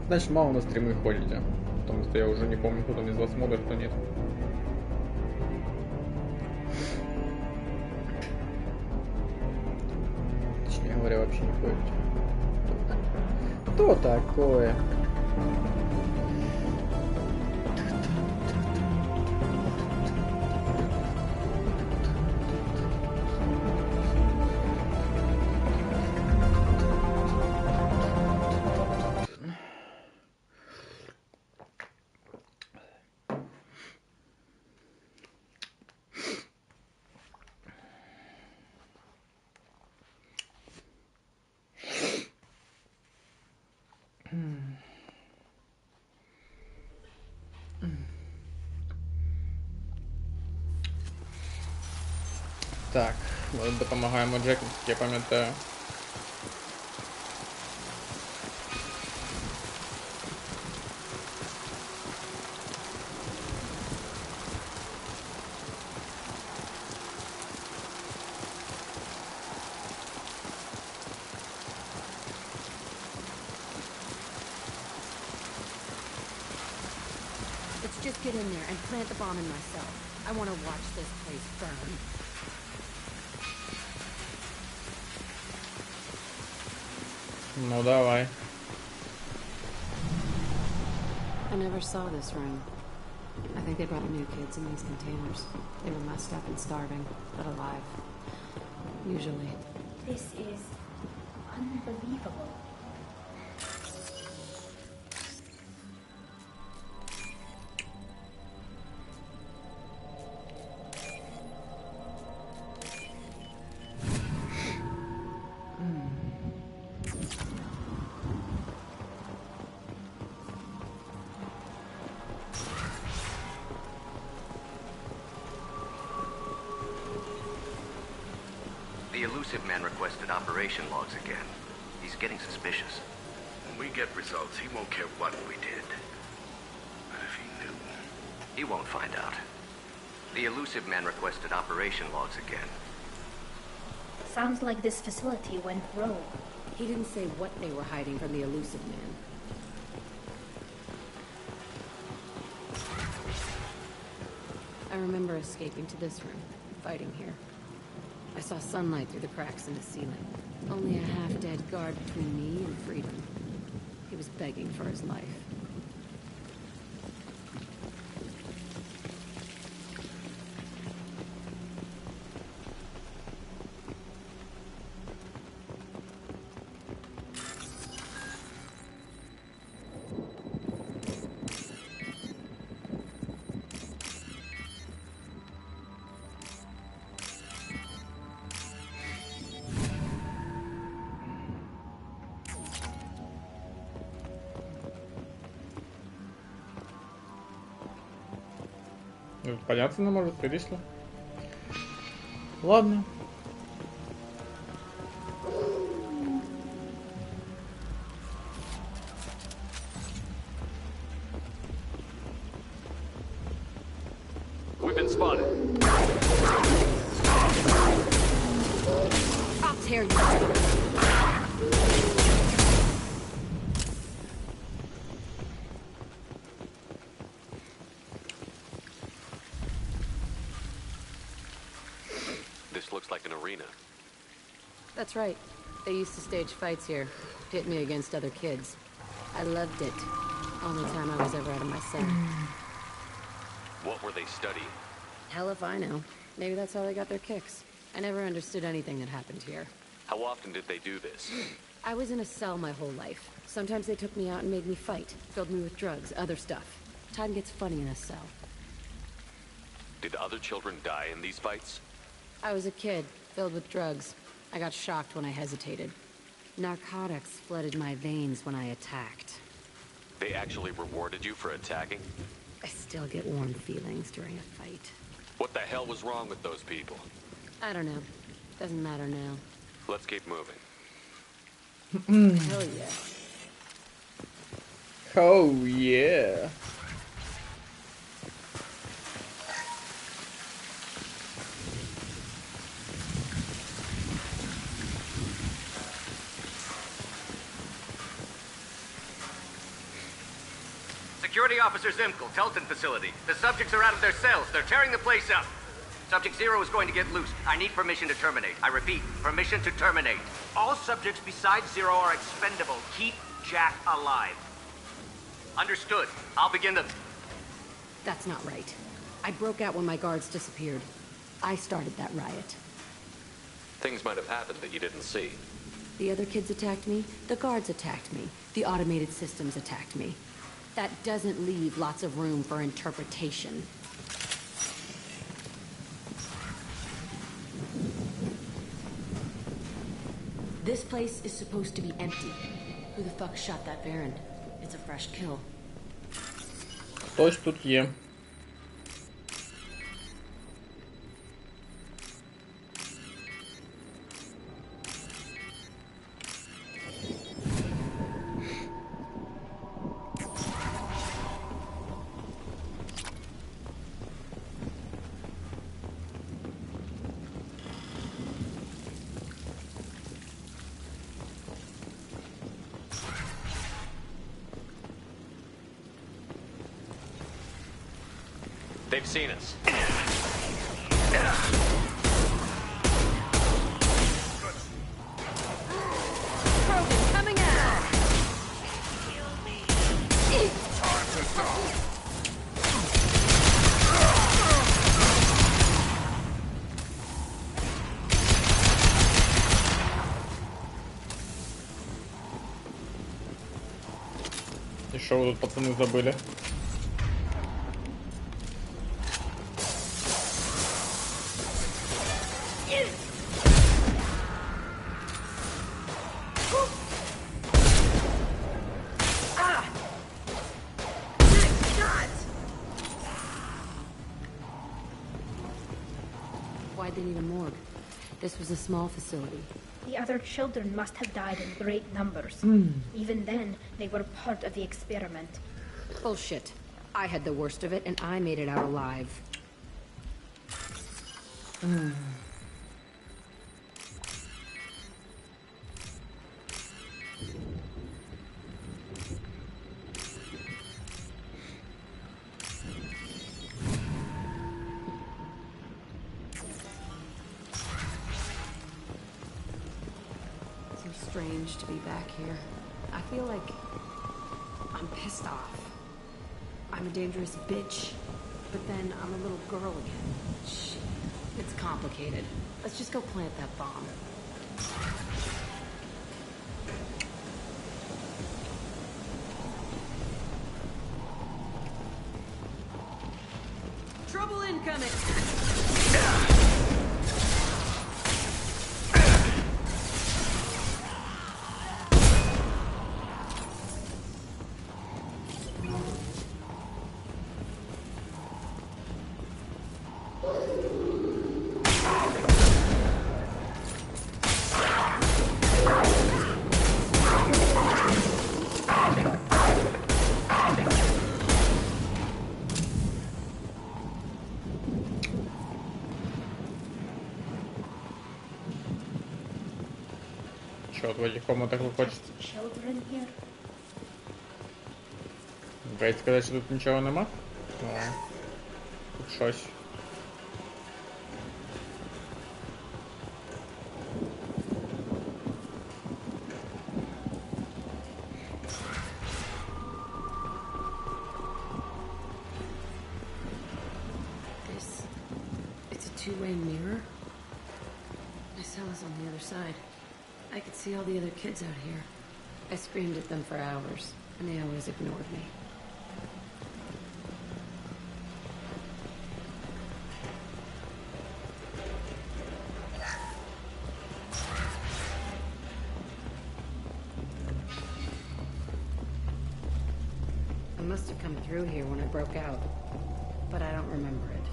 Значит, мало на стримы ходите. Потому что я уже не помню, кто там из вас смотрит, кто нет. Точнее говоря, вообще не ходите. Что такое? Так, ми допомагаємо Джеку, я пам'ятаю. Let's just get in there and plant the bomb in myself. I want to watch this place burn. Ну давай. I never saw this room. I think they brought new kids in these containers. They were messed up and starving, but alive. Usually. This is unbelievable. elusive man requested operation logs again. He's getting suspicious. When we get results, he won't care what we did. But if he knew... He won't find out. The elusive man requested operation logs again. Sounds like this facility went rogue. He didn't say what they were hiding from the elusive man. I remember escaping to this room, fighting here. I saw sunlight through the cracks in the ceiling. Only a half-dead guard between me and freedom. He was begging for his life. Подняться не может, видишь ли? Ладно. We've been spotted. I'll tear you. Looks like an arena. That's right. They used to stage fights here, pit me against other kids. I loved it. Only time I was ever out of my cell. What were they studying? Hell if I know. Maybe that's how they got their kicks. I never understood anything that happened here. How often did they do this? I was in a cell my whole life. Sometimes they took me out and made me fight, filled me with drugs, other stuff. Time gets funny in a cell. Did other children die in these fights? I was a kid, filled with drugs. I got shocked when I hesitated. Narcotics flooded my veins when I attacked. They actually rewarded you for attacking? I still get warm feelings during a fight. What the hell was wrong with those people? I don't know. Doesn't matter now. Let's keep moving. Hell yeah. Oh yeah. Security Officer Zimkel, Telton facility. The subjects are out of their cells. They're tearing the place up. Subject 0 is going to get loose. I need permission to terminate. I repeat, permission to terminate. All subjects besides 0 are expendable. Keep Jack alive. Understood. I'll begin the... That's not right. I broke out when my guards disappeared. I started that riot. Things might have happened that you didn't see. The other kids attacked me. The guards attacked me. The automated systems attacked me. That doesn't leave lots of room for interpretation. This place is supposed to be empty. Who the fuck shot that Baron? It's a fresh kill. Хтось тут є. They've seen us. Krogan coming out! І що ви тут, пацани, забили? Why'd they need a morgue? This was a small facility. The other children must have died in great numbers. Even then, they were part of the experiment. Bullshit. I had the worst of it, and I made it out alive. Strange to be back here. I feel like I'm pissed off. I'm a dangerous bitch, but then I'm a little girl again. Shit. It's complicated. Let's just go plant that bomb. Trouble incoming! Що, от в этих комнатах ви хочете? Children here? Гайд сказати, що тут нічого нема? Ну, тут щось. It's a two-way mirror. My cell is on the other side. I could see all the other kids out here. I screamed at them for hours, and they always ignored me. I must have come through here when I broke out, but I don't remember it.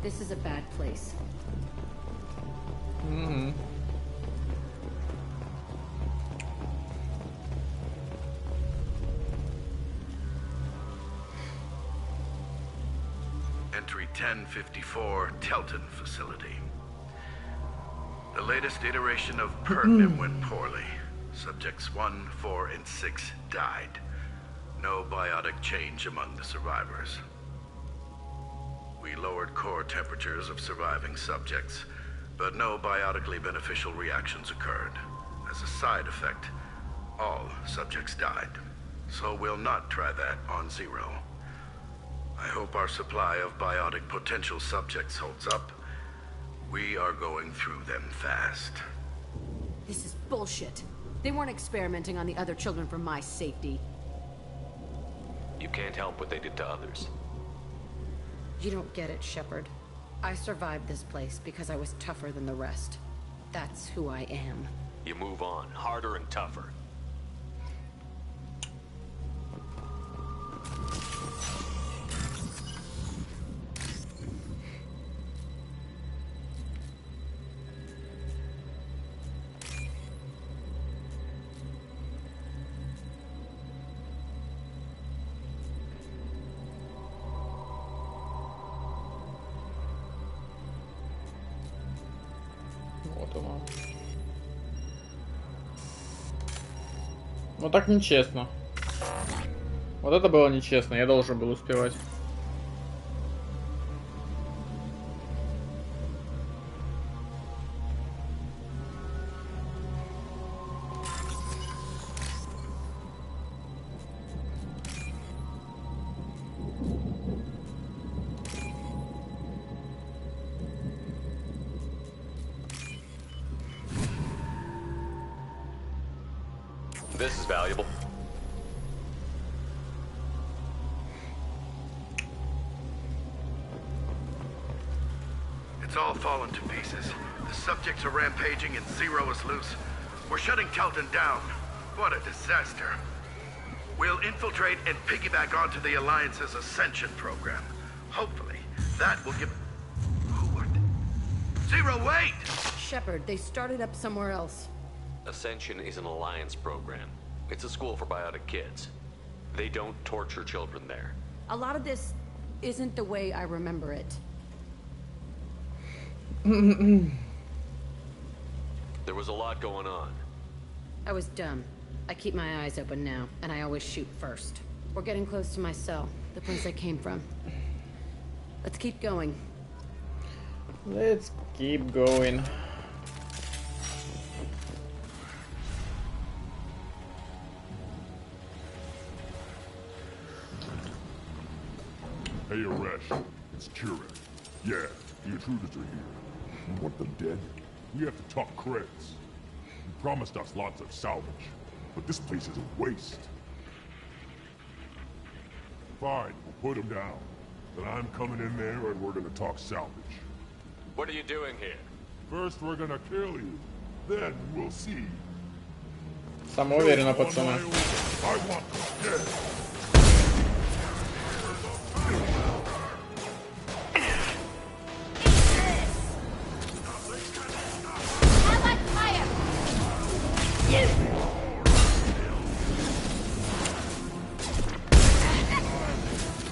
This is a bad place. Entry 1054, Telton Facility. The latest iteration of Pertinent went poorly. Subjects 1, 4, and 6 died. No biotic change among the survivors. We lowered core temperatures of surviving subjects, but no biotically beneficial reactions occurred. As a side effect, all subjects died. So we'll not try that on Zero. I hope our supply of biotic potential subjects holds up. We are going through them fast. This is bullshit. They weren't experimenting on the other children for my safety. You can't help what they did to others. You don't get it, Shepard. I survived this place because I was tougher than the rest. That's who I am. You move on, harder and tougher. Вот оно. Ну так нечестно. Вот это было нечестно, я должен был успевать. This is valuable. It's all fallen to pieces. The subjects are rampaging and Zero is loose. We're shutting Telton down. What a disaster. We'll infiltrate and piggyback onto the Alliance's Ascension program. Hopefully, that will give... Who are they? Zero, wait! Shepard. They started up somewhere else. Ascension is an alliance program. It's a school for biotic kids. They don't torture children there. A lot of this isn't the way I remember it. There was a lot going on. I was dumb. I keep my eyes open now, and I always shoot first. We're getting close to my cell, the place I came from. Let's keep going. Let's keep going. Hey, Aresh. It's Kira. Yeah, the intruders are here. You want them dead? We have to talk creds. You promised us lots of salvage, but this place is a waste. Fine, we'll put them down. Then I'm coming in there and we're gonna talk salvage. What are you doing here? First we're gonna kill you. Then we'll see. Самоуверенно, пацаны. I want them dead.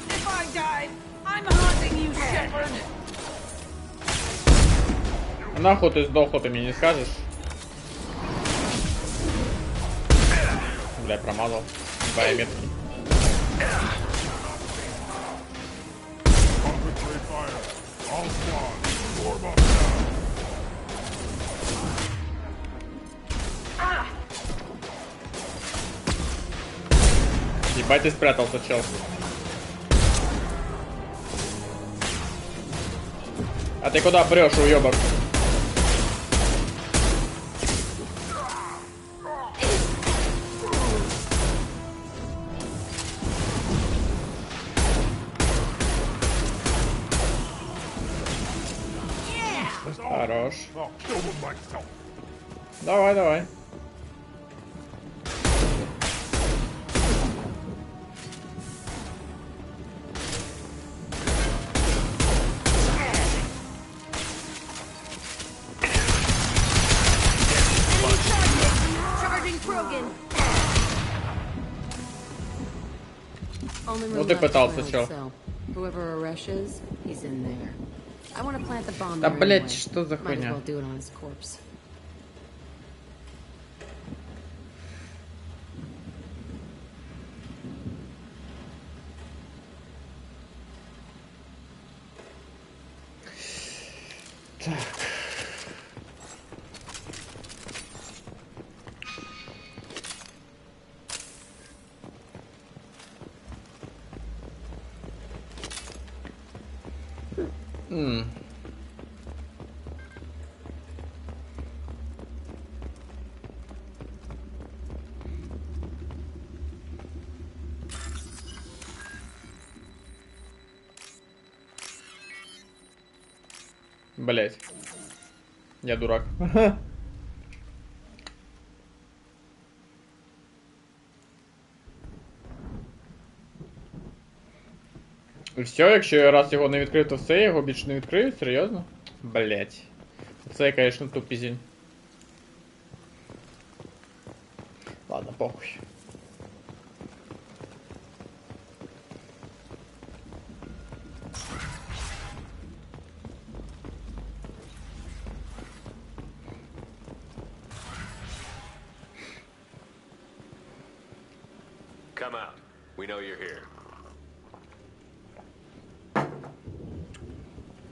If I die, I'm haunting you, Shepard. Нахуй ты сдохла, ты мне не скажешь? Бля, промазал. Две метки. Ебать, ты спрятался, чел. А ты куда прешь, уёбок? Хорош. Давай, давай. Ну ты пытался, чел. Whoever Aresh is, he's in there. I want to plant the bomb Да, there блять, anyway. что за Might as хуйня? well do it on his corpse. Так. Блять. Я дурак. І все, якщо я раз його не відкрив, то все, його більше не відкрию? Серйозно? Блять. Це, конечно, тупізінь. Ладно, похуй. Come out. We know you're here.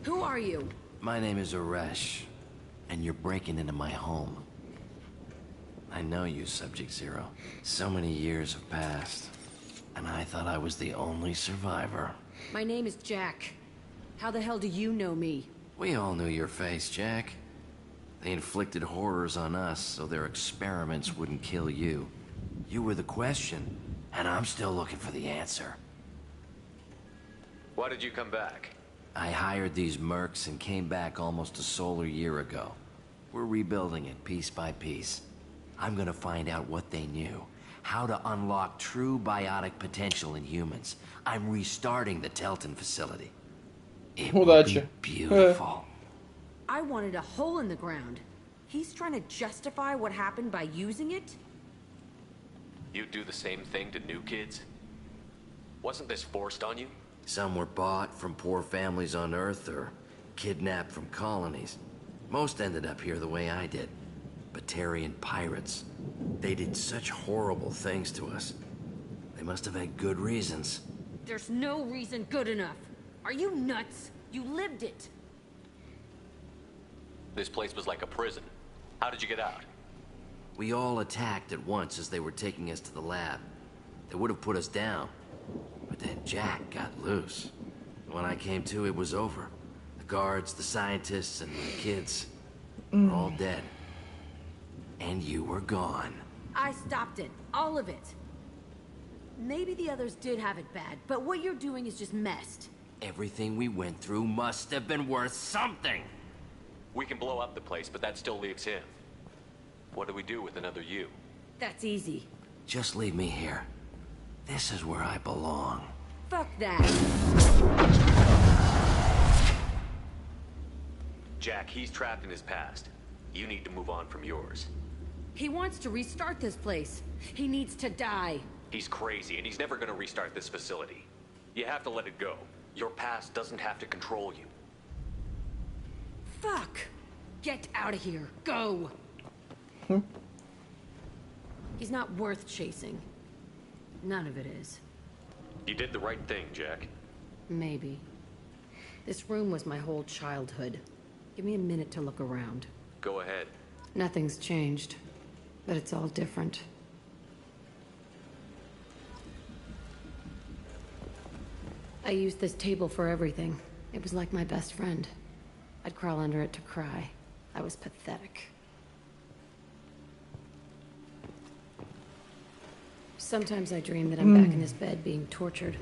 Who are you? My name is Aresh, and you're breaking into my home. I know you, Subject Zero. So many years have passed, and I thought I was the only survivor. My name is Jack. How the hell do you know me? We all knew your face, Jack. They inflicted horrors on us so their experiments wouldn't kill you. You were the question, and I'm still looking for the answer. Why did you come back? I hired these mercs and came back almost a solar year ago. We're rebuilding it piece by piece. I'm gonna find out what they knew. How to unlock true biotic potential in humans. I'm restarting the Telton facility. It will be beautiful. I wanted a hole in the ground. He's trying to justify what happened by using it? You do the same thing to new kids? Wasn't this forced on you? Some were bought from poor families on Earth or kidnapped from colonies. Most ended up here the way I did. Batarian pirates. They did such horrible things to us. They must have had good reasons. There's no reason good enough. Are you nuts? You lived it. This place was like a prison. How did you get out? We all attacked at once as they were taking us to the lab. They would have put us down. But then Jack got loose. When I came to, it was over. The guards, the scientists, and the kids were all dead. And you were gone. I stopped it. All of it. Maybe the others did have it bad, but what you're doing is just messed. Everything we went through must have been worth something. We can blow up the place, but that still leaves him. What do we do with another you? That's easy. Just leave me here. This is where I belong. Fuck that. Jack, he's trapped in his past. You need to move on from yours. He wants to restart this place. He needs to die. He's crazy, and he's never gonna restart this facility. You have to let it go. Your past doesn't have to control you. Fuck. Get out of here. Go. He's not worth chasing. None of it is. You did the right thing, Jack. Maybe. This room was my whole childhood. Give me a minute to look around. Go ahead. Nothing's changed, but it's all different. I used this table for everything. It was like my best friend. I'd crawl under it to cry. I was pathetic. Sometimes I dream that I'm back in this bed being tortured.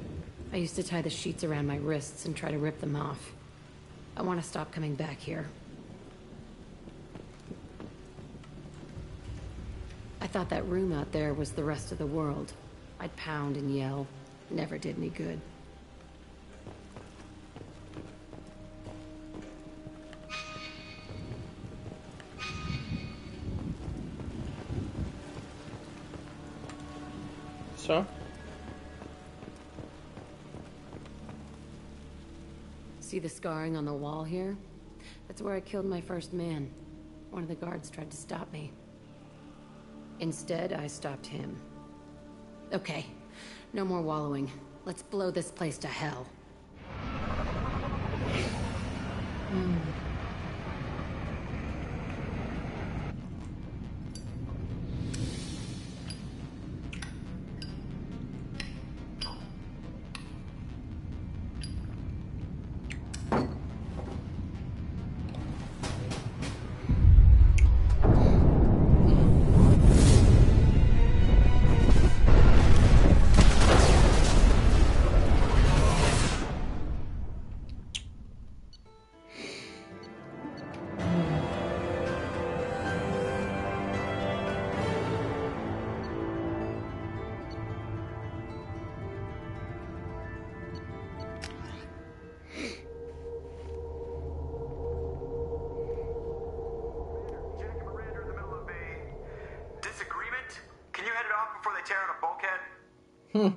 I used to tie the sheets around my wrists and try to rip them off. I want to stop coming back here. I thought that room out there was the rest of the world. I'd pound and yell. Never did me good. So? See the scarring on the wall here? That's where I killed my first man. One of the guards tried to stop me. Instead, I stopped him. Okay, no more wallowing. Let's blow this place to hell.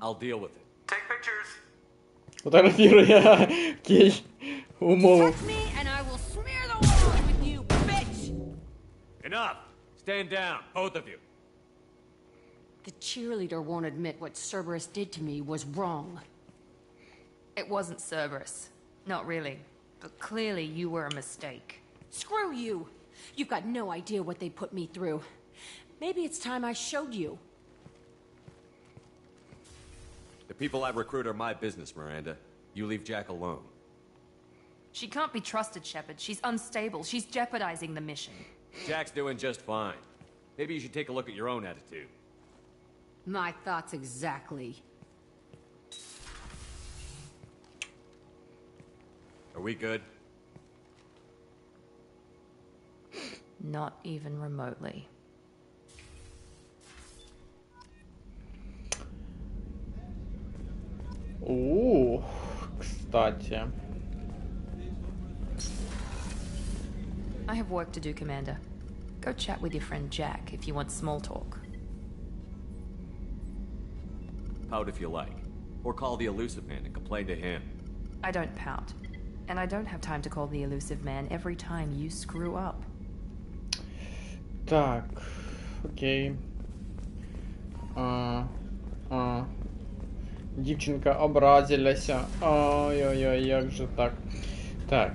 I'll deal with it. Take pictures. Фотографируя Кей умову. Touch me and I will smear the walls with you, bitch! Enough! Stand down, both of you. The cheerleader won't admit what Cerberus did to me was wrong. It wasn't Cerberus. Not really. But clearly you were a mistake. Screw you! You've got no idea what they put me through. Maybe it's time I showed you. The people I recruit are my business, Miranda. You leave Jack alone. She can't be trusted, Shepard. She's unstable. She's jeopardizing the mission. Jack's doing just fine. Maybe you should take a look at your own attitude. My thoughts exactly. Are we good? Not even remotely. Кстати. I have work to do, Commander. Go chat with your friend Jack if you want small talk. Pout if you like. Or call the elusive man and complain to him. I don't pout. And I don't have time to call the elusive man every time you screw up. Так, окей. Дівчинка образилася. Ой-ой-ой, як же так. Так.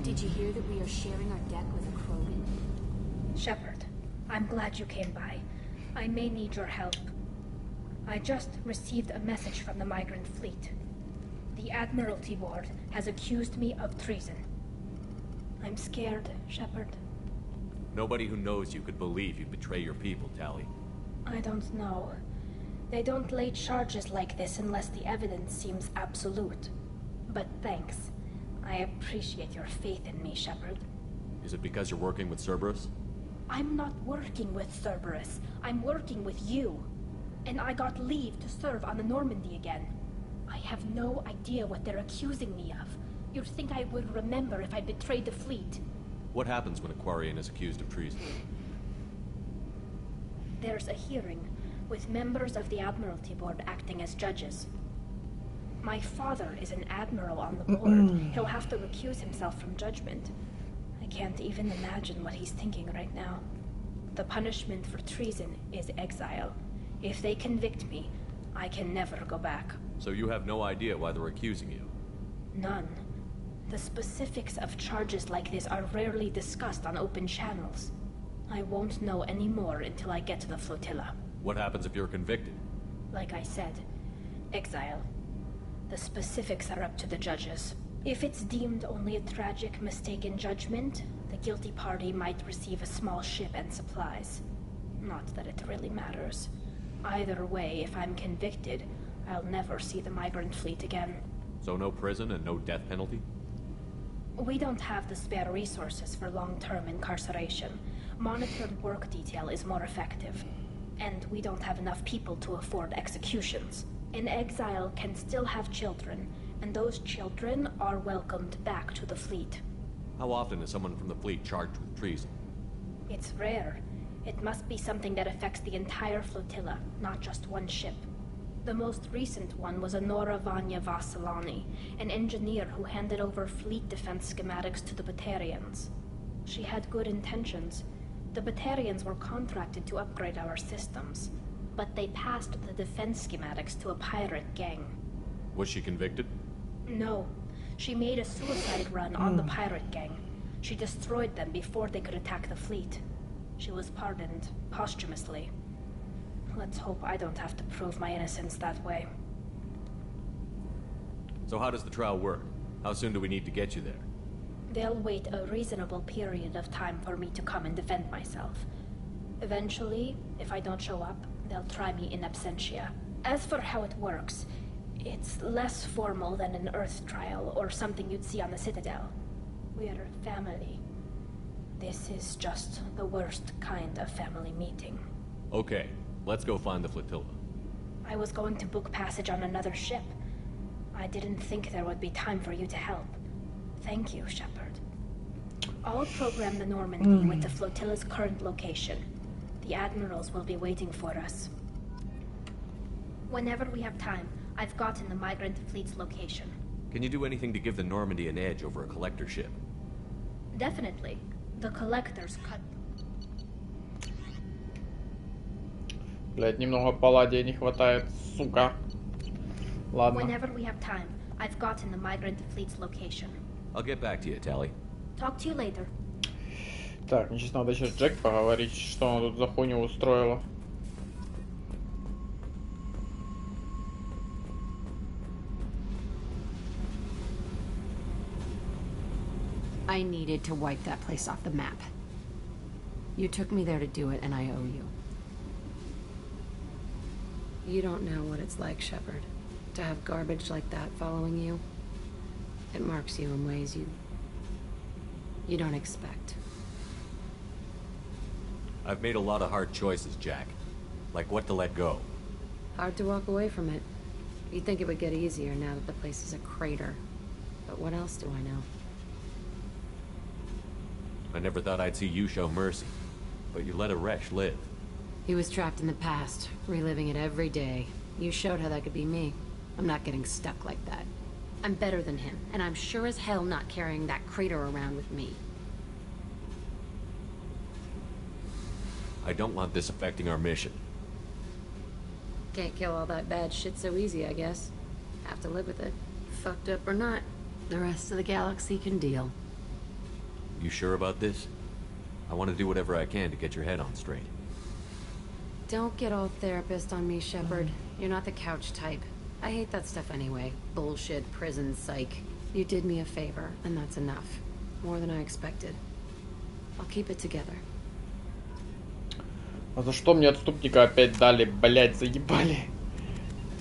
Did you hear that we are sharing our deck with a Krogan? Shepard, I'm glad you came by. I may need your help. I just received a message from the migrant fleet. The Admiralty Board has accused me of treason. I'm scared, Shepard. Nobody who knows you could believe you'd betray your people, Tally. I don't know. They don't lay charges like this unless the evidence seems absolute. But thanks. I appreciate your faith in me, Shepard. Is it because you're working with Cerberus? I'm not working with Cerberus. I'm working with you. And I got leave to serve on the Normandy again. I have no idea what they're accusing me of. You'd think I would remember if I betrayed the fleet. What happens when a Quarian is accused of treason? There's a hearing, with members of the Admiralty Board acting as judges. My father is an admiral on the board. He'll have to recuse himself from judgment. I can't even imagine what he's thinking right now. The punishment for treason is exile. If they convict me, I can never go back. So you have no idea why they're accusing you? None. The specifics of charges like this are rarely discussed on open channels. I won't know any more until I get to the flotilla. What happens if you're convicted? Like I said, exile. The specifics are up to the judges. If it's deemed only a tragic mistake in judgment, the guilty party might receive a small ship and supplies. Not that it really matters. Either way, if I'm convicted, I'll never see the migrant fleet again. So no prison and no death penalty? We don't have the spare resources for long-term incarceration. Monitored work detail is more effective. And we don't have enough people to afford executions. An exile can still have children, and those children are welcomed back to the fleet. How often is someone from the fleet charged with treason? It's rare. It must be something that affects the entire flotilla, not just one ship. The most recent one was Anora Vanya Vasilani, an engineer who handed over fleet defense schematics to the Batarians. She had good intentions. The Batarians were contracted to upgrade our systems, but they passed the defense schematics to a pirate gang. Was she convicted? No. She made a suicide run on the pirate gang. She destroyed them before they could attack the fleet. She was pardoned posthumously. Let's hope I don't have to prove my innocence that way. So how does the trial work? How soon do we need to get you there? They'll wait a reasonable period of time for me to come and defend myself. Eventually, if I don't show up, they'll try me in absentia. As for how it works, it's less formal than an Earth trial or something you'd see on the Citadel. We're family. This is just the worst kind of family meeting. Okay, let's go find the flotilla. I was going to book passage on another ship. I didn't think there would be time for you to help. Thank you, Shepard. I'll program the Normandy with the flotilla's current location. The admirals will be waiting for us. Whenever we have time, I've gotten the migrant fleet's location. Can you do anything to give the Normandy an edge over a collector ship? Definitely. The collectors cut... Блять, немного палладия не хватает, сука. Ладно. Whenever we have time, I've gotten the migrant fleet's location. I'll get back to you, Tally. Talk to you later. Так, мне сейчас надо сейчас Джек поговорить, что она тут за хуйню устроила. I needed to wipe that place off the map. You took me there to do it, and I owe you. You don't know what it's like, Shepard, to have garbage like that following you. It marks you in ways you don't expect. I've made a lot of hard choices, Jack. Like what to let go. Hard to walk away from it. You'd think it would get easier now that the place is a crater. But what else do I know? I never thought I'd see you show mercy. But you let a wretch live. He was trapped in the past, reliving it every day. You showed how that could be me. I'm not getting stuck like that. I'm better than him, and I'm sure as hell not carrying that crater around with me. I don't want this affecting our mission. Can't kill all that bad shit so easy, I guess. Have to live with it. Fucked up or not, the rest of the galaxy can deal. You sure about this? I want to do whatever I can to get your head on straight. Don't get all therapist on me, Shepard. You're not the couch type. I hate that stuff anyway. Bullshit, prison, psych. You did me a favor, and that's enough. More than I expected. I'll keep it together. А за что мне отступника опять дали? Блять, заебали.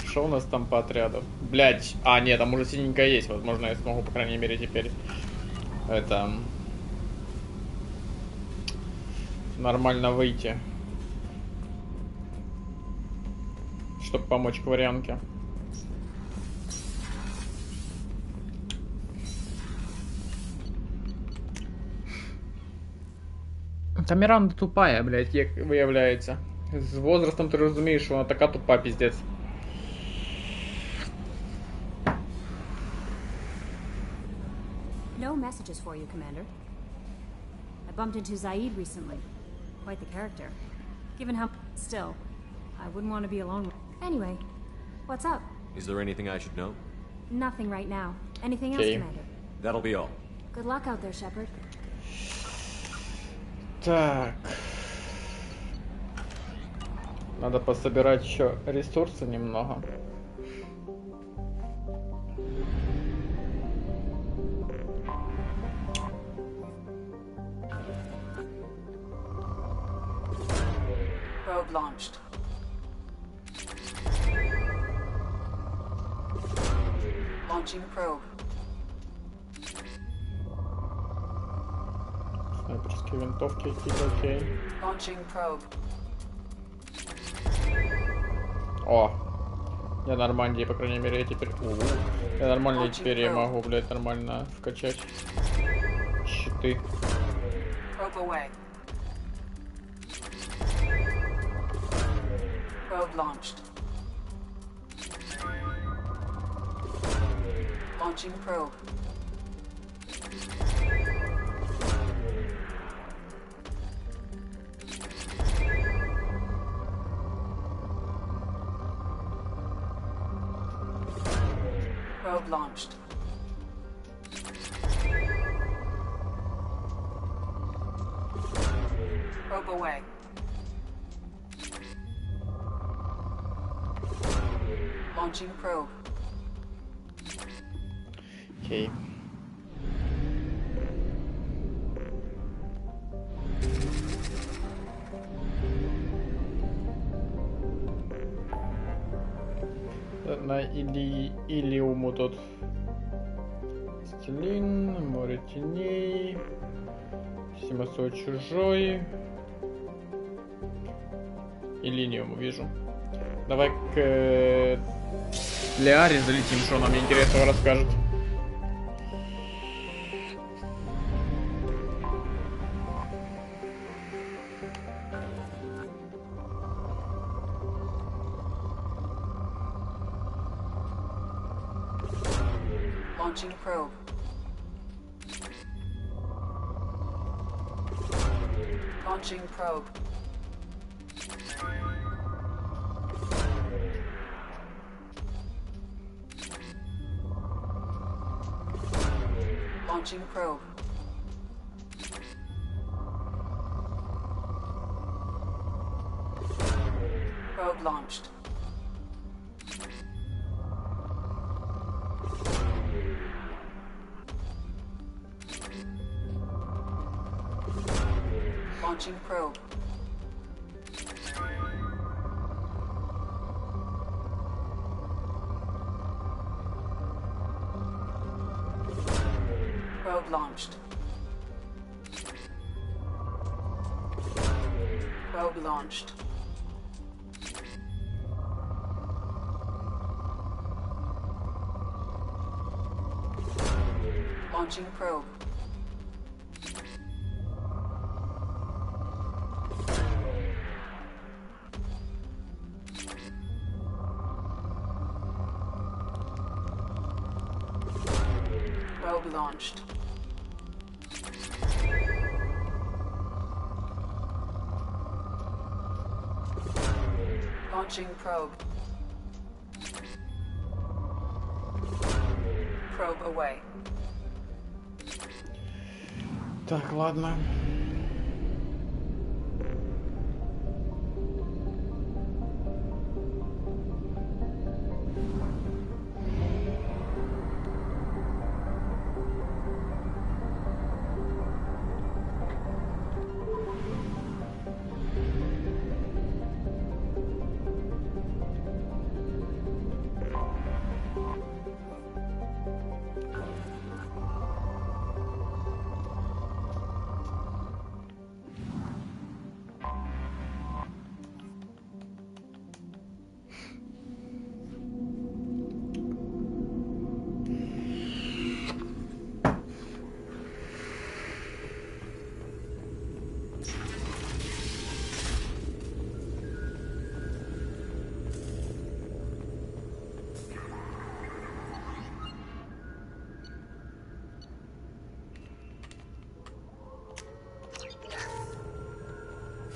Что у нас там по отряду? Блять. А, нет, там уже синенькая есть. Возможно, я смогу, по крайней мере, теперь это нормально выйти. Чтобы помочь кварианке. Та Міранда тупая, блядь, як виявляється. З возрастом ти розумієш, що вона така тупа, піздець. No messages for you, Commander. I bumped into Zaid recently. Quite the character. Given how... Still, I wouldn't want to be alone with... Anyway, what's up? Is there anything I should know? Nothing right now. Anything else, Commander? That'll be all. Good luck out there, Shepard. Так. Надо пособирать еще ресурсы немного. Probe launched. Launching probe. Снайперские винтовки, окей. Launching probe. О! Я нормальнее, по крайней мере, я теперь... Я нормально теперь я могу, блядь, нормально вкачать щиты. Probe away. Probe launched. Launching probe. Probe launched. Probe away. Launching probe. Окей. На Илиуму тут Стилин, море теней, Симасой чужой. Илиниум вижу. Давай к Леаре залетим, что нам интересного расскажет. Launching probe. Launching probe. Launching probe. Probe launched. Launching probe. Probe launched. Probe launched. Launching probe. Probe launched. Launching probe. Probe away. Так, ладно.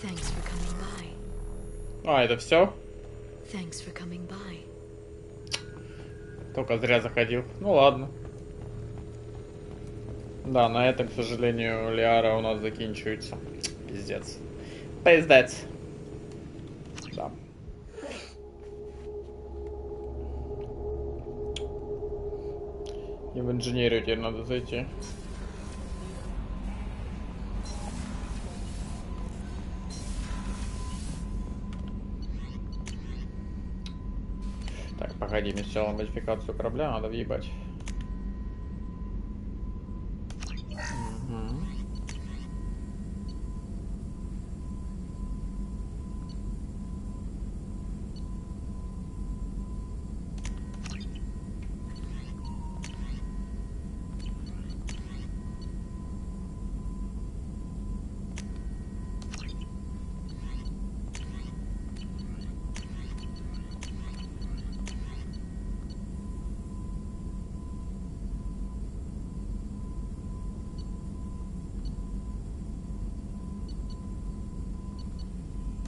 Thanks for coming by. А, это все? Thanks for coming by. Только зря заходил. Ну ладно. Да, на этом, к сожалению, Лиара у нас заканчивается. Пиздец. Пиздец. Да. И в инженерию теперь надо зайти. Так, погоди, мне сначала модификацию корабля надо въебать.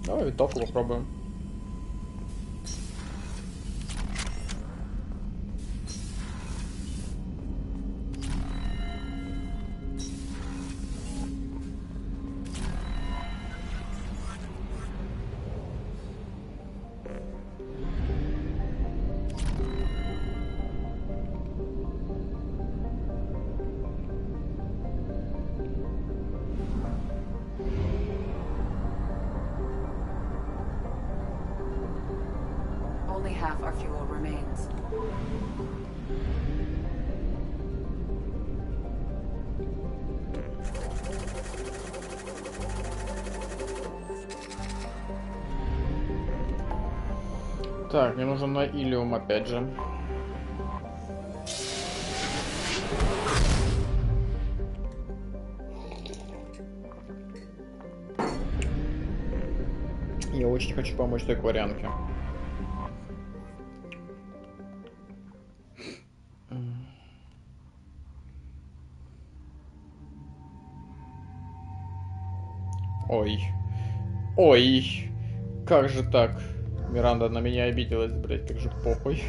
Давай винтовку попробуем. Only half our fuel remains. Так, мне нужен на Илиум опять же. Я очень хочу помочь той кварянке. Ой. Ой. Как же так? Миранда на меня обиделась, блять, как же похуй.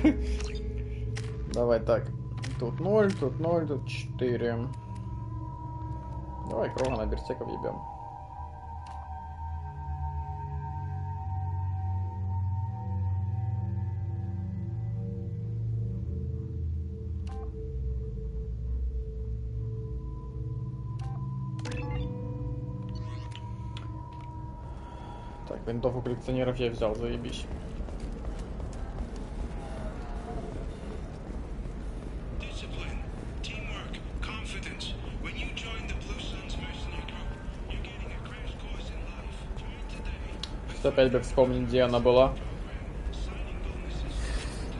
Давай так. Тут 0, тут 0, тут 4. Давай крога на берсеков ебем. Так, винтовку коллекционеров я взял, заебись. Опять бы вспомнить, где она была.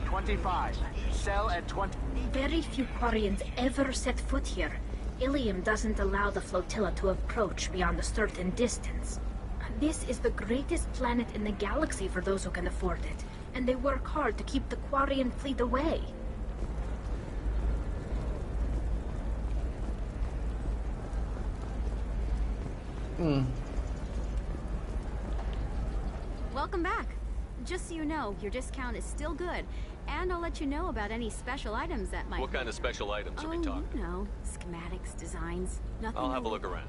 25, cell at 20. Very few Quarians ever set foot here. Ilium doesn't allow the flotilla to approach beyond a certain distance. This is the greatest planet in the galaxy for those who can afford it, and they work hard to keep the Quarian fleet away. Welcome back. Just so you know, your discount is still good, and I'll let you know about any special items that might... What kind of special items are we talking? You know, schematics, designs, nothing... I'll have a look around.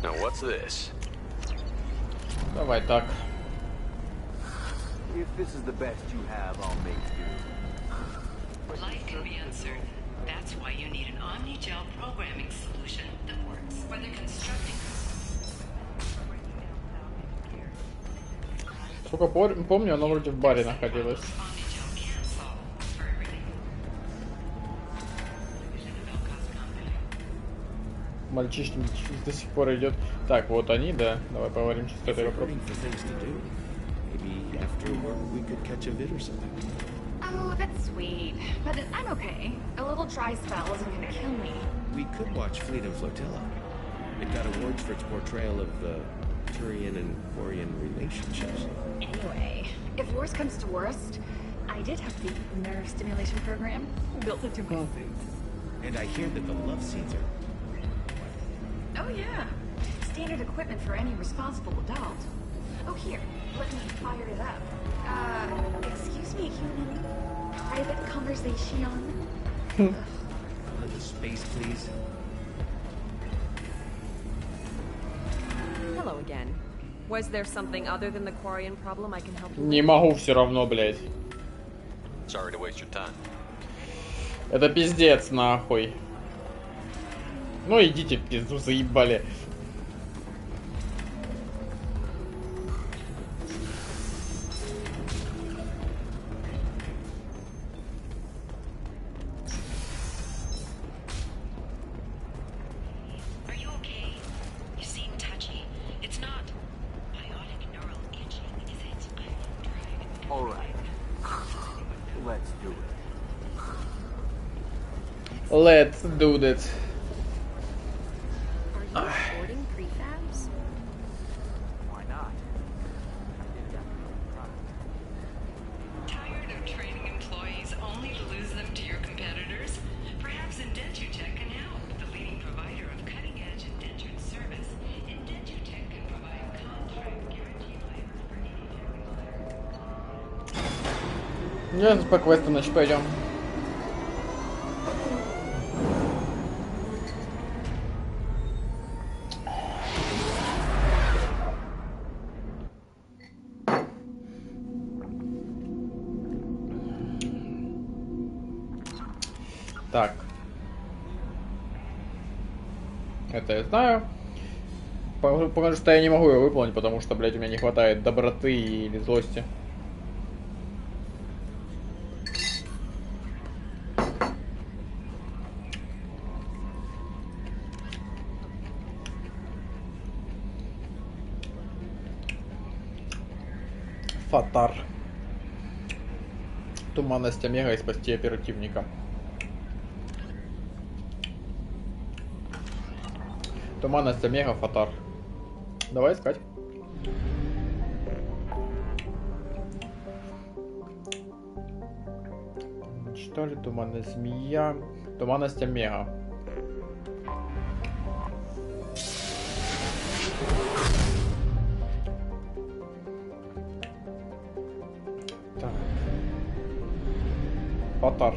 Now what's this? Давай так. If this is the best you have, I'll make do. Life can be uncertain. That's why you need an omni-gel programming solution that works. Whether constructing... Сколько помню, оно вроде в баре находилось. Мальчишник до сих пор идет. Так, вот они, да. Давай поговорим с этой вопросом. Maybe after work we could catch a vid or something. Oh, that's sweet. But I'm okay. A little dry spell isn't gonna kill me. We could watch Fleet and Flotilla. It got awards for its portrayal of the Turian and Quarian relationships. Anyway, if worst comes to worst, I did have the nerve stimulation program built into my suit. And I hear that the love scenes are... Oh yeah. Standard equipment for any responsible adult. Oh, here. Let me fire it up. Excuse me, human. Private conversation. The space, please. Hello again. Was there something other than the Quarian problem I can help you with? Не могу все равно, блядь. Sorry to waste your time. Это пиздец, нахуй. Ну идите в пизду, заебали. Let's do this. Are you recording prefabs? Why not? Tired of training employees only to lose them to your competitors? Perhaps Indentutech can help. The leading provider of cutting-edge indentured service, Indentutech can provide contract guarantee plans for any Сейчас по квесту, значит, пойдем. Так. Это я знаю. Потому что я не могу его выполнить, потому что, блядь, у меня не хватает доброты или злости. Фатар. Туманность Омега и спасти оперативника. Туманность Омега, Фатар. Давай искать. Что ли, туманность змея? Туманность Омега. Так. Фатар.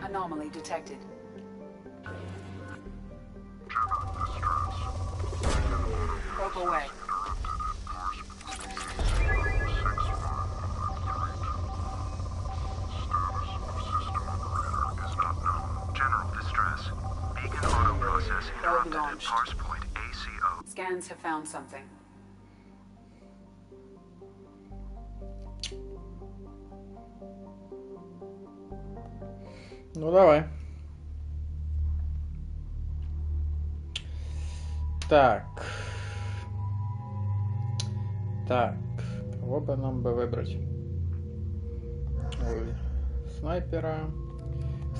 Anomaly detected. Broke away. process. Beacon auto process interrupted at parse point ACO. Scans have found something. Ну давай. Так. Так. Кого бы нам бы выбрать? Ой. Снайпера.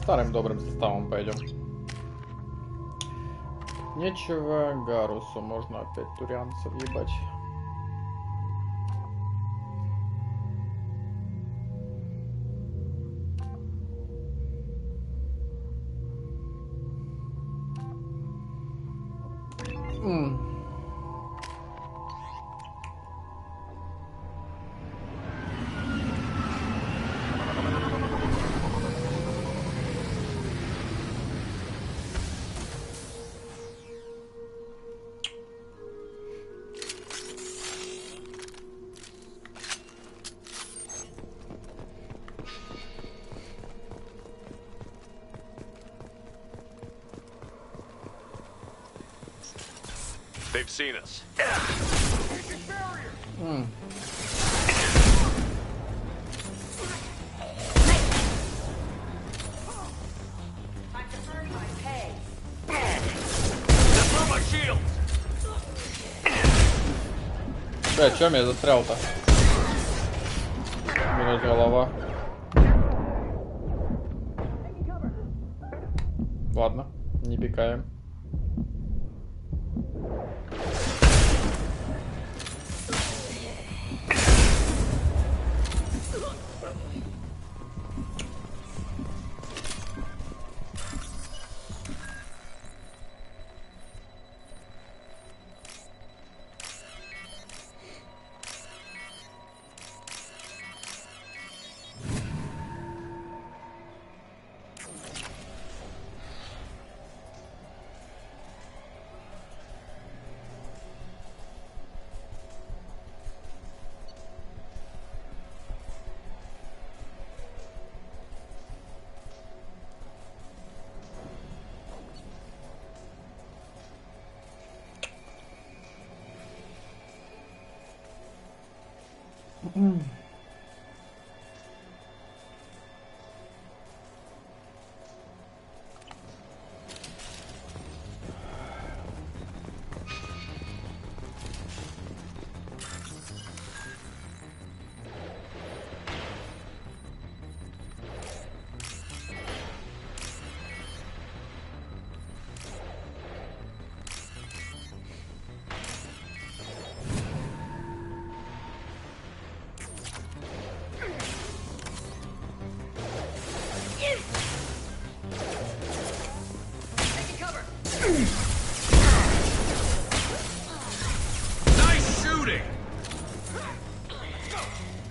Старым добрым составом пойдем. Нечего Гарусу. Можно опять турианцев ебать. They've seen us. Бля, чё меня застрял-то? Минус голова. Ладно, не пикаем.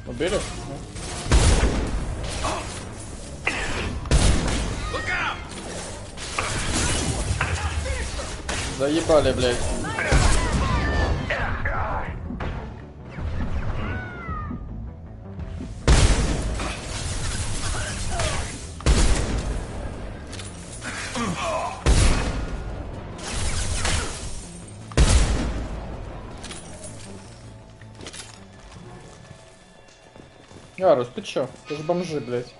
Убили? Заебали, блядь. Гарус, ты чё? Ты же бомжи, блядь.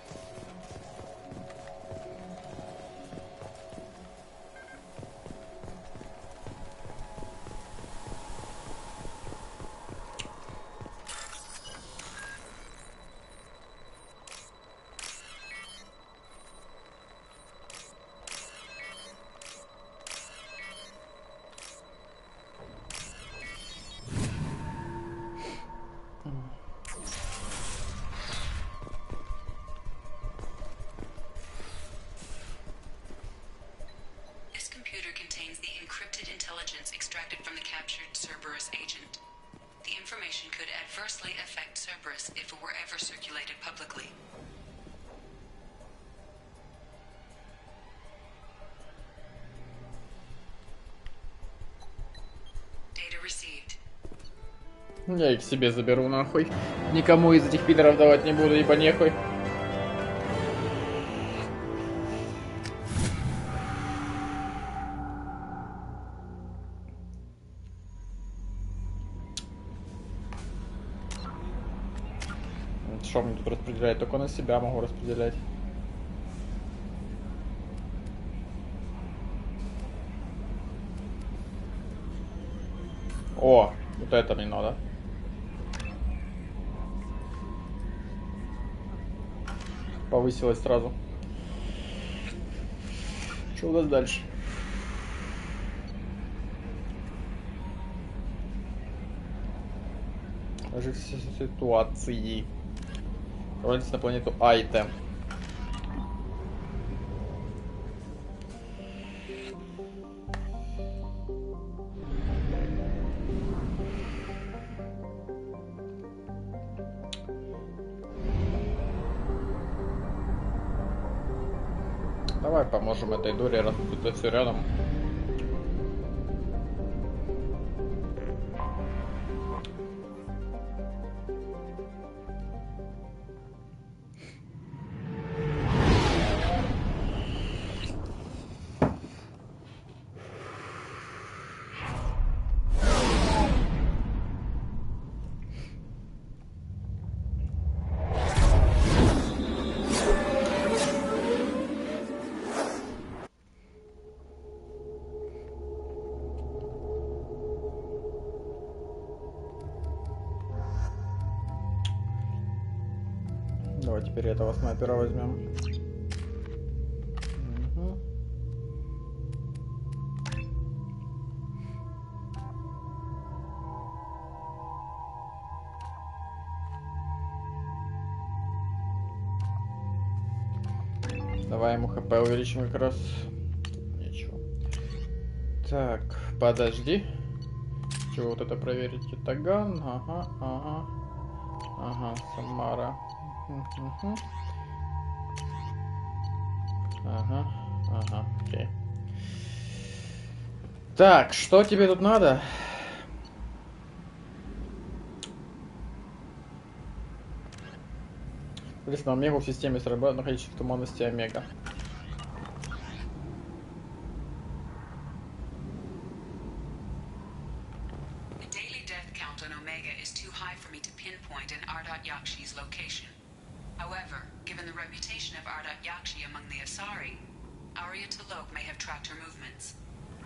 Я их себе заберу нахуй. Никому из этих пидоров давать не буду, ибо нехуй. что мне тут распределять? Только на себя могу распределять. О, вот это мне надо. Повысилось сразу. Что у нас дальше? Жить в ситуации. Провалиться на планету Айте. Давай поможем этой дуре, раз тут все рядом. Давай теперь этого снайпера возьмем. Угу. Давай ему хп увеличим как раз. Ничего. Так, подожди. Чего вот это проверить? Таган. Ага, ага. Ага, Самара. Угу. Ага, ага, окей. Так, что тебе тут надо? Лист на Омегу в системе сработает, находящейся в туманности Омега.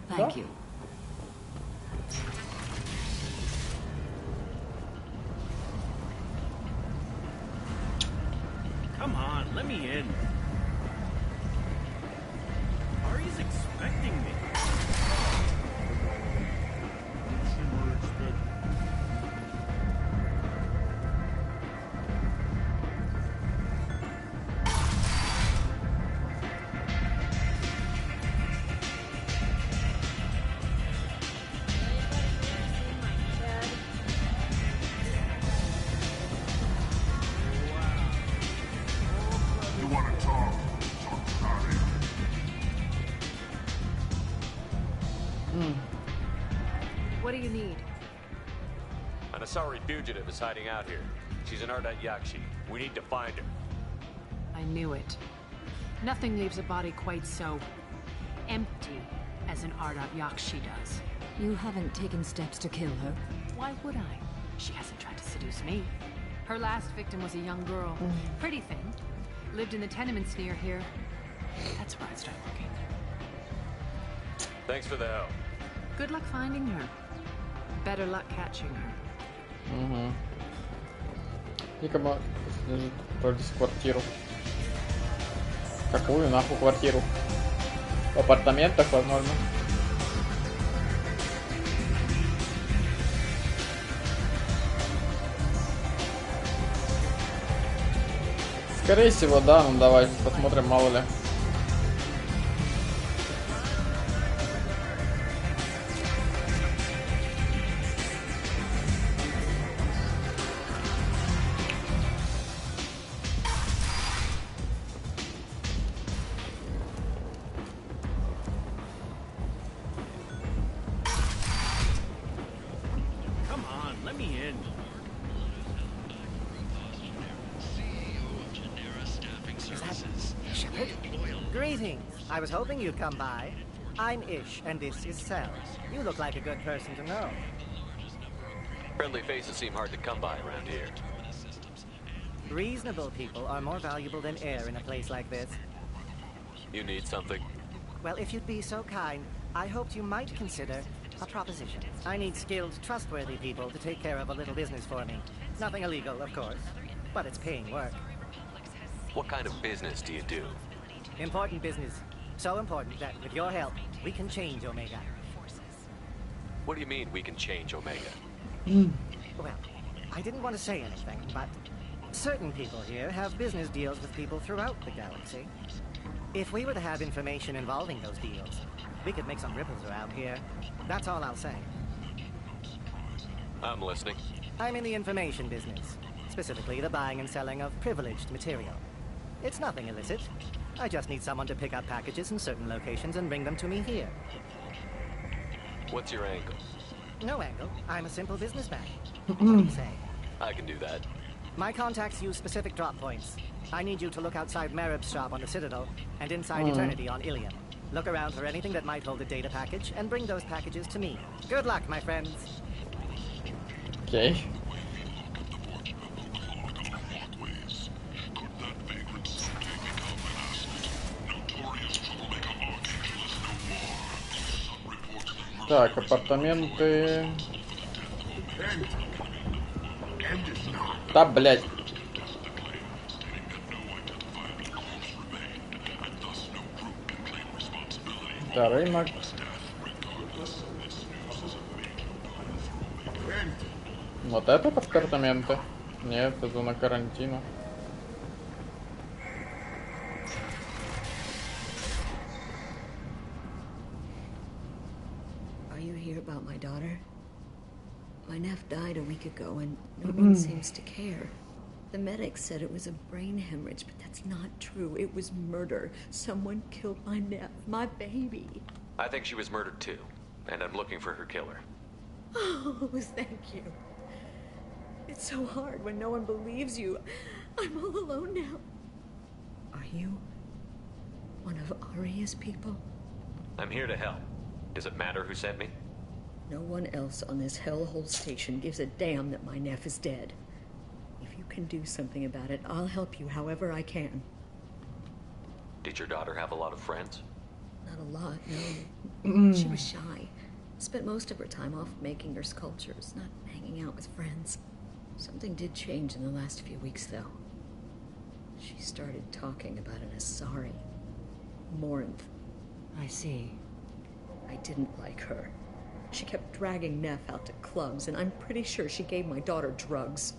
Thank you. Come on, let me in. Ari's expecting me. What do you need? An Asari fugitive is hiding out here. She's in Ardat Yakshi. We need to find her. I knew it. Nothing leaves a body quite so empty as an Ardat Yakshi does. You haven't taken steps to kill her? Why would I? She hasn't tried to seduce me. Her last victim was a young girl. Pretty thing. Lived in the tenements near here. That's where I'd start looking. Thanks for the help. Good luck finding her. Better luck catching her. Угу. Никому лежит вроде с квартиру. Какую нахуй квартиру? В апартаментах, возможно. Скорее всего, да, ну давай посмотрим, мало ли. I was hoping you'd come by. I'm Ish, and this is Sel. You look like a good person to know. Friendly faces seem hard to come by around here. Reasonable people are more valuable than air in a place like this. You need something? Well, if you'd be so kind, I hoped you might consider a proposition. I need skilled, trustworthy people to take care of a little business for me. Nothing illegal, of course, but it's paying work. What kind of business do you do? Important business. So important that, with your help, we can change Omega. What do you mean we can change Omega? Well, I didn't want to say anything, but certain people here have business deals with people throughout the galaxy. If we were to have information involving those deals, we could make some ripples around here. That's all I'll say. I'm listening. I'm in the information business, specifically the buying and selling of privileged material. It's nothing illicit. I just need someone to pick up packages in certain locations and bring them to me here. What's your angle? No angle. I'm a simple businessman. What do you say? I can do that. My contacts use specific drop points. I need you to look outside Merib's shop on the Citadel and inside Eternity on Ilium. Look around for anything that might hold a data package and bring those packages to me. Good luck, my friends. Okay. Так, апартаменты. Да, блядь. Да, рынок. Вот это апартаменты? Нет, это зона карантина. Are you here about my daughter? My nephew died a week ago and no one seems to care. The medics said it was a brain hemorrhage, but that's not true. It was murder. Someone killed my nephew, my baby. I think she was murdered too, and I'm looking for her killer. Oh, thank you. It's so hard when no one believes you. I'm all alone now. Are you one of Aria's people? I'm here to help. Does it matter who sent me? No one else on this hellhole station gives a damn that my nephew is dead. If you can do something about it, I'll help you however I can. Did your daughter have a lot of friends? Not a lot, no. She was shy. Spent most of her time off making her sculptures, not hanging out with friends. Something did change in the last few weeks, though. She started talking about an Asari. Morinth. I see. I didn't like her. She kept dragging Neff out to clubs, and I'm pretty sure she gave my daughter drugs.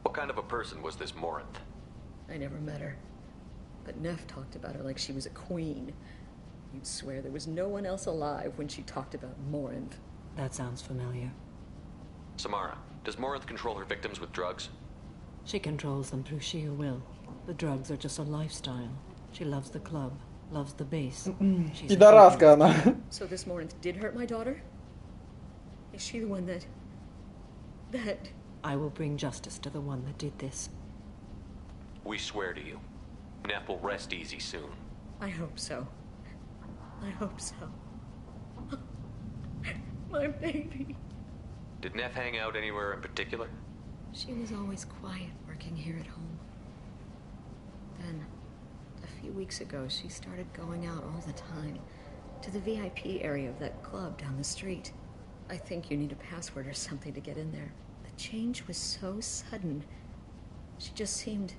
What kind of a person was this Morinth? I never met her. But Neff talked about her like she was a queen. You'd swear there was no one else alive when she talked about Morinth. That sounds familiar. Samara, does Morinth control her victims with drugs? She controls them through sheer will. The drugs are just a lifestyle. She loves the club, loves the base. She's Пидораска она. So this Morinth did hurt my daughter? Is she the one that... I will bring justice to the one that did this. We swear to you. Neff will rest easy soon. I hope so. I hope so. My baby. Did Neff hang out anywhere in particular? She was always quiet working here at home. Then, a few weeks ago, she started going out all the time. To the VIP area of that club down the street. I think you need a password or something to get in there. The change was so sudden. She just seemed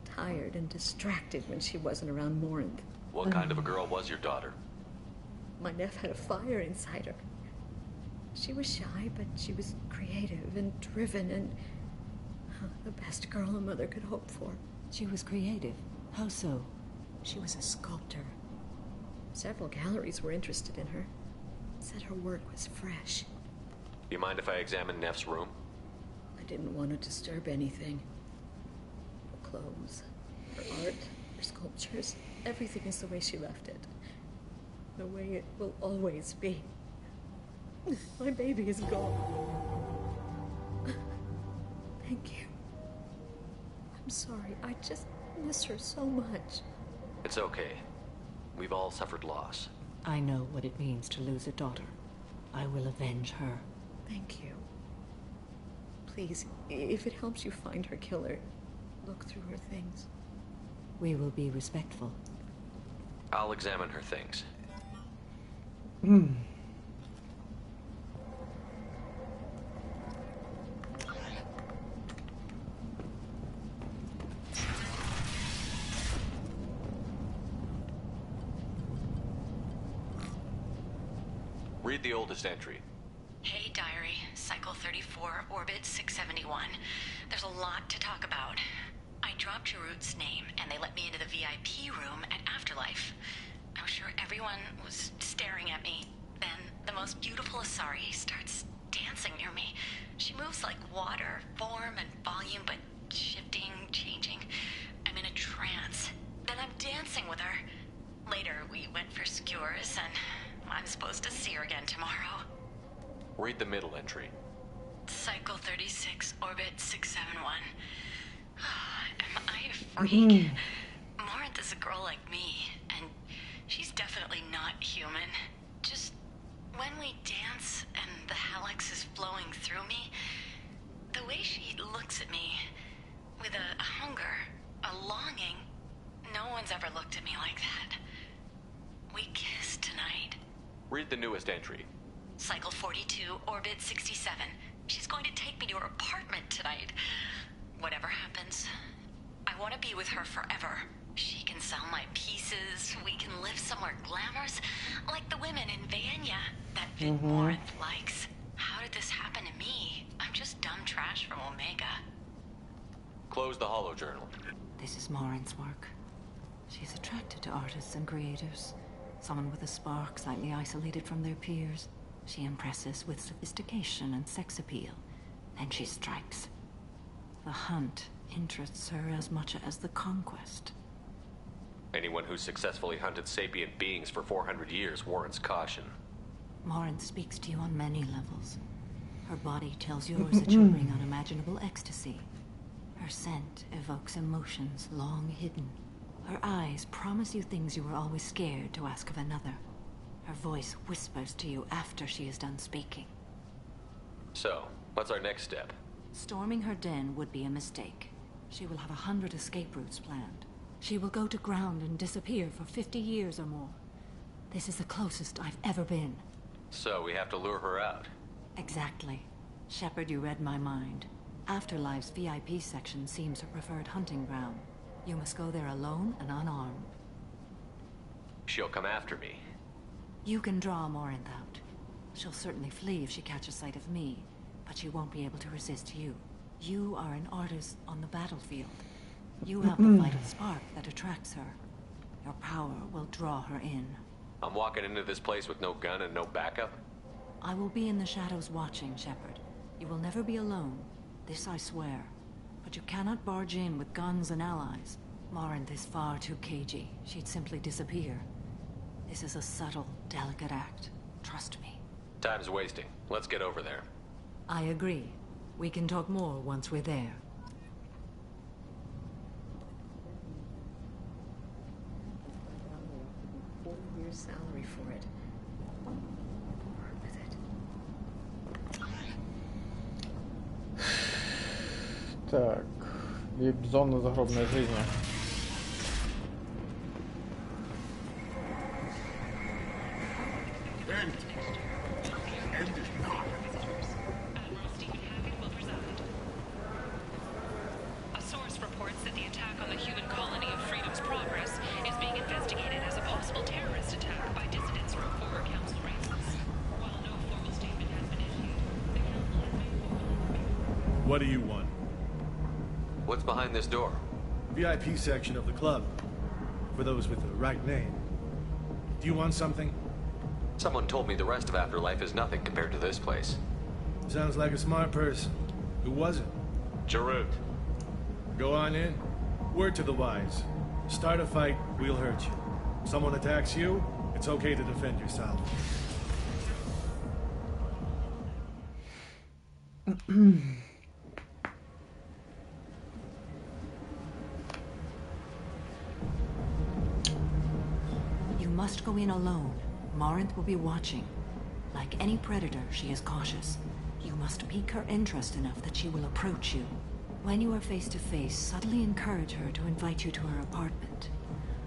tired and distracted when she wasn't around Morinth. What kind of a girl was your daughter? My nephew had a fire inside her. She was shy, but she was creative and driven and the best girl a mother could hope for. She was creative? How so? She was a sculptor. Several galleries were interested in her. Said her work was fresh. Do you mind if I examine Neff's room? I didn't want to disturb anything. Her clothes, her art, her sculptures, everything is the way she left it. The way it will always be. My baby is gone. Thank you. I'm sorry, I just miss her so much. It's okay. We've all suffered loss. I know what it means to lose a daughter. I will avenge her. Thank you. Please, if it helps you find her killer, look through her things. We will be respectful. I'll examine her things. Read the oldest entry. Hey, diary. Cycle 34, orbit 671. There's a lot to talk about. I dropped Jarut's name, and they let me into the VIP room at Afterlife. I was sure everyone was staring at me. Then the most beautiful Asari starts dancing near me. She moves like water, form and volume, but shifting, changing. I'm in a trance. Then I'm dancing with her. Later, we went for skewers, and I'm supposed to see her again tomorrow. Read the middle entry. Cycle 36, orbit 671. Am I a freak? Morinth is a girl like me, and she's definitely not human. Just when we dance and the hallex is flowing through me, the way she looks at me with a hunger, a longing, no one's ever looked at me like that. We kissed tonight. Read the newest entry. Cycle 42, orbit 67. She's going to take me to her apartment tonight. Whatever happens, I want to be with her forever. She can sell my pieces. We can live somewhere glamorous, like the women in Vanya that Vid Morinth likes. How did this happen to me? I'm just dumb trash from Omega. Close the holo journal. This is Morinth's work. She's attracted to artists and creators. Someone with a spark, slightly isolated from their peers. She impresses with sophistication and sex appeal. Then she strikes. The hunt interests her as much as the conquest. Anyone who's successfully hunted sapient beings for 400 years warrants caution. Morinth speaks to you on many levels. Her body tells yours that she'll bring unimaginable ecstasy. Her scent evokes emotions long hidden. Her eyes promise you things you were always scared to ask of another. Her voice whispers to you after she is done speaking. So, what's our next step? Storming her den would be a mistake. She will have 100 escape routes planned. She will go to ground and disappear for 50 years or more. This is the closest I've ever been. So, we have to lure her out. Exactly. Shepard, you read my mind. Afterlife's VIP section seems her preferred hunting ground. You must go there alone and unarmed. She'll come after me. You can draw Morinth out. She'll certainly flee if she catches sight of me, but she won't be able to resist you. You are an artist on the battlefield. You have the vital spark that attracts her. Your power will draw her in. I'm walking into this place with no gun and no backup? I will be in the shadows watching, Shepard. You will never be alone. This I swear. But you cannot barge in with guns and allies. Morinth is far too cagey. She'd simply disappear. This is a subtle, delicate act. Trust me. Time's wasting. Let's get over there. I agree. We can talk more once we're there. Your salary for it. Work with it. Так, вип-зона загробной жизни. A source reports that the attack on the human colony of Freedom's Progress is being investigated as a possible terrorist attack by dissidents from 4 council races. While no formal statement has been issued, the council has made... What do you want? What's behind this door? VIP section of the club. For those with the right name. Do you want something? Someone told me the rest of Afterlife is nothing compared to this place. Sounds like a smart person. Who was it? Jarut. Go on in. Word to the wise. Start a fight, we'll hurt you. Someone attacks you, it's okay to defend yourself. You must go in alone. Morinth will be watching. Like any predator, she is cautious. You must pique her interest enough that she will approach you. When you are face to face, subtly encourage her to invite you to her apartment.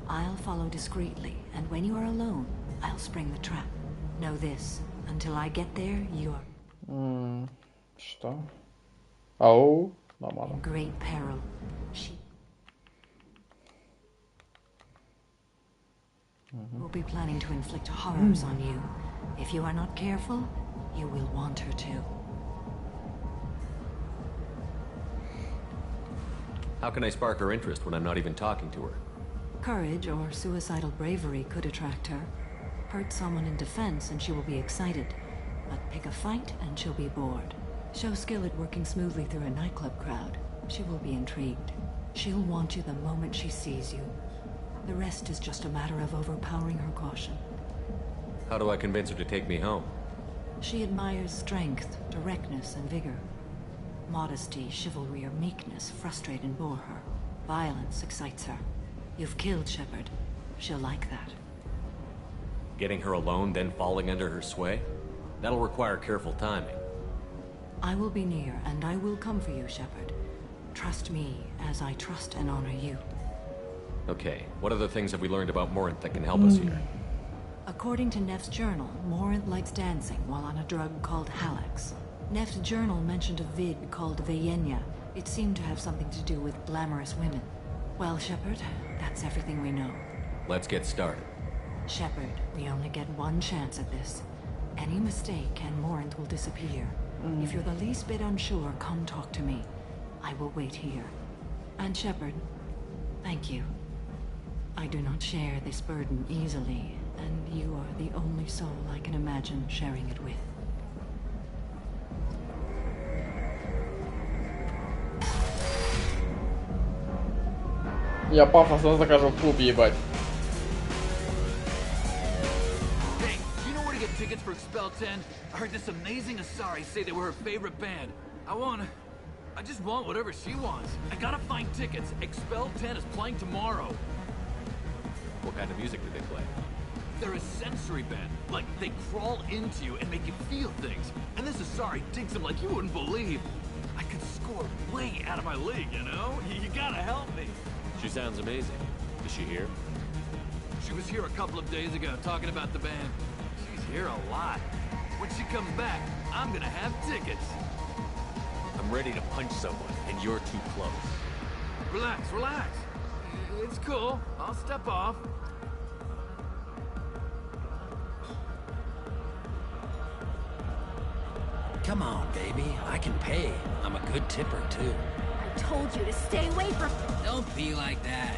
I'll follow discreetly, and when you are alone, I'll spring the trap. Know this, until I get there, you are... Что? Ау, нормально. In great peril. She will be planning to inflict horrors on you. If you are not careful, you will want her to. How can I spark her interest when I'm not even talking to her? Courage or suicidal bravery could attract her. Hurt someone in defense and she will be excited. But pick a fight and she'll be bored. Show skill at working smoothly through a nightclub crowd. She will be intrigued. She'll want you the moment she sees you. The rest is just a matter of overpowering her caution. How do I convince her to take me home? She admires strength, directness, and vigor. Modesty, chivalry, or meekness frustrate and bore her. Violence excites her. You've killed Shepard. She'll like that. Getting her alone, then falling under her sway? That'll require careful timing. I will be near, and I will come for you, Shepard. Trust me, as I trust and honor you. Okay, what other things have we learned about Morinth that can help us here? According to Neff's journal, Morinth likes dancing while on a drug called Halax. Neff's journal mentioned a vid called Veyenya. It seemed to have something to do with glamorous women. Well, Shepard, that's everything we know. Let's get started. Shepard, we only get one chance at this. Any mistake and Morinth will disappear. If you're the least bit unsure, come talk to me. I will wait here. And Shepard, thank you. I do not share this burden easily, and you are the only soul I can imagine sharing it with. Я пафосно закажу в клуб, ебать. Hey, do you know where to get tickets for Expel 10? I heard this amazing Asari say they were her favorite band. I just want whatever she wants. I gotta find tickets. Expel 10 is playing tomorrow. What kind of music do they play? They're a sensory band. Like, they crawl into you and make you feel things. And this Asari digs them like you wouldn't believe. I could score way out of my league, you know? You gotta help me. She sounds amazing. Is she here? She was here a couple of days ago talking about the band. She's here a lot. When she comes back, I'm gonna have tickets. I'm ready to punch someone, and you're too close. Relax, relax. It's cool. I'll step off. Come on, baby. I can pay. I'm a good tipper, too. I told you to stay away from... Don't be like that.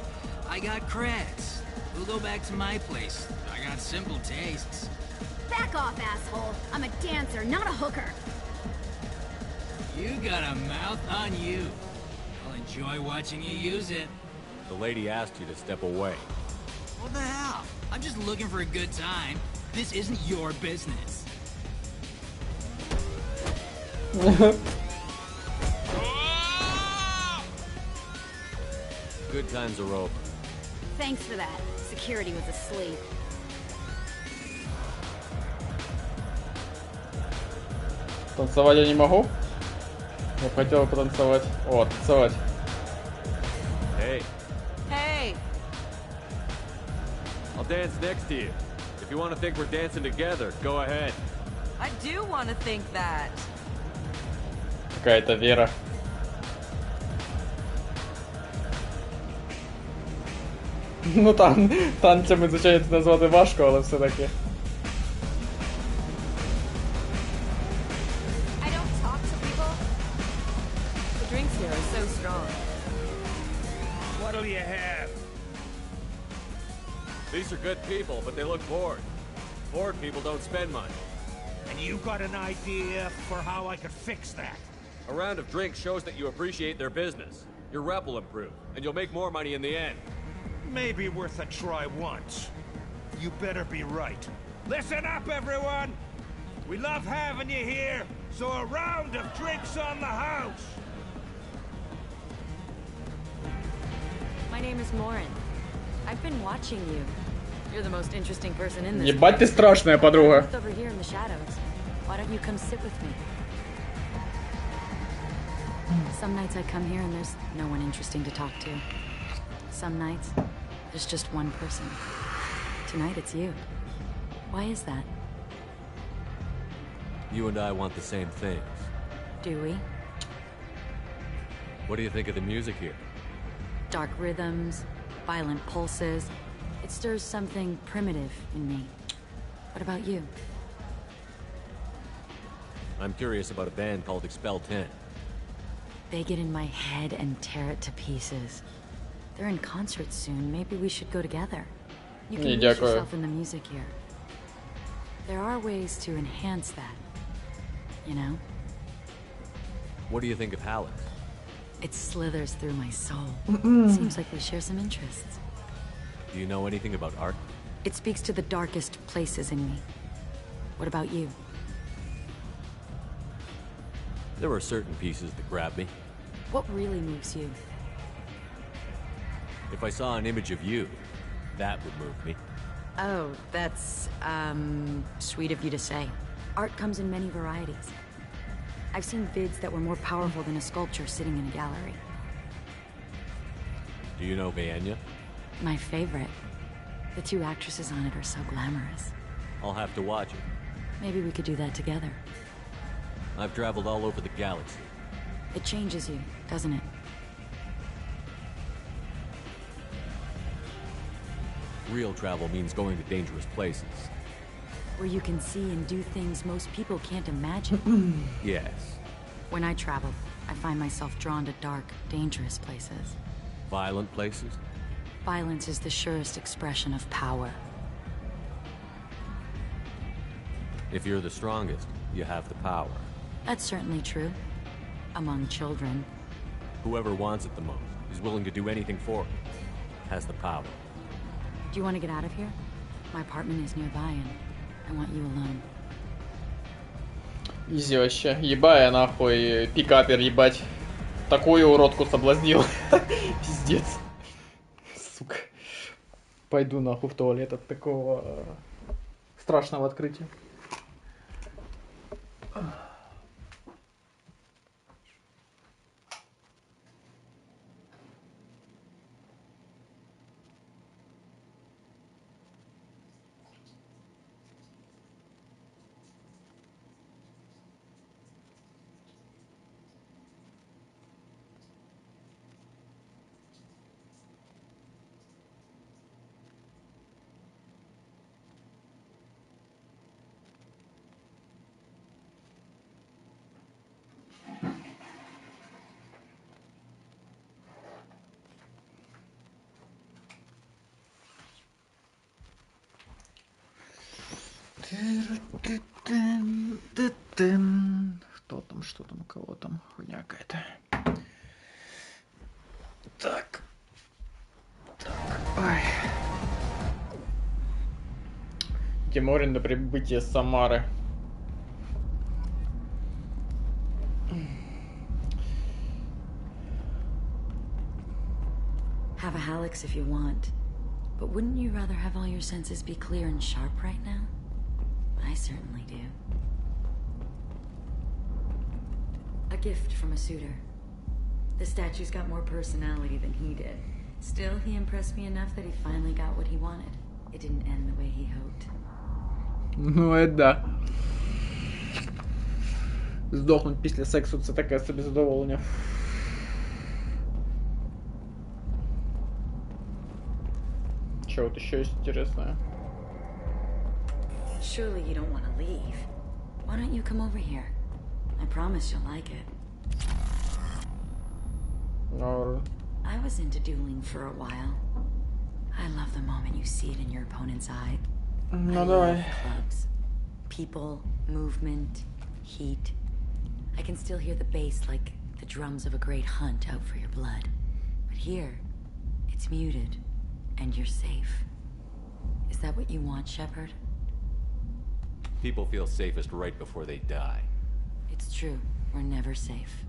I got creds. We'll go back to my place. I got simple tastes. Back off, asshole. I'm a dancer, not a hooker. You got a mouth on you. I'll enjoy watching you use it. The lady asked you to step away. What the hell? I'm just looking for a good time. This isn't your business. Good times are over. Thanks for that. Security was asleep. Танцевать я не могу. Я хотел потанцевать. О, танцевать. Hey. Hey! I'll dance next to you. If you want to think we're dancing together, go ahead. I do want to think that. Какая-то Вера. Ну танцями, звичайно, це назвати важко, але все-таки. I don't talk to people. The drinks here are so strong. What'll you have? These are good people, but they look bored. Bored people don't spend much. And you got an idea for how I could fix that? A round of drinks shows that you appreciate their business. Your rep will improve, and you'll make more money in the end. Maybe worth a try once. You better be right. Listen up, everyone! We love having you here, so a round of drinks on the house! My name is Morin. I've been watching you. You're the most interesting person in this. Ебать ты страшная, подруга. Over here in the shadows. Why don't you come sit with me? Some nights I come here and there's no one interesting to talk to. Some nights, there's just one person. Tonight it's you. Why is that? You and I want the same things. Do we? What do you think of the music here? Dark rhythms, violent pulses. It stirs something primitive in me. What about you? I'm curious about a band called Expel 10. They get in my head and tear it to pieces. They're in concert soon. Maybe we should go together. You can lose yourself in the music here. There are ways to enhance that. You know? What do you think of Halleck? It slithers through my soul. Seems like we share some interests. Do you know anything about art? It speaks to the darkest places in me. What about you? There are certain pieces that grab me. What really moves you? If I saw an image of you, that would move me. Oh, that's, sweet of you to say. Art comes in many varieties. I've seen vids that were more powerful than a sculpture sitting in a gallery. Do you know Deня? My favorite. The two actresses on it are so glamorous. I'll have to watch it. Maybe we could do that together. I've traveled all over the galaxy. It changes you, doesn't it? Real travel means going to dangerous places. Where you can see and do things most people can't imagine. Yes. When I travel, I find myself drawn to dark, dangerous places. Violent places? Violence is the surest expression of power. If you're the strongest, you have the power. That's certainly true. Among children. Whoever wants it the most, is willing to do anything for it, has the power. Do you want to get out of here? My apartment is nearby and I want you alone. Изи вообще. Ебая нахуй, пикапер ебать. Такую уродку соблазнил. Пиздец. Сука. Пойду нахуй в туалет от такого страшного открытия. Кто там, что там, у кого там, хуйня какая-то. Так. Ой. Тимурин до прибытия Самары. Have a Hallex if you want. But wouldn't you rather have all your senses be clear and sharp right now? I certainly do. A gift from a suitor. The statue's got more personality than he did. Still, he impressed me enough that he finally got what he wanted. It didn't end the way he hoped. Ну, это да. Здохнуть після сексу це таке собі задоволення. Что вот еще есть интересное? Surely you don't want to leave. Why don't you come over here? I promise you'll like it. No. I was into dueling for a while. I love the moment you see it in your opponent's eye. No, I давай. love clubs. People, movement, heat. I can still hear the bass like the drums of a great hunt out for your blood. But here, it's muted, and you're safe. Is that what you want, Shepard? People feel safest right before they die. It's true. We're never safe.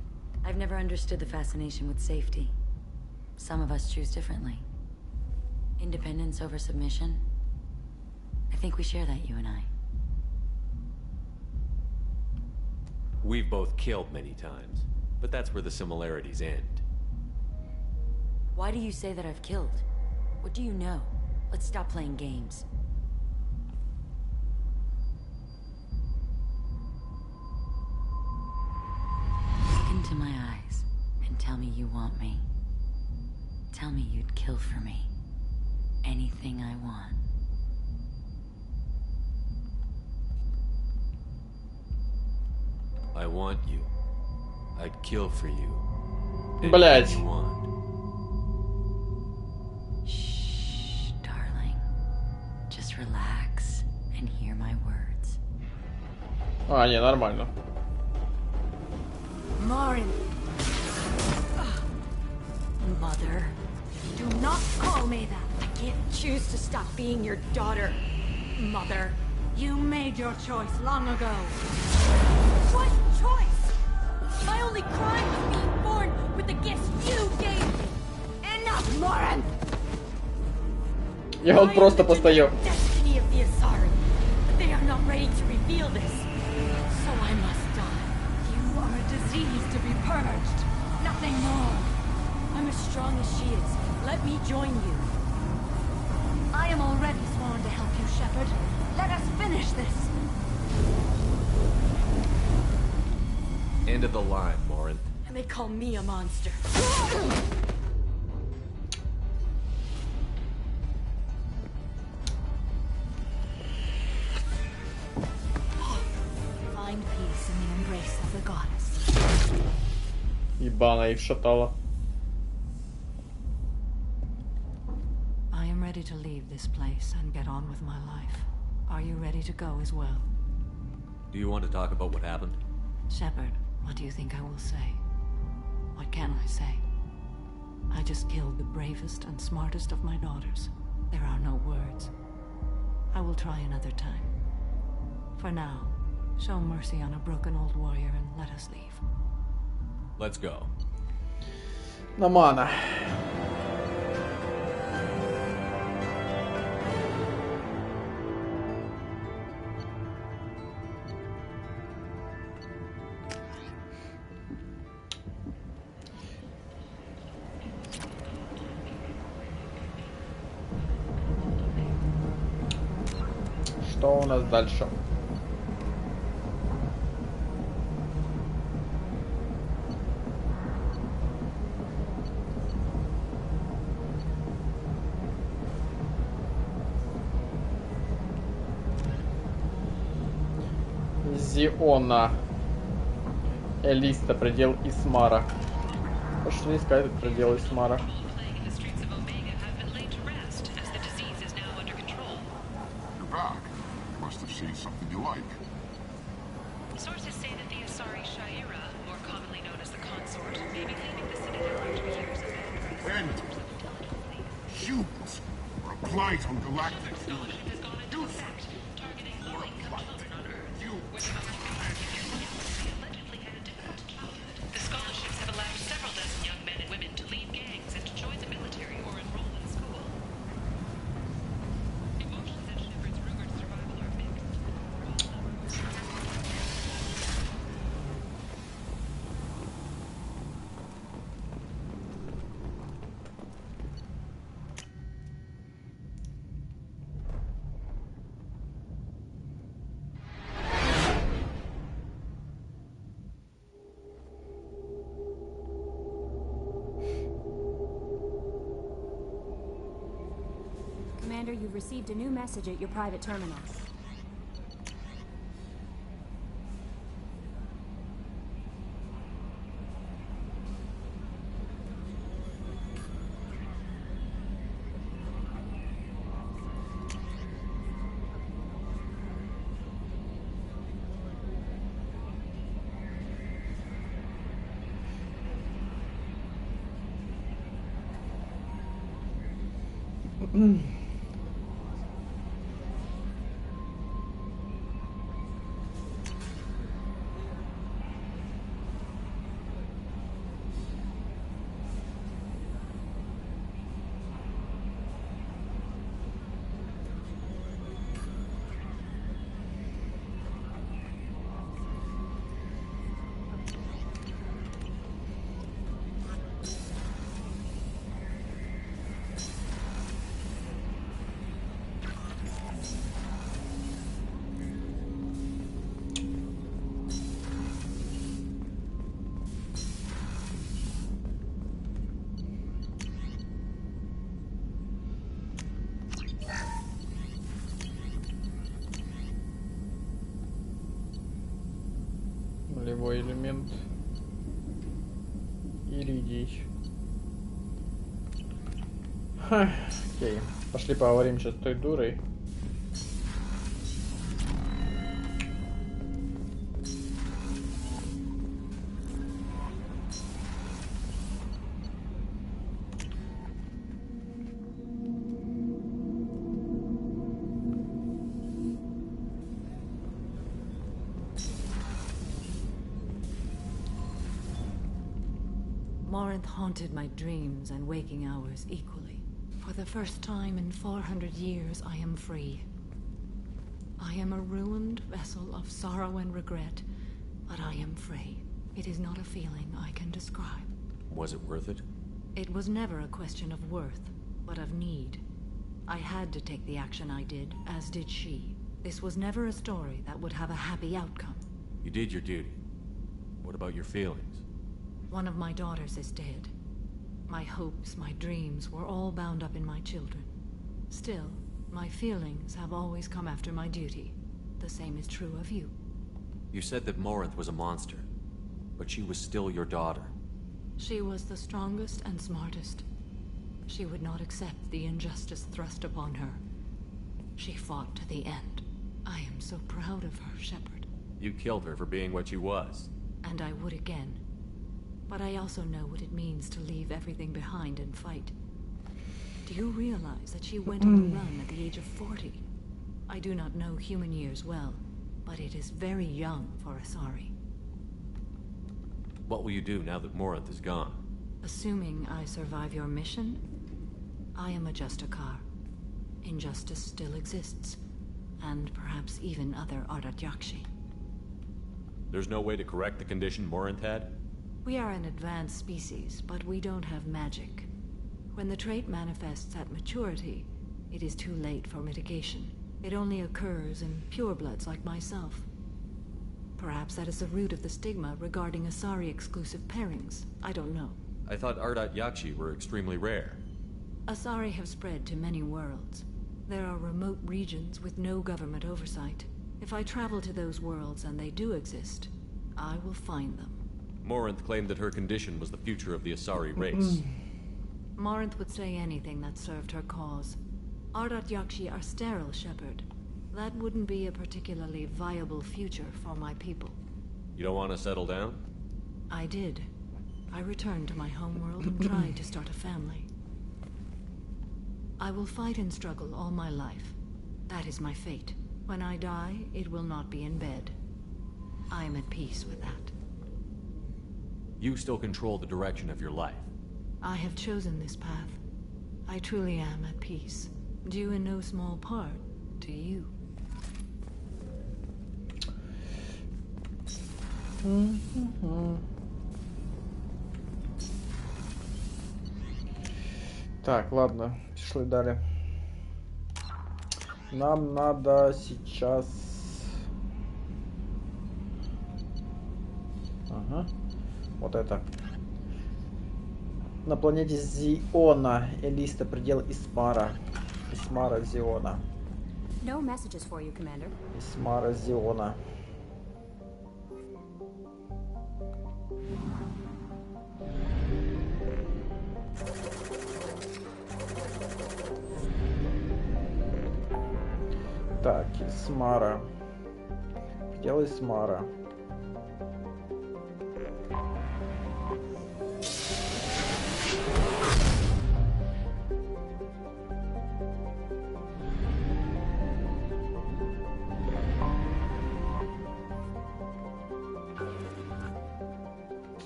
I've never understood the fascination with safety. Some of us choose differently. Independence over submission. I think we share that, you and I. We've both killed many times, but that's where the similarities end. Why do you say that I've killed? What do you know? Let's stop playing games. Look into my eyes and tell me you want me. Tell me you'd kill for me. Anything I want. I want you. I'd kill for you. Блять. Anything you want. Shh, darling. Just relax and hear my words. А, не, нормально. Marin. Mother. Do not call me that. I can't choose to stop being your daughter. Mother. You made your choice long ago. What choice? My only crime was being born with the gifts you gave me. Enough, Marin! Я вот просто постою. Destiny of the Asari. But they are not ready to reveal this. So I must die. You are a disease to be purged. Nothing more. I'm as strong as she is. Let me join you. I am already sworn to help you, Shepard. Let us finish this. End of the line, Morin. And they call me a monster. Find peace in the embrace of the goddess. Ебана их шатала. I am ready to leave this place and get on with my life. Are you ready to go as well? Do you want to talk about what happened? Shepard, what do you think I will say? What can I say? I just killed the bravest and smartest of my daughters. There are no words. I will try another time. For now, show mercy on a broken old warrior and let us leave. Let's go. Намана. Что у нас дальше? Зиона. Элиста, предел Исмара. Пошли искать этот предел Исмара. Something you like. Sources say that the Asari Shaira, more commonly known as the Consort, may be leaving the Citadel after years of And humans are a blight on galactic. has gone into effect, targeting low-income children on Earth, where the most allegedly had a difficult childhood. The scholarships have allowed several dozen young men and women to leave gangs and to join the military or enroll in school. Emotions at Shepard's rumored survival are mixed. Commander, you've received a new message at your private terminal. Нулевой элемент. Иридий. Ха, окей. Пошли поговорим сейчас с той дурой. Morinth haunted my dreams and waking hours equally. For the first time in 400 years, I am free. I am a ruined vessel of sorrow and regret, but I am free. It is not a feeling I can describe. Was it worth it? It was never a question of worth, but of need. I had to take the action I did, as did she. This was never a story that would have a happy outcome. You did your duty. What about your feelings? One of my daughters is dead. My hopes, my dreams were all bound up in my children. Still, my feelings have always come after my duty. The same is true of you. You said that Morinth was a monster, but she was still your daughter. She was the strongest and smartest. She would not accept the injustice thrust upon her. She fought to the end. I am so proud of her, Shepard. You killed her for being what she was. And I would again. But I also know what it means to leave everything behind and fight. Do you realize that she went on a run at the age of 40? I do not know human years well, but it is very young for Asari. What will you do now that Morinth is gone? Assuming I survive your mission, I am a Justakar. Injustice still exists, and perhaps even other Ardatyakshi. There's no way to correct the condition Morinth had? We are an advanced species, but we don't have magic. When the trait manifests at maturity, it is too late for mitigation. It only occurs in purebloods like myself. Perhaps that is the root of the stigma regarding Asari-exclusive pairings. I don't know. I thought Ardatyakshi were extremely rare. Asari have spread to many worlds. There are remote regions with no government oversight. If I travel to those worlds and they do exist, I will find them. Morinth claimed that her condition was the future of the Asari race. Morinth would say anything that served her cause. Ardatyakshi are sterile, Shepard. That wouldn't be a particularly viable future for my people. You don't want to settle down? I did. I returned to my homeworld and tried to start a family. I will fight and struggle all my life. That is my fate. When I die, it will not be in bed. I am at peace with that. You still control the direction of your life. I have chosen this path. I truly am at peace, due in no small part to you. Так, ладно, пошли далее. Нам надо сейчас... Ага. Вот это. На планете Зиона, Элиста, предел Исмара. Исмара Зиона. No messages for you, Commander. Исмара Зиона. Так, Исмара. Предел Исмара.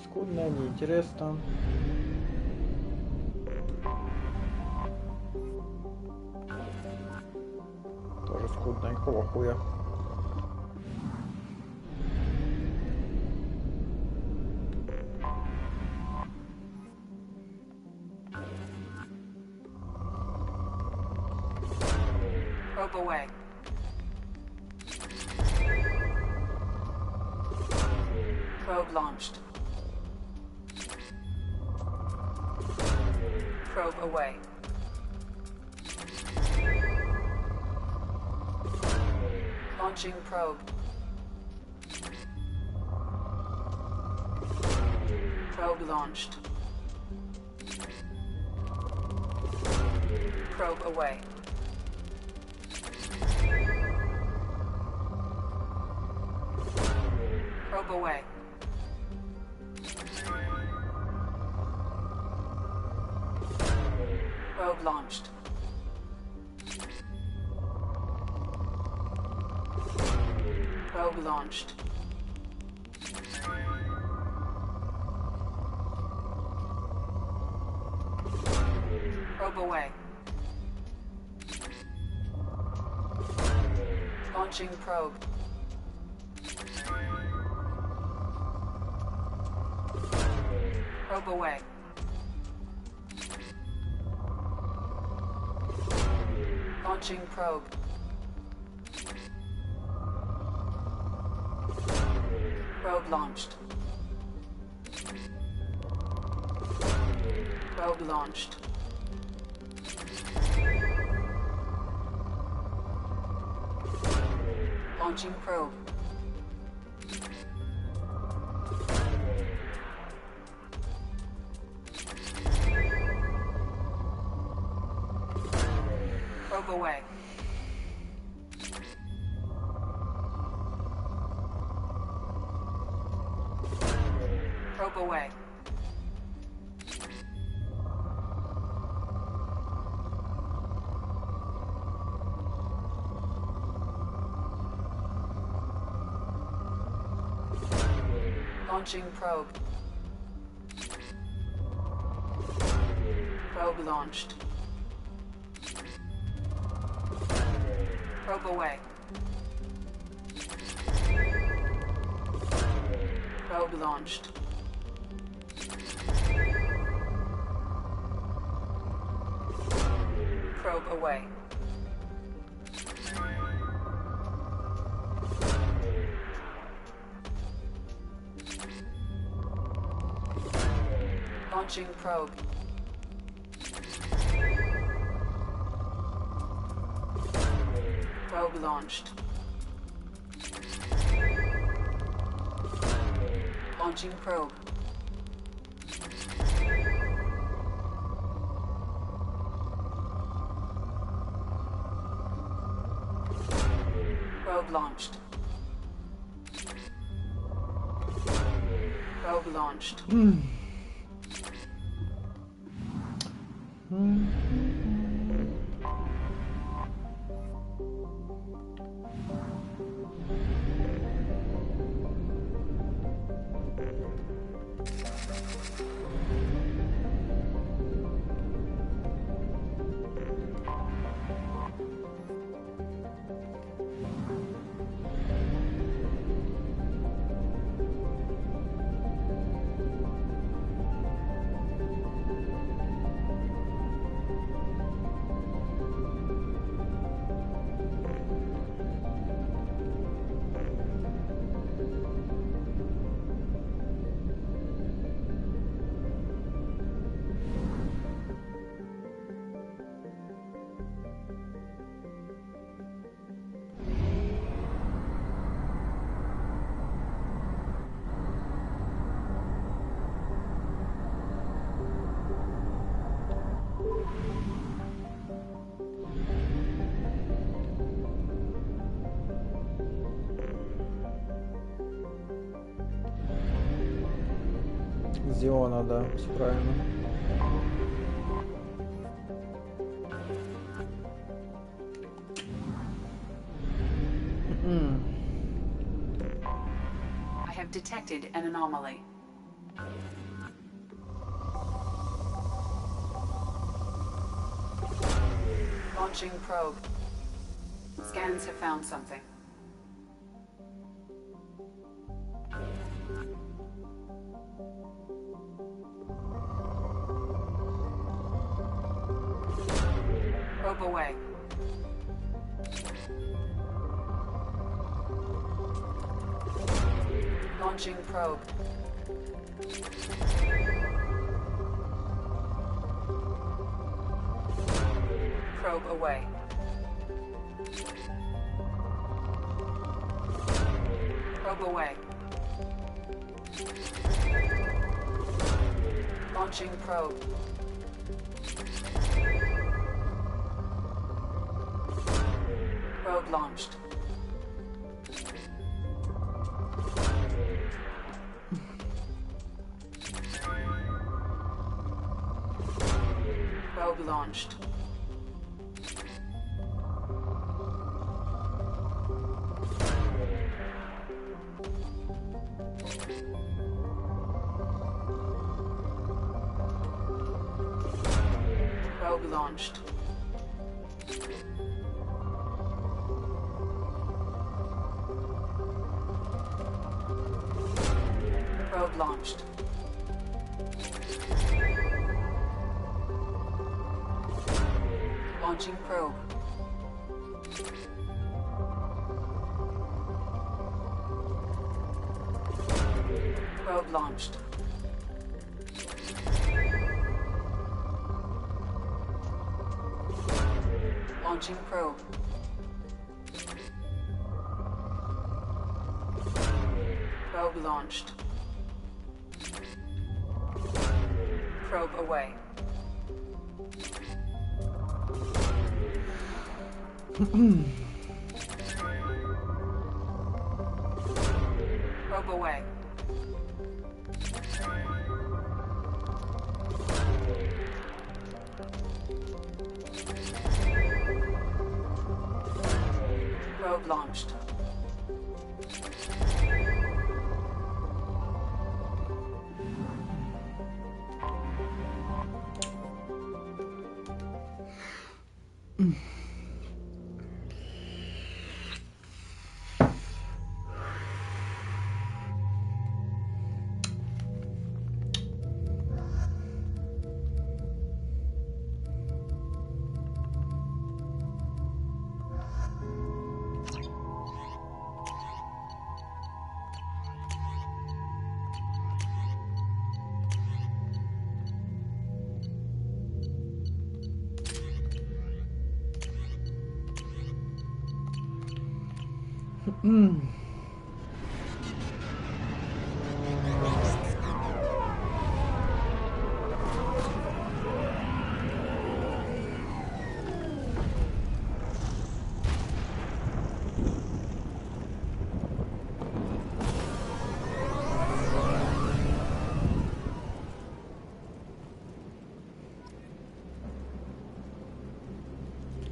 Скудно, неинтересно. Тоже скудно, какого хуя? Probe away. Probe launched. Probe away. Launching probe. Probe launched. Probe away. Probe away. Probe launched. Probe launched. Probe away. Launching probe. Probe away. Launching probe. Probe launched. Probe launched. Launching probe. Probe away. Probe away. Launching probe. Probe launched. Probe away. Probe launched. Probe away. Launching probe. Probe launched. Launching probe. Probe launched. Probe launched. Зиона, да, все правильно. I have detected an anomaly. Launching probe. Scans have found something. Probe away. Launching probe. Probe away. Probe away. Launching probe. Probe launched. Probe launched. Probe launched. Probe launched. Launching probe. Probe launched. Launching probe. Probe launched. Probe away. Probe away. Probe launched.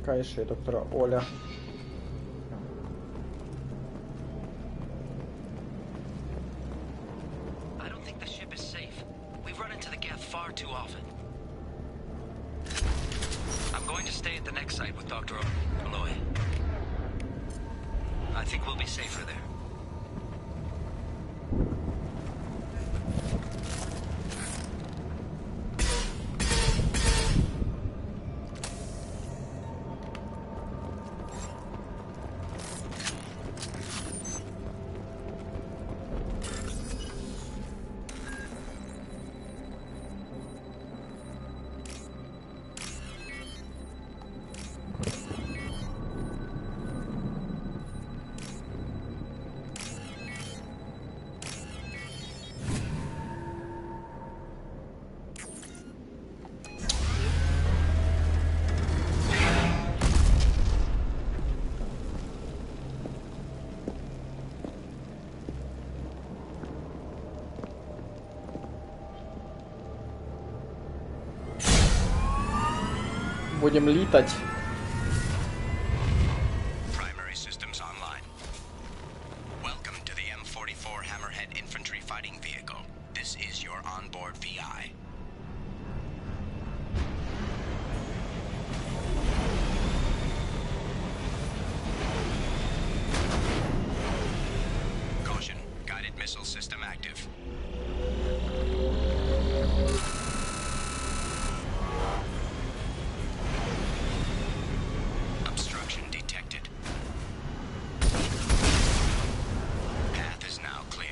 Яка ще є доктора Оля? I don't think the ship is safe. We've run into the gap far too often. I'm going to stay at the next site with Dr. Aloy. I think we'll be safer there. Будем летать. Primary systems online. Welcome to the M44 Hammerhead Infantry Fighting Vehicle. This is your onboard VI. Caution, guided missile system active. Obstruction detected. Path is now clear.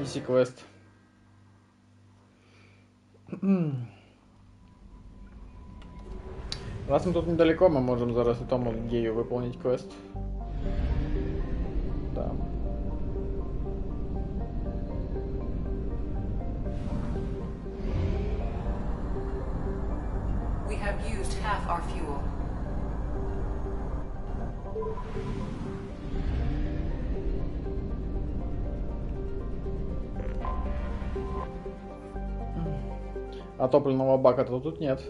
Easy квест. Раз мы тут недалеко, мы можем зараз и тому гею выполнить квест. Да. We have used half our fuel. А топливного бака-то тут нет.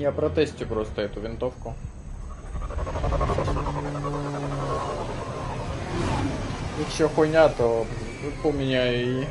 Я протестю просто эту винтовку. Якщо хуйня, то поменяю її.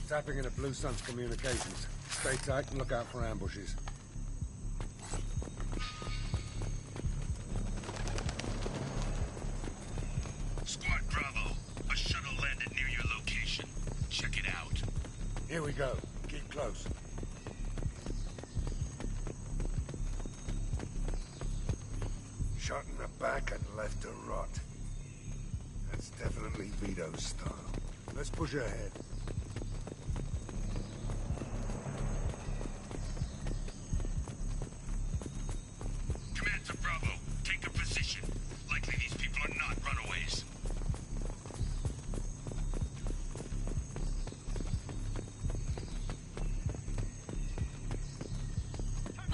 Tapping into Blue Sun's communications. Stay tight and look out for ambushes. Squad Bravo, a shuttle landed near your location. Check it out. Here we go. Keep close. Shot in the back and left to rot. That's definitely Vito's style. Let's push ahead. Command to Bravo, take a position. Likely these people are not runaways.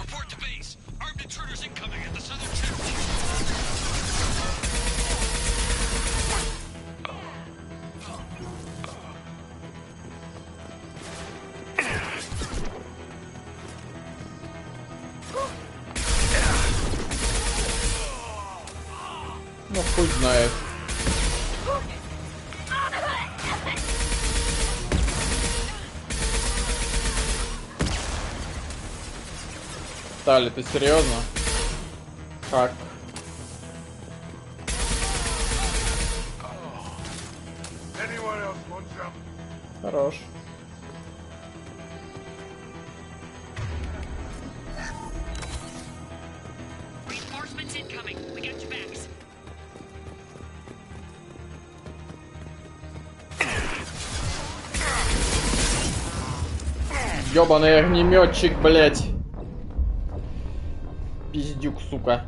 Report to base. Armed intruders incoming at the southern tip. Ну, хуй знает. Тали, ты серьезно? Как? Хорош. Reinforcements incoming. We got your backs. Ёбаный огнеметчик, блять. Пиздюк, сука.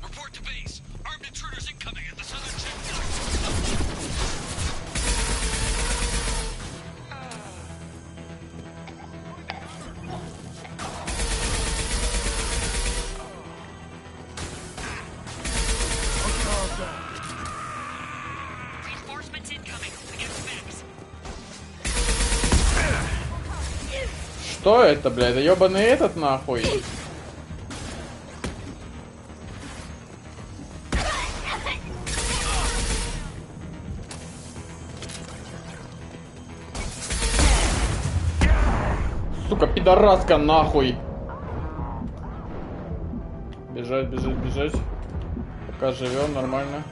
Report to base. Armed intruders incoming at the southern tip. Reinforcements incoming. We got your backs. Что это, блядь? Это ёбаный этот нахуй. Сука, пидораска нахуй. Бежать, бежать, бежать. Пока живем, нормально.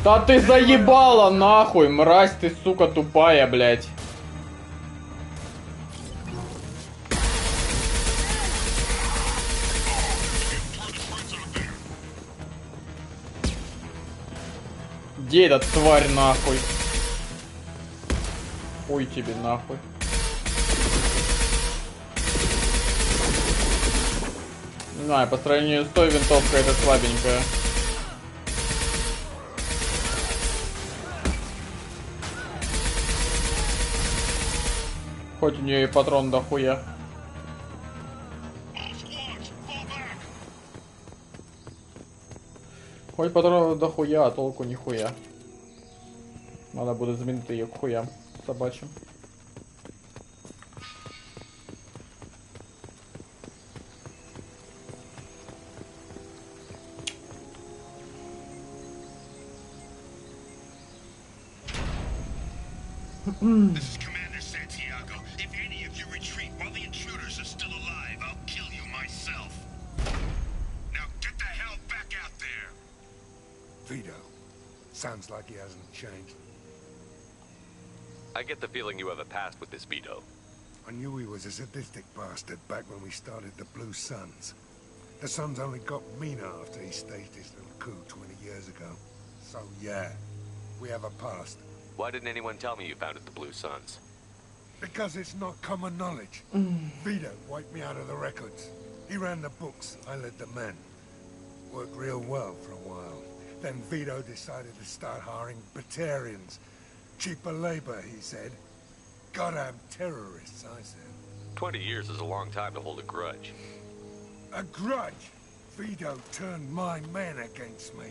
Да ты заебала нахуй, мразь ты, сука, тупая, блядь. Где этот тварь нахуй? Ой тебе нахуй. Не знаю, по сравнению с той винтовкой это слабенькая. Хоть у нее и патрон дохуя. Хоть патрон дохуя, а толку нихуя. Надо будет заменить ее к хуям собачьим. This is Commander Santiago. If any of you retreat while the intruders are still alive, I'll kill you myself. Now get the hell back out there. Vito. Sounds like he hasn't changed. I get the feeling you have a past with this Vito. I knew he was a sadistic bastard back when we started the Blue Suns. The Suns only got meaner after he staged his little coup 20 years ago. So yeah, we have a past. Why didn't anyone tell me you founded the Blue Suns? Because it's not common knowledge. Vito wiped me out of the records. He ran the books, I led the men. Worked real well for a while. Then Vito decided to start hiring Batarians. Cheaper labor, he said. Goddamn terrorists, I said. 20 years is a long time to hold a grudge. A grudge? Vito turned my men against me.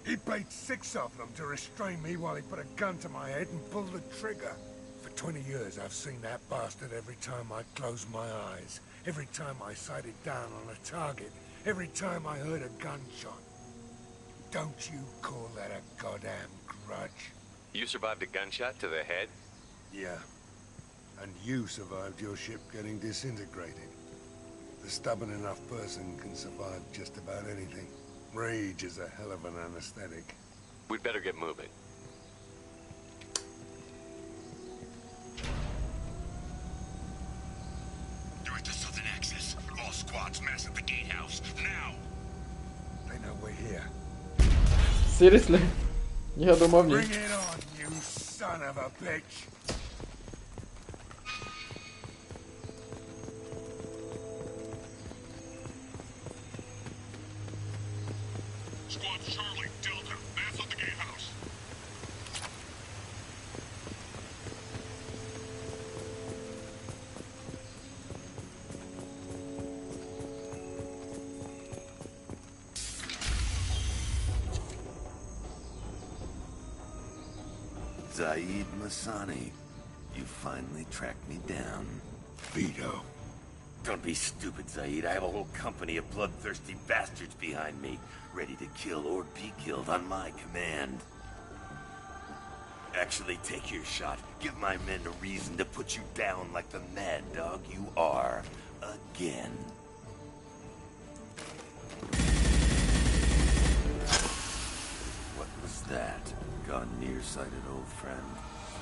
He paid 6 of them to restrain me while he put a gun to my head and pulled the trigger. For 20 years I've seen that bastard every time I closed my eyes. Every time I sighted down on a target. Every time I heard a gunshot. Don't you call that a goddamn grudge? You survived a gunshot to the head? Yeah. And you survived your ship getting disintegrated. The stubborn enough person can survive just about anything. Rage is a hell of an anesthetic. We'd better get moving. Direct to Southern Access. All squads mass at the gatehouse. Now! They know we're here. Seriously? Я думав, ні. Bring it on, you son of a bitch! Squad Charlie, Delta, mass at the gatehouse. Zaid Masani, you finally tracked me down. Vito. Don't be stupid, Zaid. I have a whole company of bloodthirsty bastards behind me, ready to kill or be killed on my command. Actually, take your shot. Give my men a reason to put you down like the mad dog you are. Again. What was that? Gone nearsighted, old friend.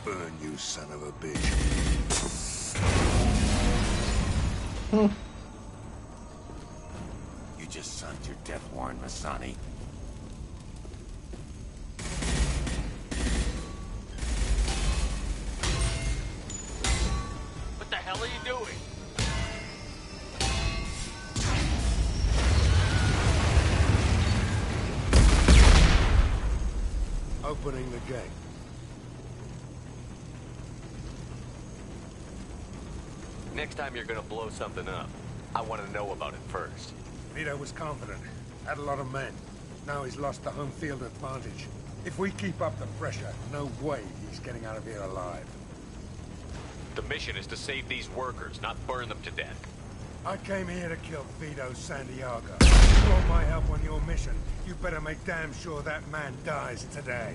Burn, you son of a bitch. You just signed your death warrant, Masani. What the hell are you doing? Opening the gate. Next time you're gonna blow something up, I want to know about it first. Vito was confident. Had a lot of men. Now he's lost the home field advantage. If we keep up the pressure, no way he's getting out of here alive. The mission is to save these workers, not burn them to death. I came here to kill Vito Santiago. You want my help on your mission, you better make damn sure that man dies today.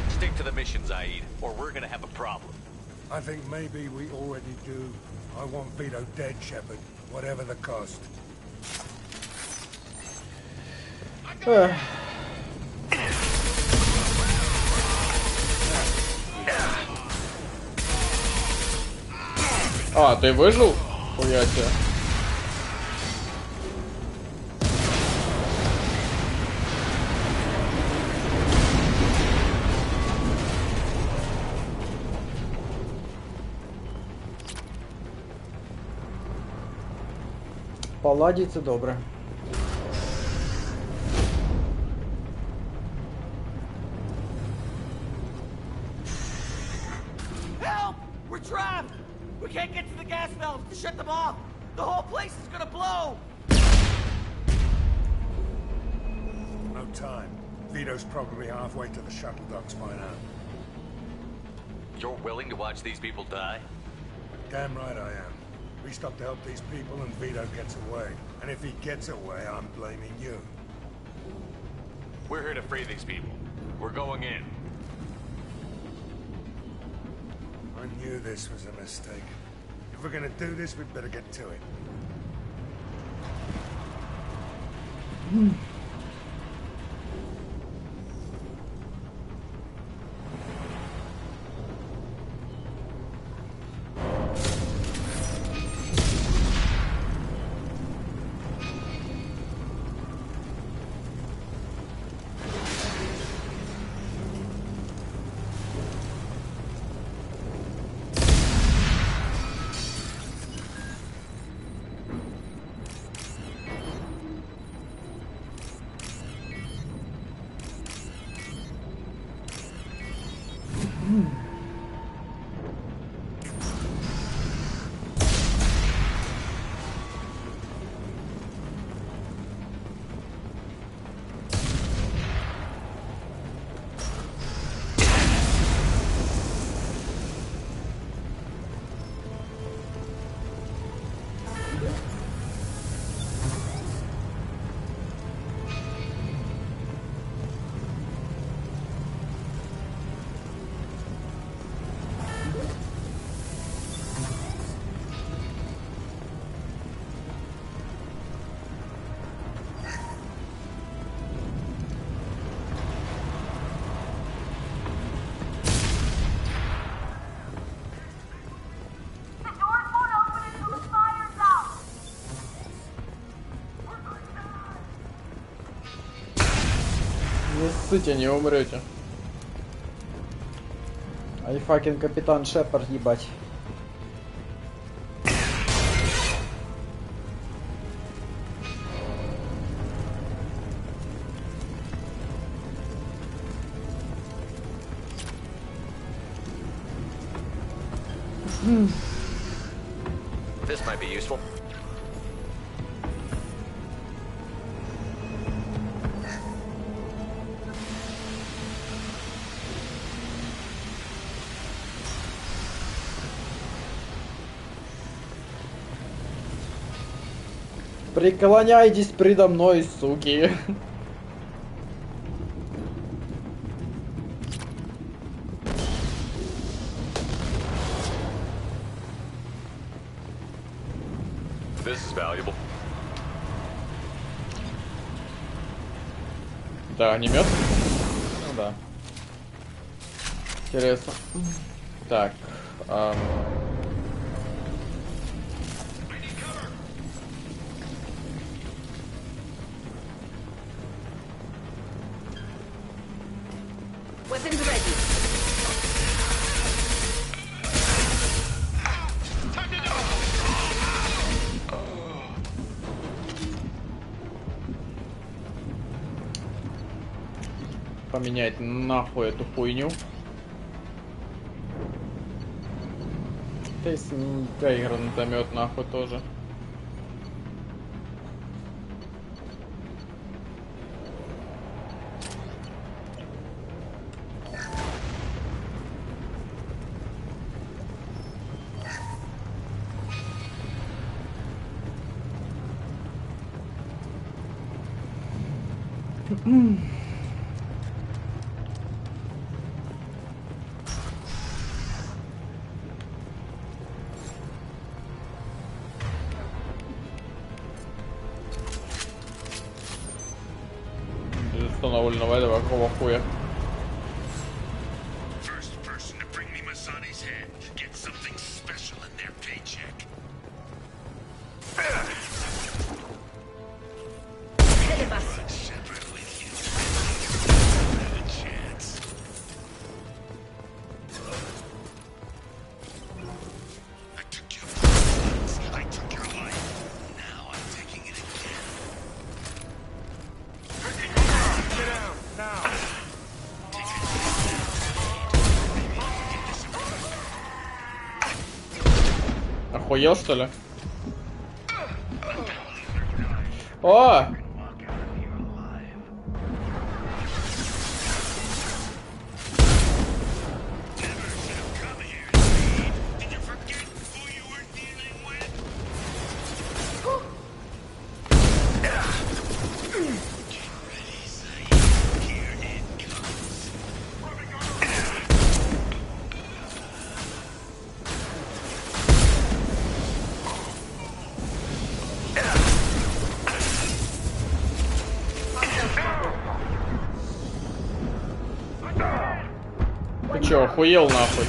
Stick to the mission, Zaid, or we're gonna have a problem. I think maybe we already do. I want Vito dead, Shepard, whatever the cost. А, ты выжил? Хуя тебе. Паладі це добре. Help! We're trapped! We can't get to the gas valves to shut them off! The whole place is gonna blow! No time. Vito's probably halfway to the shuttle docks by now. You're willing to watch these people die? Damn right I am. We stop to help these people and Vito gets away. And if he gets away, I'm blaming you. We're here to free these people. We're going in. I knew this was a mistake. If we're gonna do this, we'd better get to it. Досыте, не умрете. Ай факин капитан Шепард, ебать. This might be useful. Преклоняйтесь предо мной, суки. This is valuable. Да, огнемет? Ну да. Интересно. Так. Weapons ready. Поменять нахуй эту хуйню. То есть гранатомет нахуй тоже. Установленного этого какого хуя? Охуел, что ли? О! Ты чё, охуел нахуй?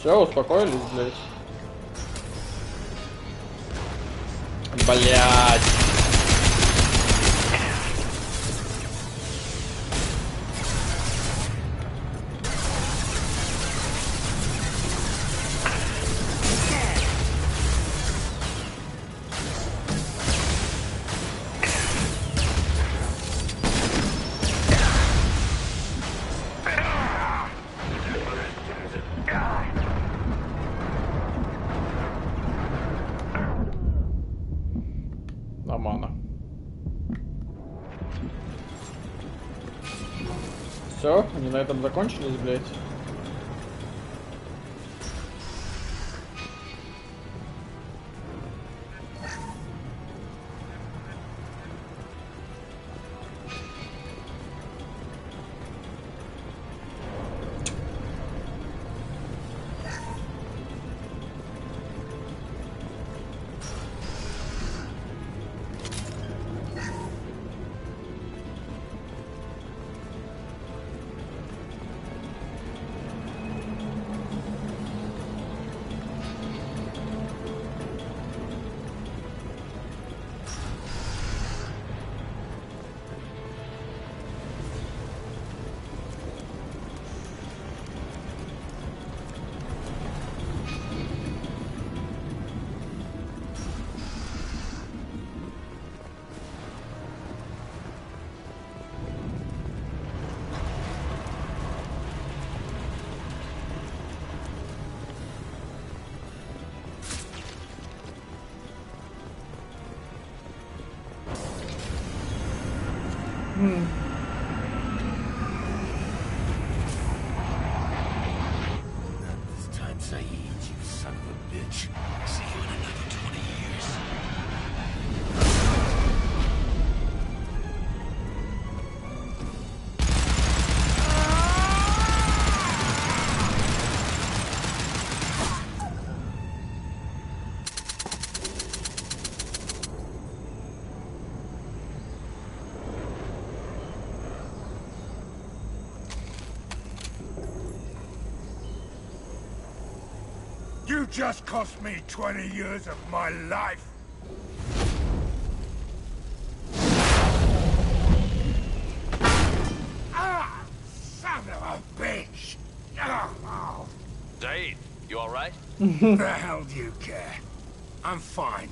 Все, успокоились, блядь. Блядь. Все, они на этом закончились, блядь. You just cost me 20 years of my life. Ah, son of a bitch. Oh. Zaid, you all right? The hell do you care? I'm fine.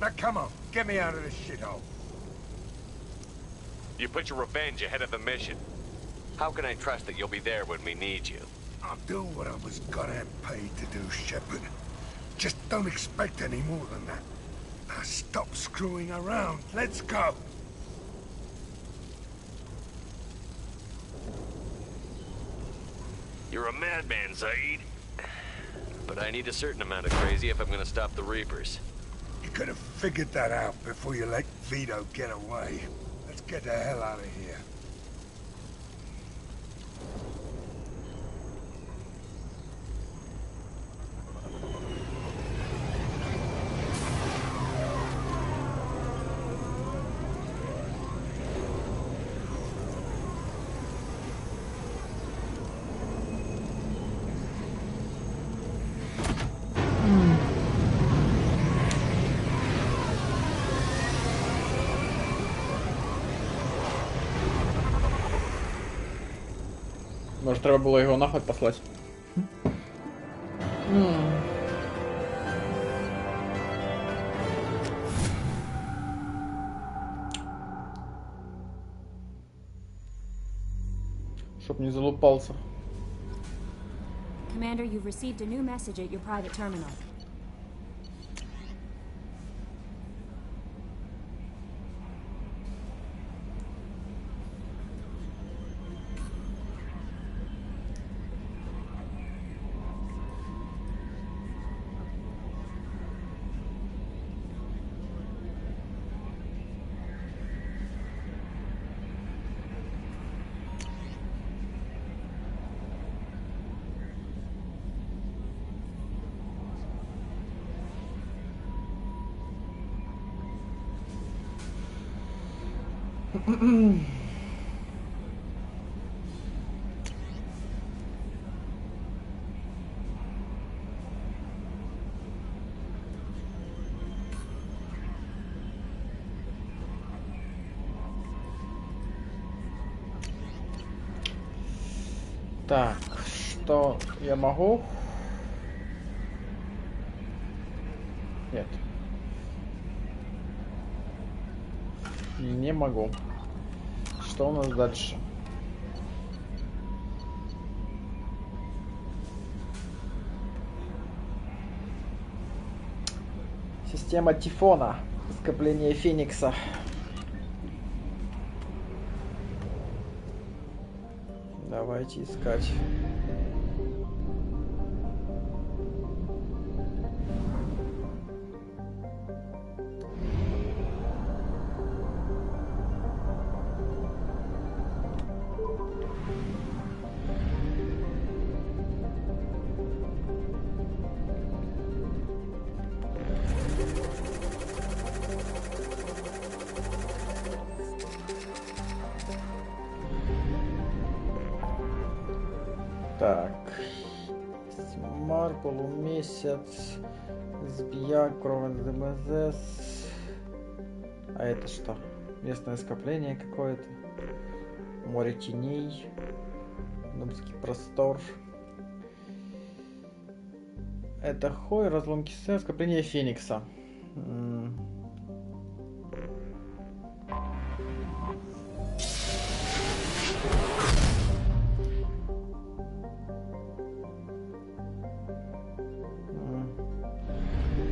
Now come on, get me out of this shithole. You put your revenge ahead of the mission. How can I trust that you'll be there when we need you? I'll do what I was goddamn paid to do, Shepard. Just don't expect any more than that. Now stop screwing around. Let's go. You're a madman, Zaid. But I need a certain amount of crazy if I'm gonna stop the Reapers. You could have figured that out before you let Vito get away. Let's get the hell out of here. Може, треба було його нахуй послати. Чтоб не залупался. Commander, you've received a new message at your private terminal. Так, что я могу? Нет. Не могу. Что у нас дальше? Система Тифона. Скопление Феникса. Давайте искать. Так, Смар, полумесяц, Збияк, Кровен ДМЗ. А это что? Местное скопление какое-то. Море теней. Нубский простор. Это Хой, разломки С, скопление Феникса.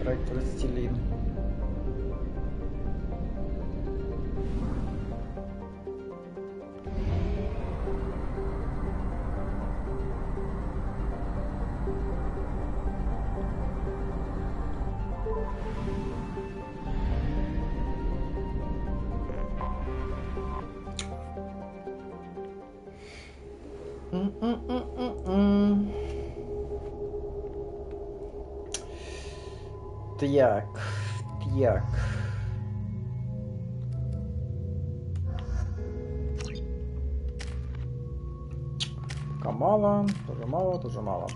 Проект Властелин. Так. Мало, тоже мало, тоже мало.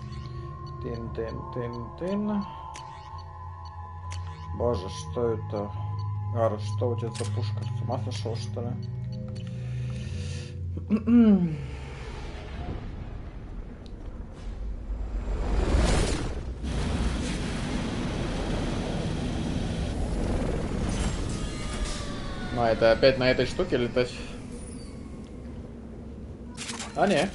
Тын. Боже, что это? Гар, что у тебя за пушка? С ума сошел, что ли? А, это опять на этой штуке летать? А, не.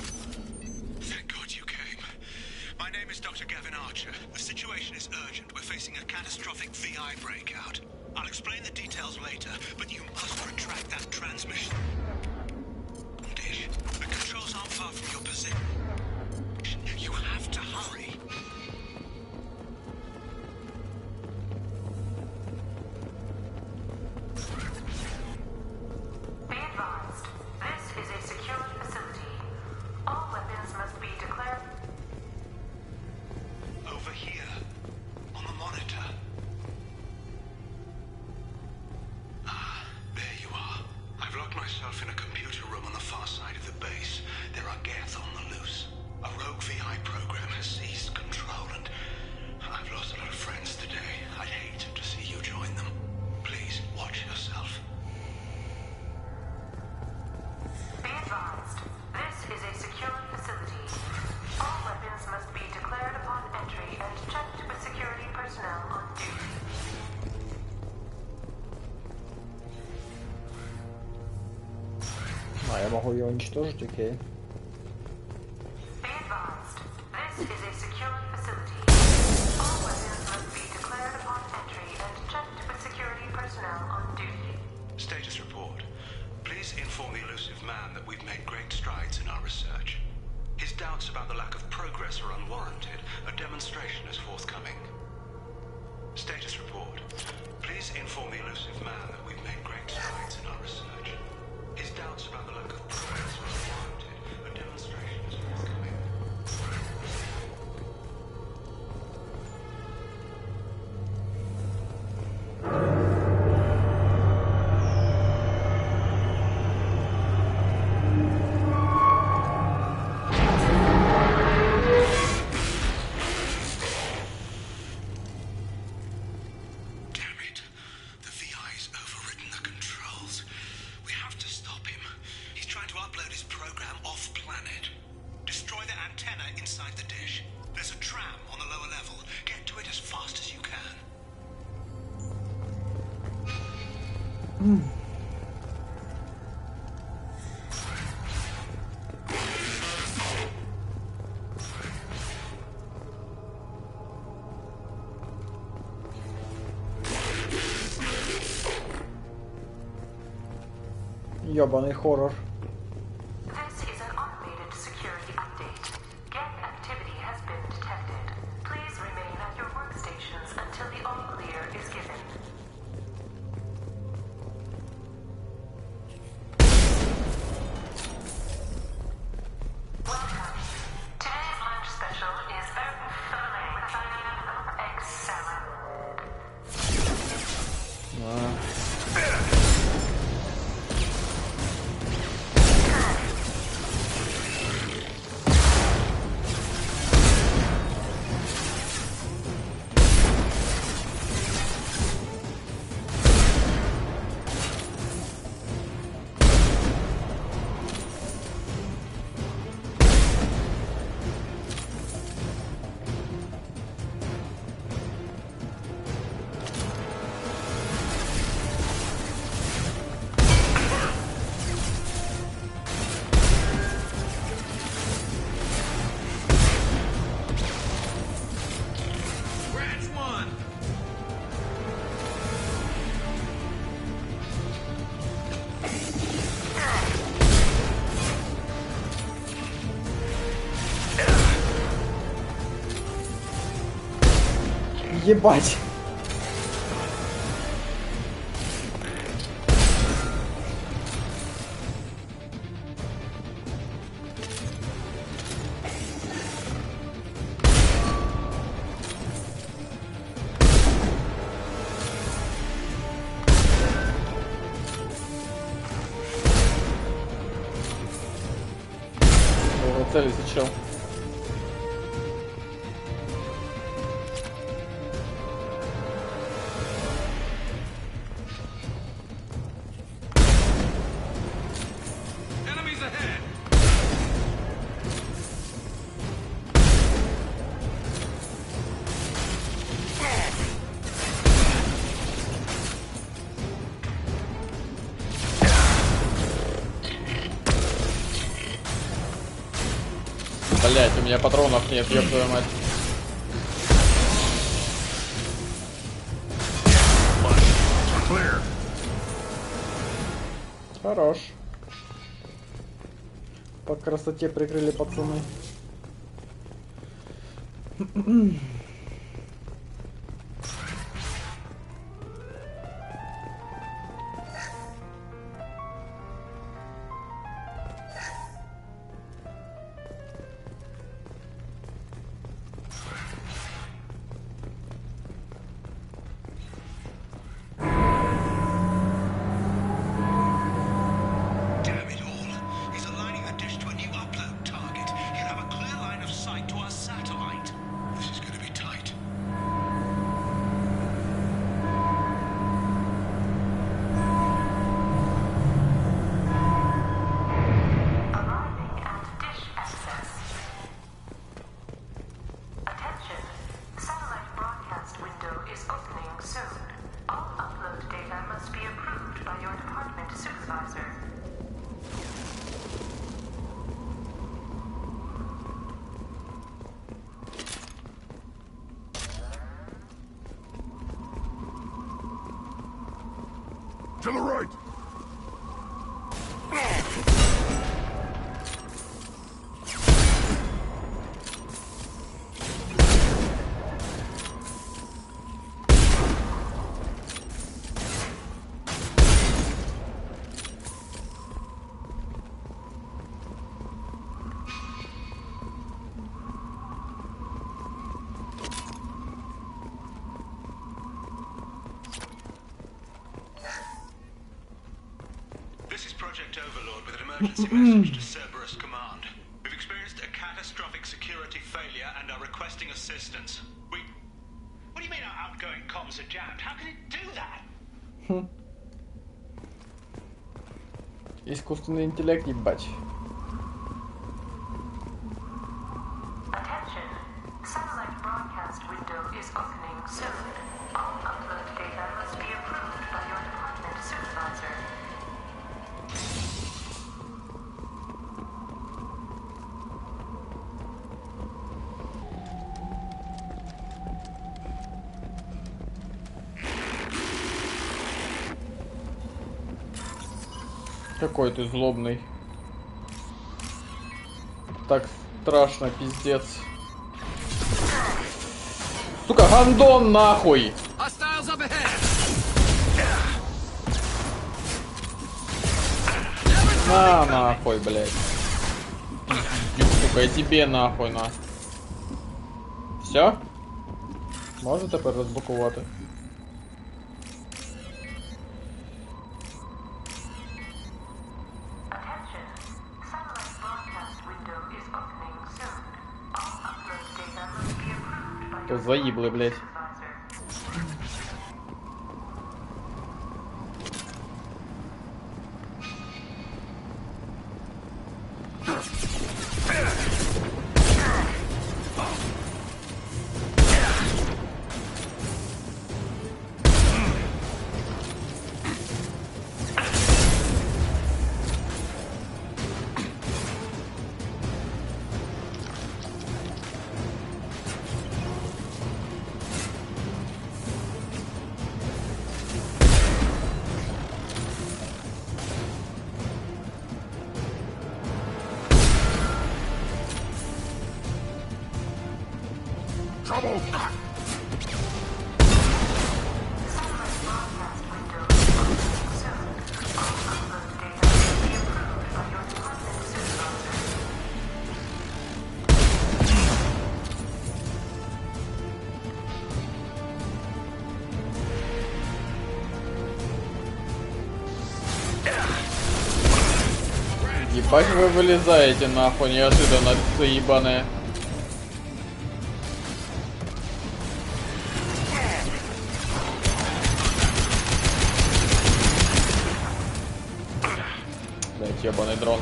А, я могу ее уничтожить, окей. Status report. Please inform the elusive man that we've made great strides in our research. His doubts about the lack of progress are unwarranted. A demonstration is forthcoming. Status report. Please inform the elusive man that we've made great strides in our research. His doubts about the lack of progress are unwarranted. A demonstration is forthcoming. Ёбаный хоррор. Ебать. Цели зачем? Блять, у меня патронов нет, ёб твою мать. Хорош. По красоте прикрыли пацаны. To the right! Emergency message to Cerberus Command. We've experienced a catastrophic security failure and are requesting assistance. What do you mean our outgoing comms are jammed? How can it do that? Искусственный интеллект, ебать. Attention. Satellite broadcast window is opening soon. All upload data must be approved by your department supervisor. Какой ты злобный. Так страшно, пиздец. Сука, гандон нахуй! На, нахуй, блядь. Пиздюк, сука, и тебе нахуй, на. Все? Можно тепер розблокувати? То заебли, блядь. Ебать вы вылезаете нахуй неожиданно, заебаные. Блять, ебаный дрон.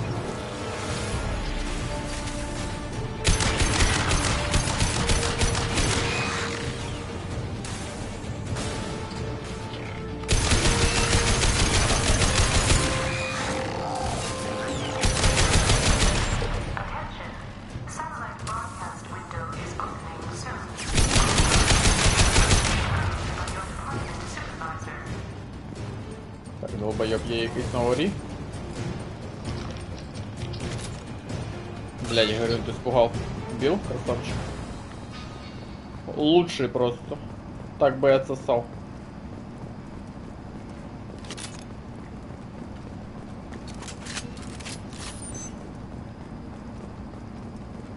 йоп, є якийсь на горі. Блядь, говорю, ты испугал. Бил, красавчик. Лучший просто. Так бы я отсосал.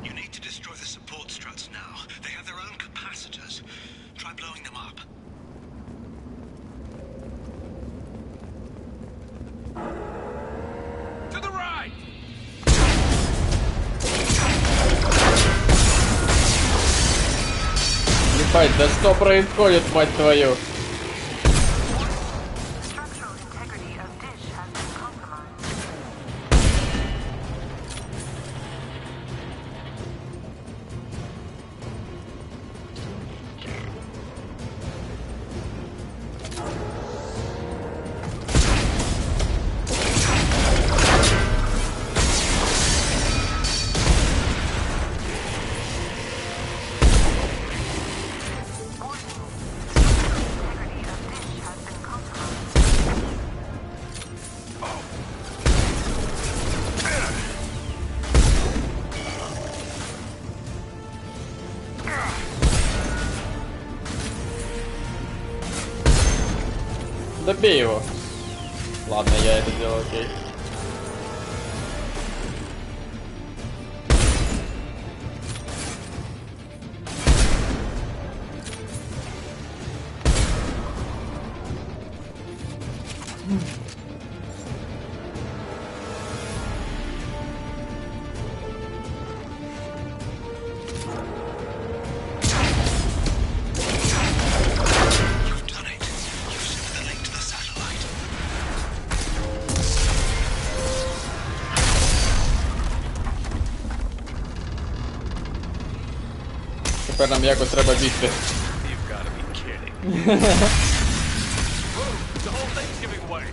You need to destroy the support struts now. They have their own capacitors. Try blowing them up. To the right! Ебать, да что происходит, мать твою? Добей его. Ладно, я это сделаю, окей. Тепер нам якось треба бігти. You've got to be kidding. The whole thing's giving way.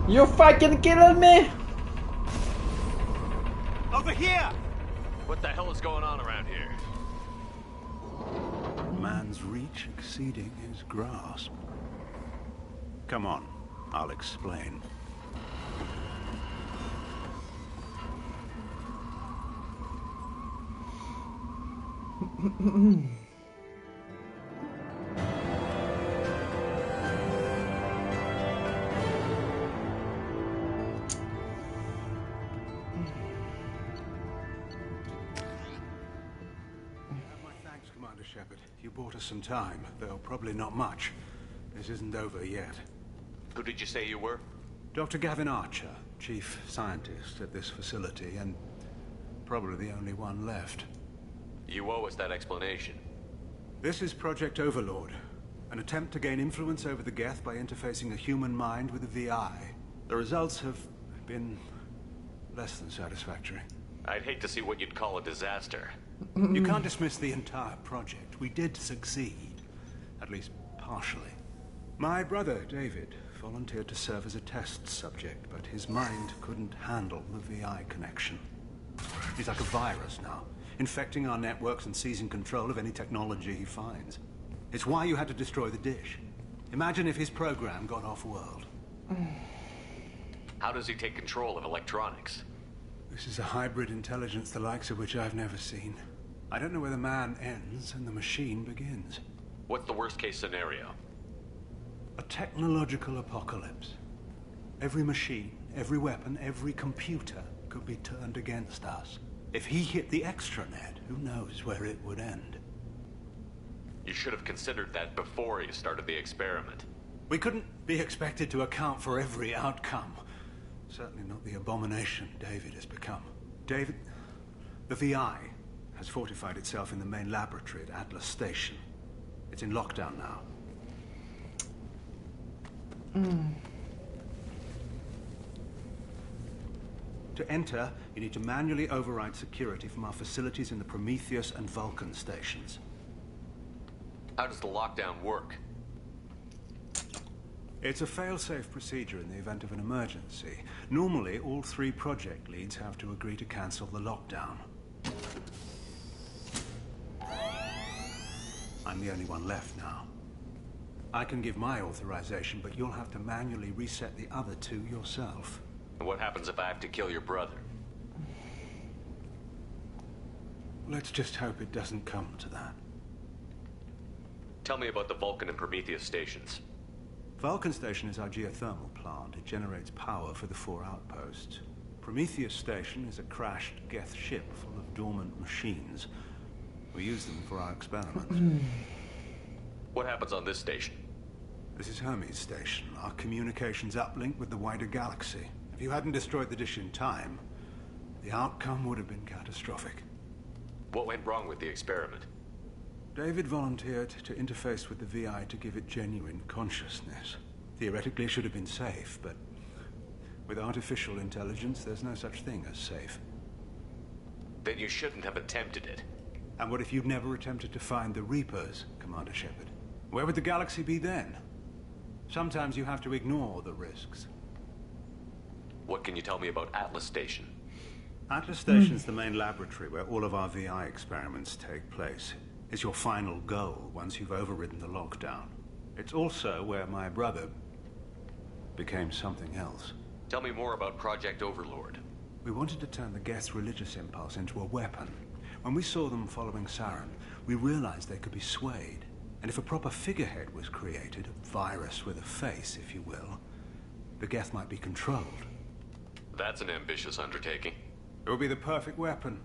You fucking killing me? Over here! What the hell is going on around here? Man's reach exceeding his grasp. Come on, I'll explain. Commander Shepard, you bought us some time, though probably not much. This isn't over yet. Who did you say you were? Dr. Gavin Archer, chief scientist at this facility, and probably the only one left. You owe us that explanation. This is Project Overlord, an attempt to gain influence over the Geth by interfacing a human mind with a VI. The results have been less than satisfactory. I'd hate to see what you'd call a disaster. You can't dismiss the entire project. We did succeed, at least partially. My brother, David, volunteered to serve as a test subject, but his mind couldn't handle the VI connection. He's like a virus now, infecting our networks and seizing control of any technology he finds. It's why you had to destroy the dish. Imagine if his program got off-world. How does he take control of electronics? This is a hybrid intelligence the likes of which I've never seen. I don't know where the man ends and the machine begins. What's the worst-case scenario? A technological apocalypse. Every machine, every weapon, every computer could be turned against us. If he hit the extranet, who knows where it would end? You should have considered that before you started the experiment. We couldn't be expected to account for every outcome. Certainly not the abomination David has become. David, the VI has fortified itself in the main laboratory at Atlas Station. It's in lockdown now. To enter, you need to manually override security from our facilities in the Prometheus and Vulcan stations. How does the lockdown work? It's a fail-safe procedure in the event of an emergency. Normally, all 3 project leads have to agree to cancel the lockdown. I'm the only one left now. I can give my authorization, but you'll have to manually reset the other two yourself. And what happens if I have to kill your brother? Let's just hope it doesn't come to that. Tell me about the Vulcan and Prometheus stations. Vulcan Station is our geothermal plant. It generates power for the 4 outposts. Prometheus Station is a crashed Geth ship full of dormant machines. We use them for our experiments. What happens on this station? This is Hermes Station, our communications uplink with the wider galaxy. If you hadn't destroyed the dish in time, the outcome would have been catastrophic. What went wrong with the experiment? David volunteered to interface with the VI to give it genuine consciousness. Theoretically, it should have been safe, but with artificial intelligence, there's no such thing as safe. Then you shouldn't have attempted it. And what if you'd never attempted to find the Reapers, Commander Shepard? Where would the galaxy be then? Sometimes you have to ignore the risks. What can you tell me about Atlas Station? Atlas Station's the main laboratory where all of our VI experiments take place. It's your final goal once you've overridden the lockdown. It's also where my brother became something else. Tell me more about Project Overlord. We wanted to turn the Geth's religious impulse into a weapon. When we saw them following Saren, we realized they could be swayed. And if a proper figurehead was created, a virus with a face, if you will, the Geth might be controlled. That's an ambitious undertaking. It would be the perfect weapon.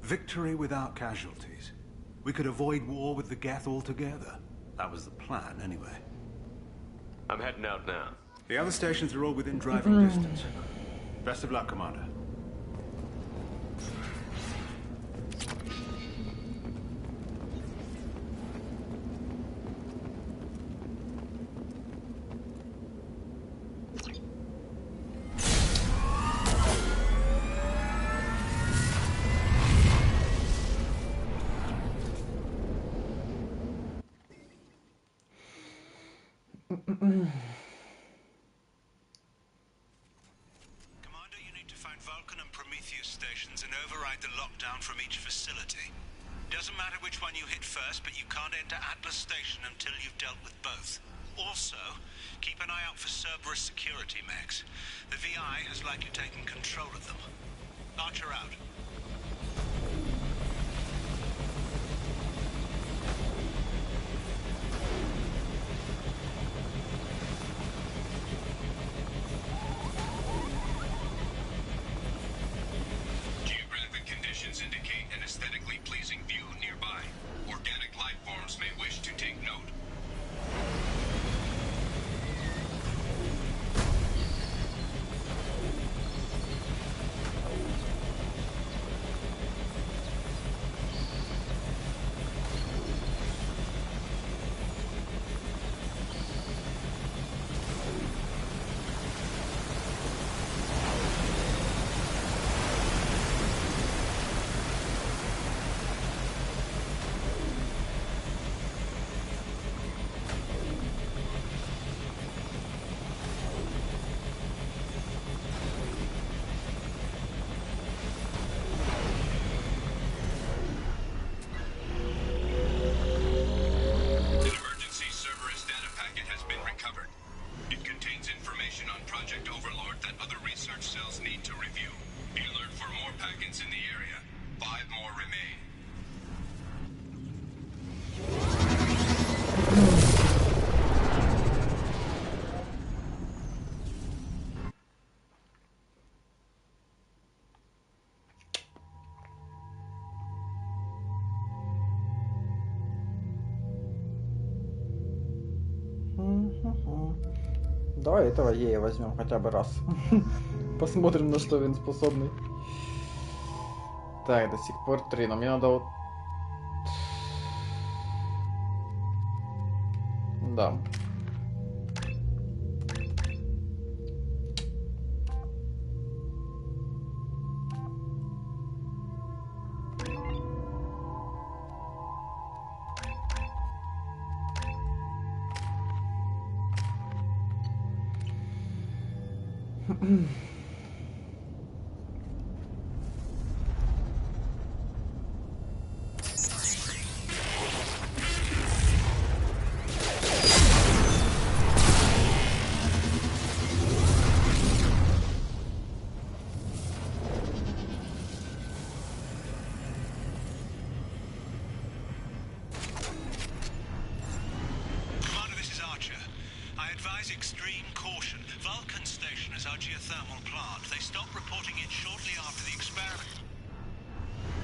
Victory without casualties. We could avoid war with the Geth altogether. That was the plan, anyway. I'm heading out now. The other stations are all within driving distance. Best of luck, Commander. Doesn't matter which one you hit first, but you can't enter Atlas Station until you've dealt with both. Also, keep an eye out for Cerberus security mechs. The VI has likely taken control of them. Archer out. Geographic conditions indicate an aesthetically pleasing view nearby. Organic life forms may wish to take note. Давай этого Ея возьмем хотя бы раз. Посмотрим, на что он способный. Так, до сих пор 3, но мне надо вот... Да. advise extreme caution. Vulcan Station is our geothermal plant. They stopped reporting it shortly after the experiment.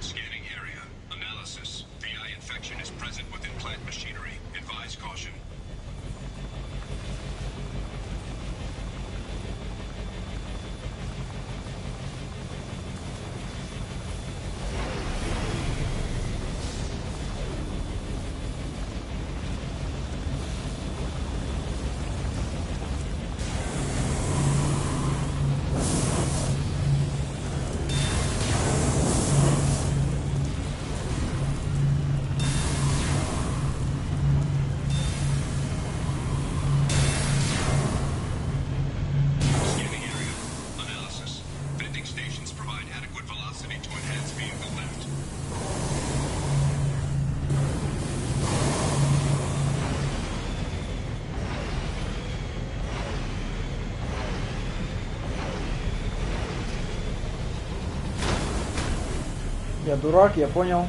Scanning area. Analysis. VI infection is present within plant machinery. Advise caution. Я дурак, я понял.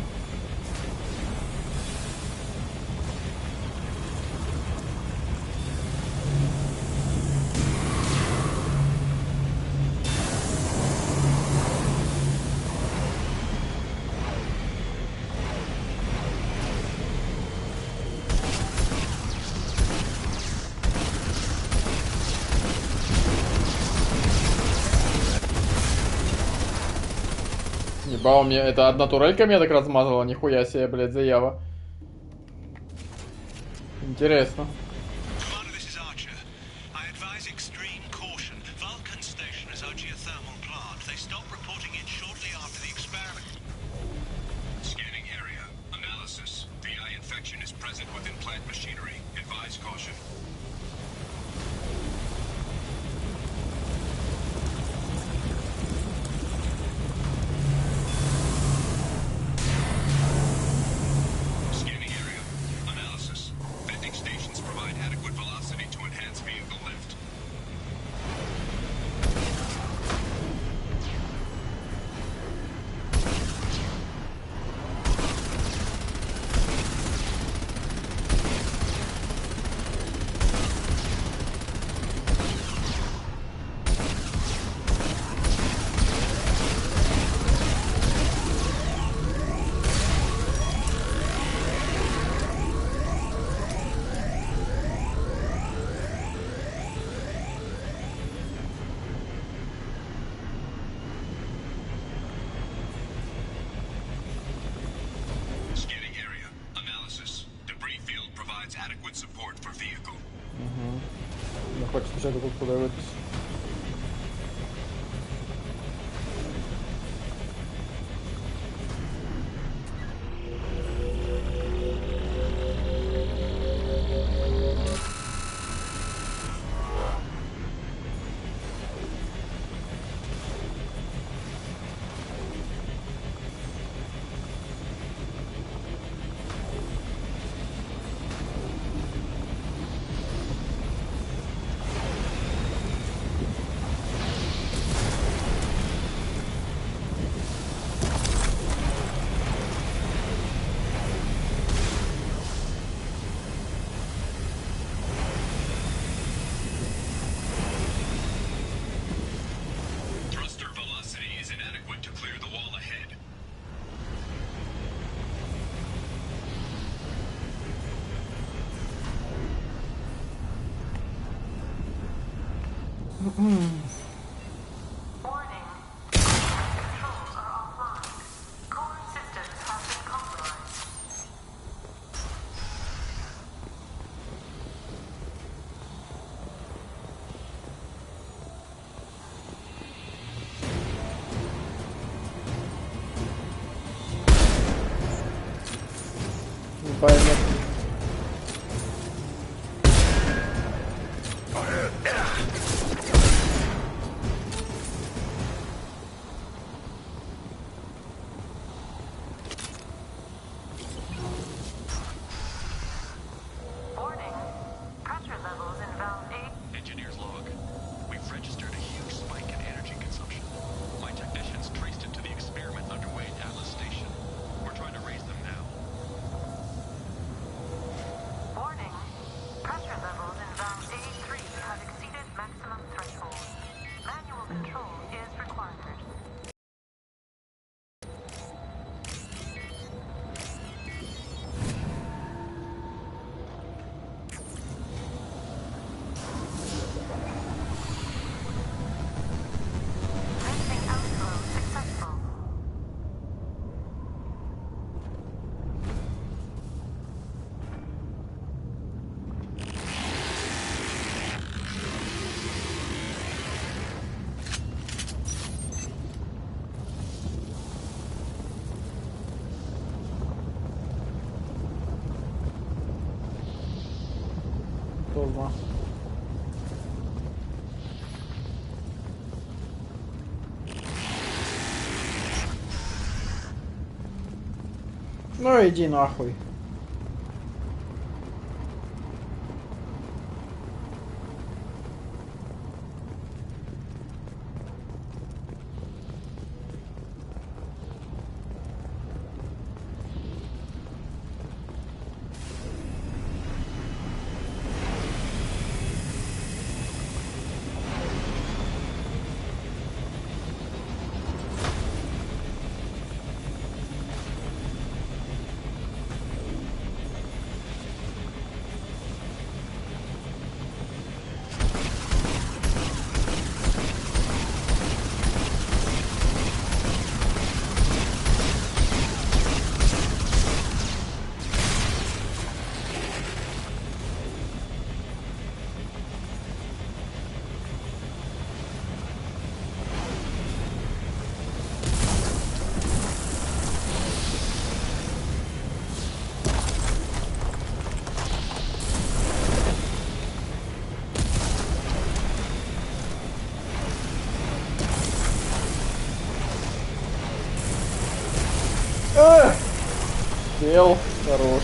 Ебало мне, это одна турелька меня так размазала, нихуя себе, блядь, заява. Интересно. Хочу спочатку тут подивитись. безкоштовно. Ну иди нахуй. Сел, хорош.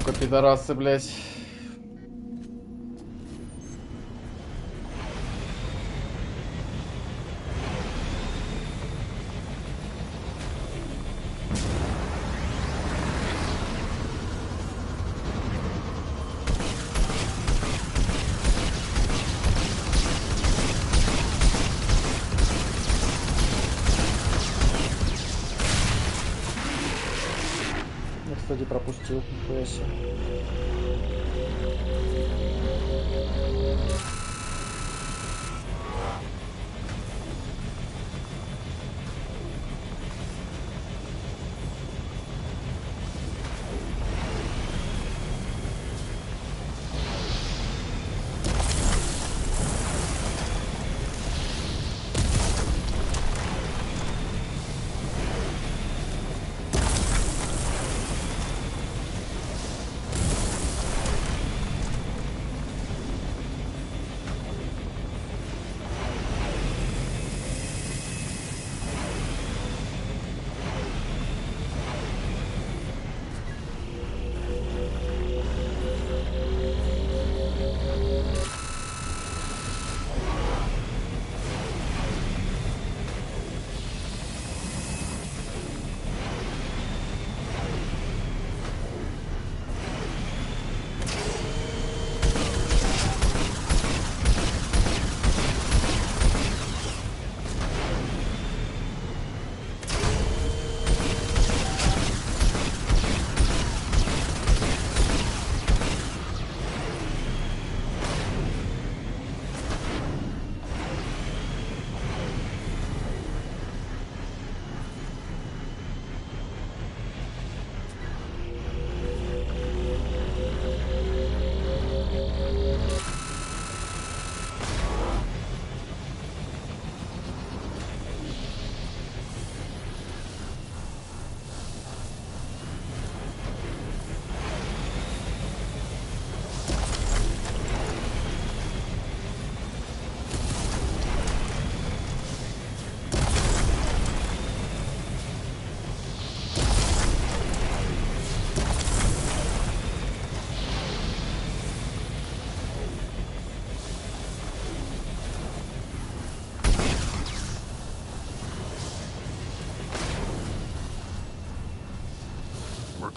Сука, пидорасы, блядь. Кстати, пропустил. Нихуя себе.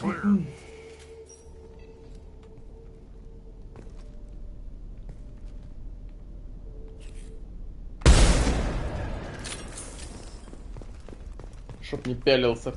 Clear. Чтоб не пялился.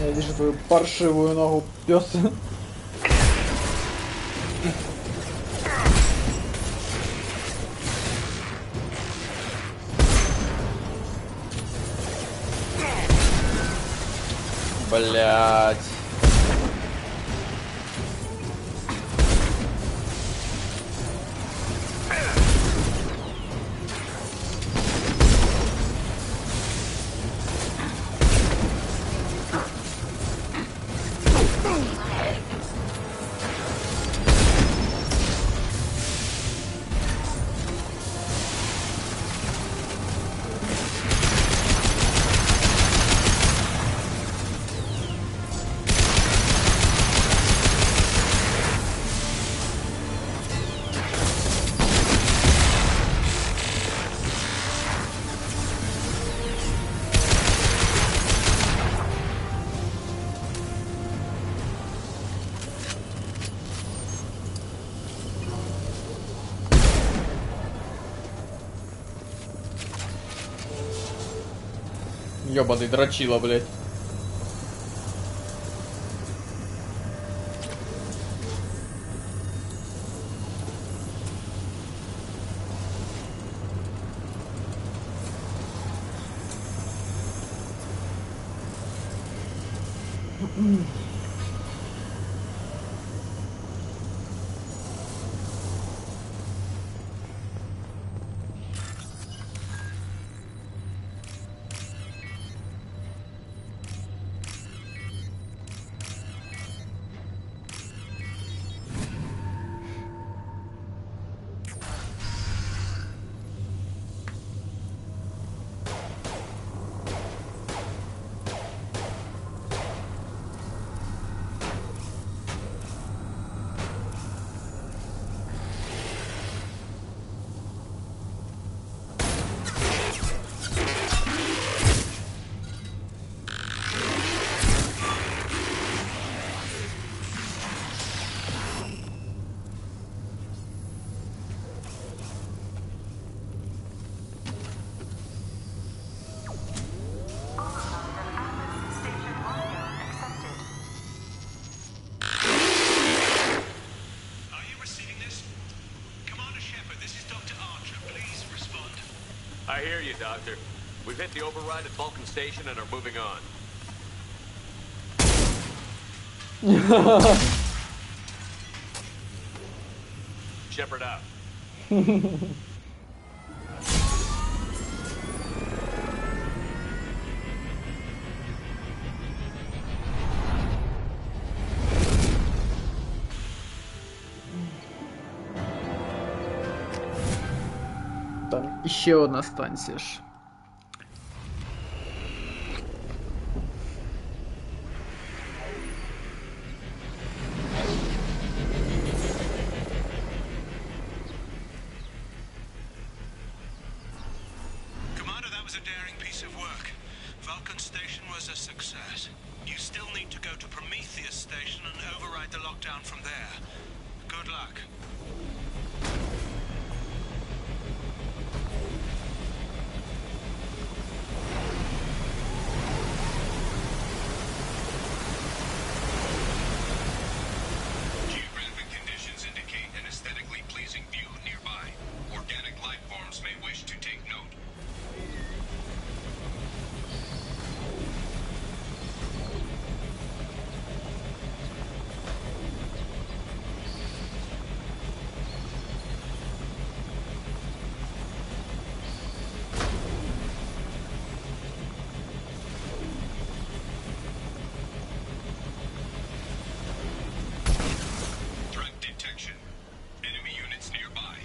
Я вижу твою паршивую ногу, пес. Блять. Ёбаный дрочила, блядь. you, Doctor. We've hit the override at Vulcan Station and are moving on. Shepard out. Там ще одна станція ж. Commander, that was a daring piece of work. Vulcan Station was a success. You still need to go to Prometheus Station and override the lockdown from there. Good luck. Geographic conditions indicate an aesthetically pleasing view nearby. Organic life forms may wish to take note. Threat detection. Enemy units nearby.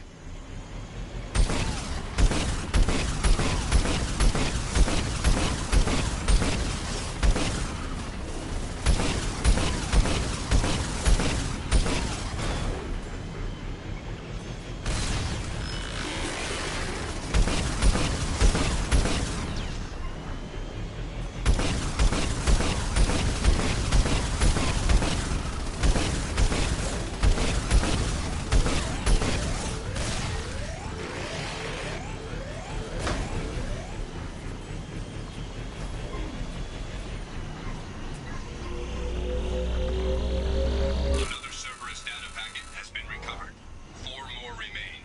Another Cerberus data packet has been recovered. 4 more remain.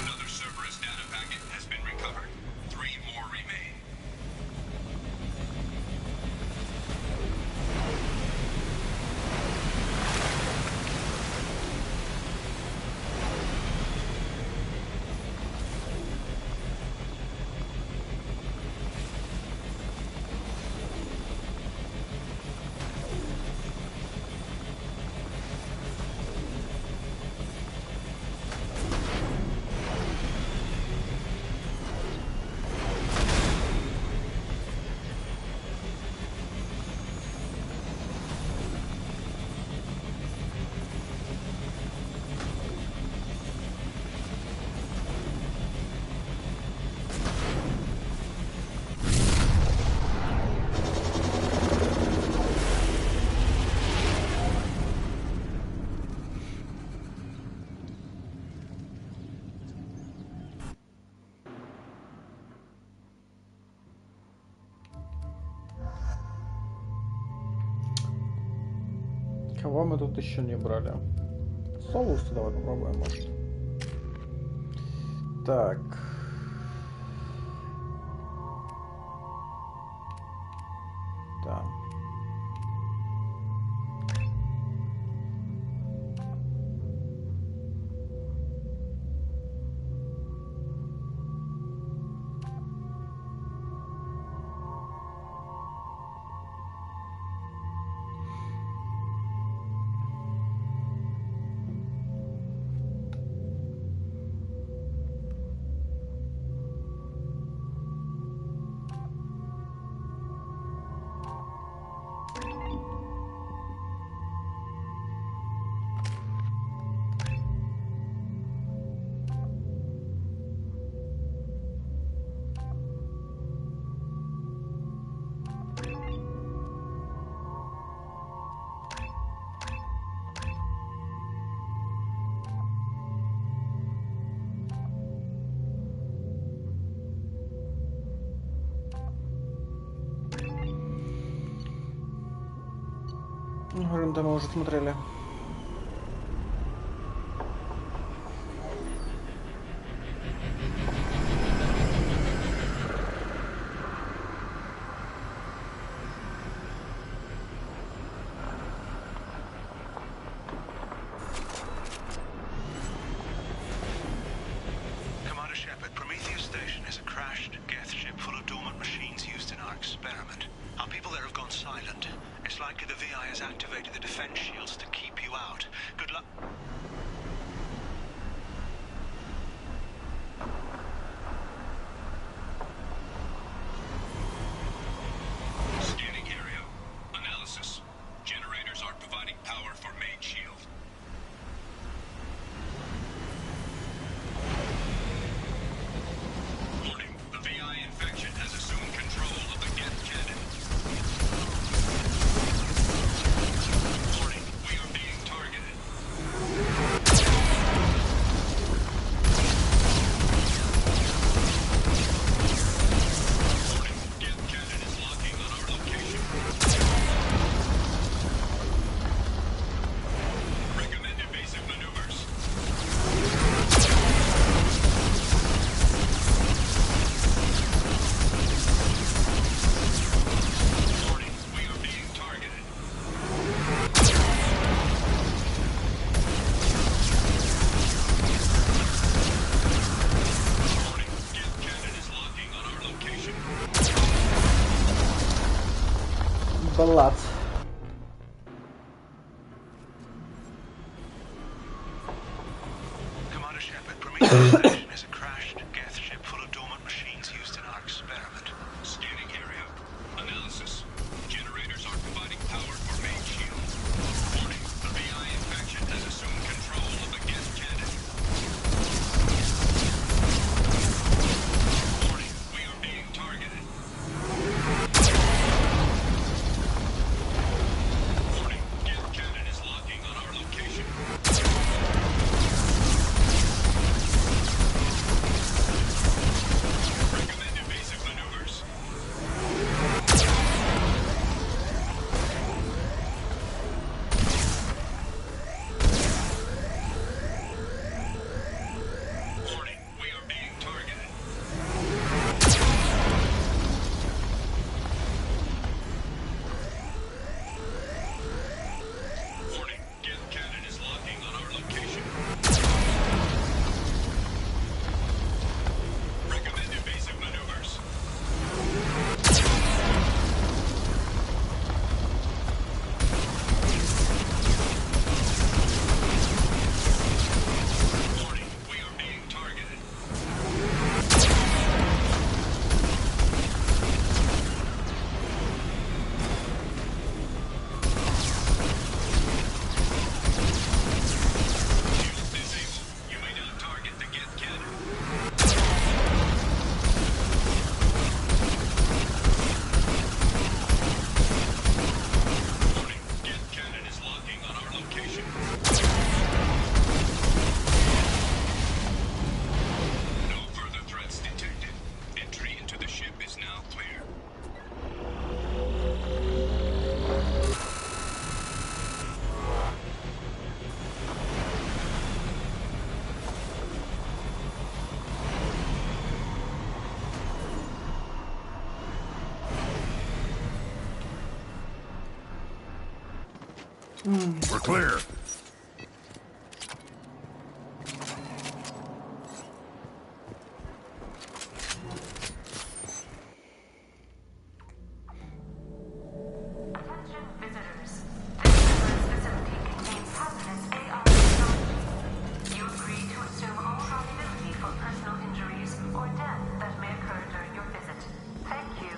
Another Cerberus data packet has been recovered. 3 more remain. Кого мы тут еще не брали? Соусы давай попробуем, может. Так. Да. Рында мы уже смотрели. Баллад. Commander Shepard, Prometheus Station is a crashed Geth ship full of dormant machines used in our experiment. Scanning area. Analysis. Generators are providing power for main shield. Warning, the VI infection has assumed control of the Geth cannon. Warning, we are being targeted. Warning, Geth cannon is locking on our location. Recommend evasive maneuvers. Warning, we are being targeted. Warning, Geth cannon is locking on our location. Recommend evasive maneuvers. Warning, we are being targeted. Shield disabled. You may now target the Geth cannon. Warning, Geth cannon is locking on our location. No further threats detected. Entry into the ship is now clear. We're clear. Attention visitors. This reference facility contains hazardous AR technology. You agree to assume all liability for personal injuries or death that may occur during your visit. Thank you.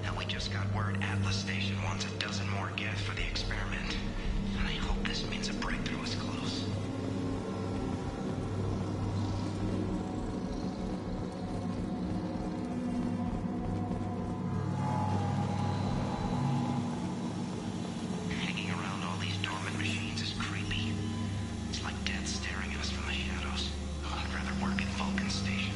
Now we just got word Atlas Station wants a dozen more Geth for the experiment. And I hope this means a breakthrough is close. Hanging around all these dormant machines is creepy. It's like death staring at us from the shadows. Oh, I'd rather work at Vulcan Station.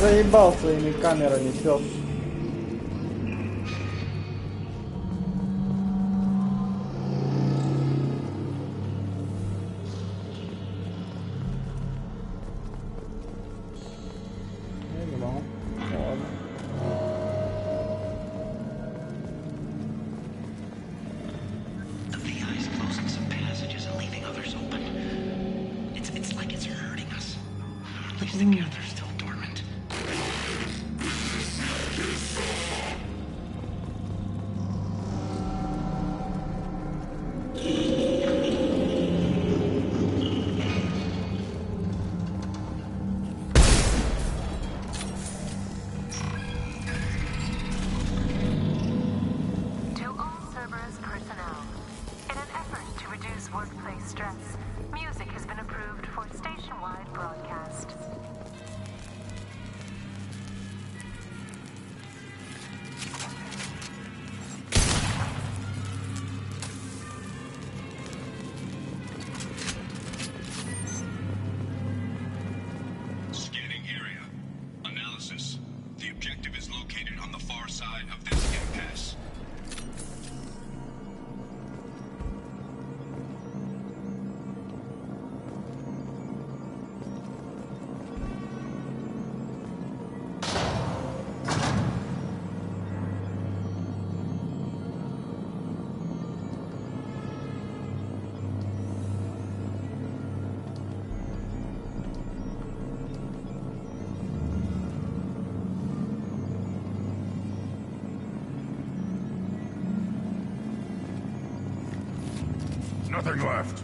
заебал своими камерами, пёс. Я не могу. Ну, ладно. The VI is closing some passages and leaving others open. It's like it's hurting us. At least together, still dormant. To all Cerberus personnel, in an effort to reduce workplace stress, music has been approved for station-wide broadcast. Scanning area. Analysis. The objective is located on the far side of this impasse. Nothing left.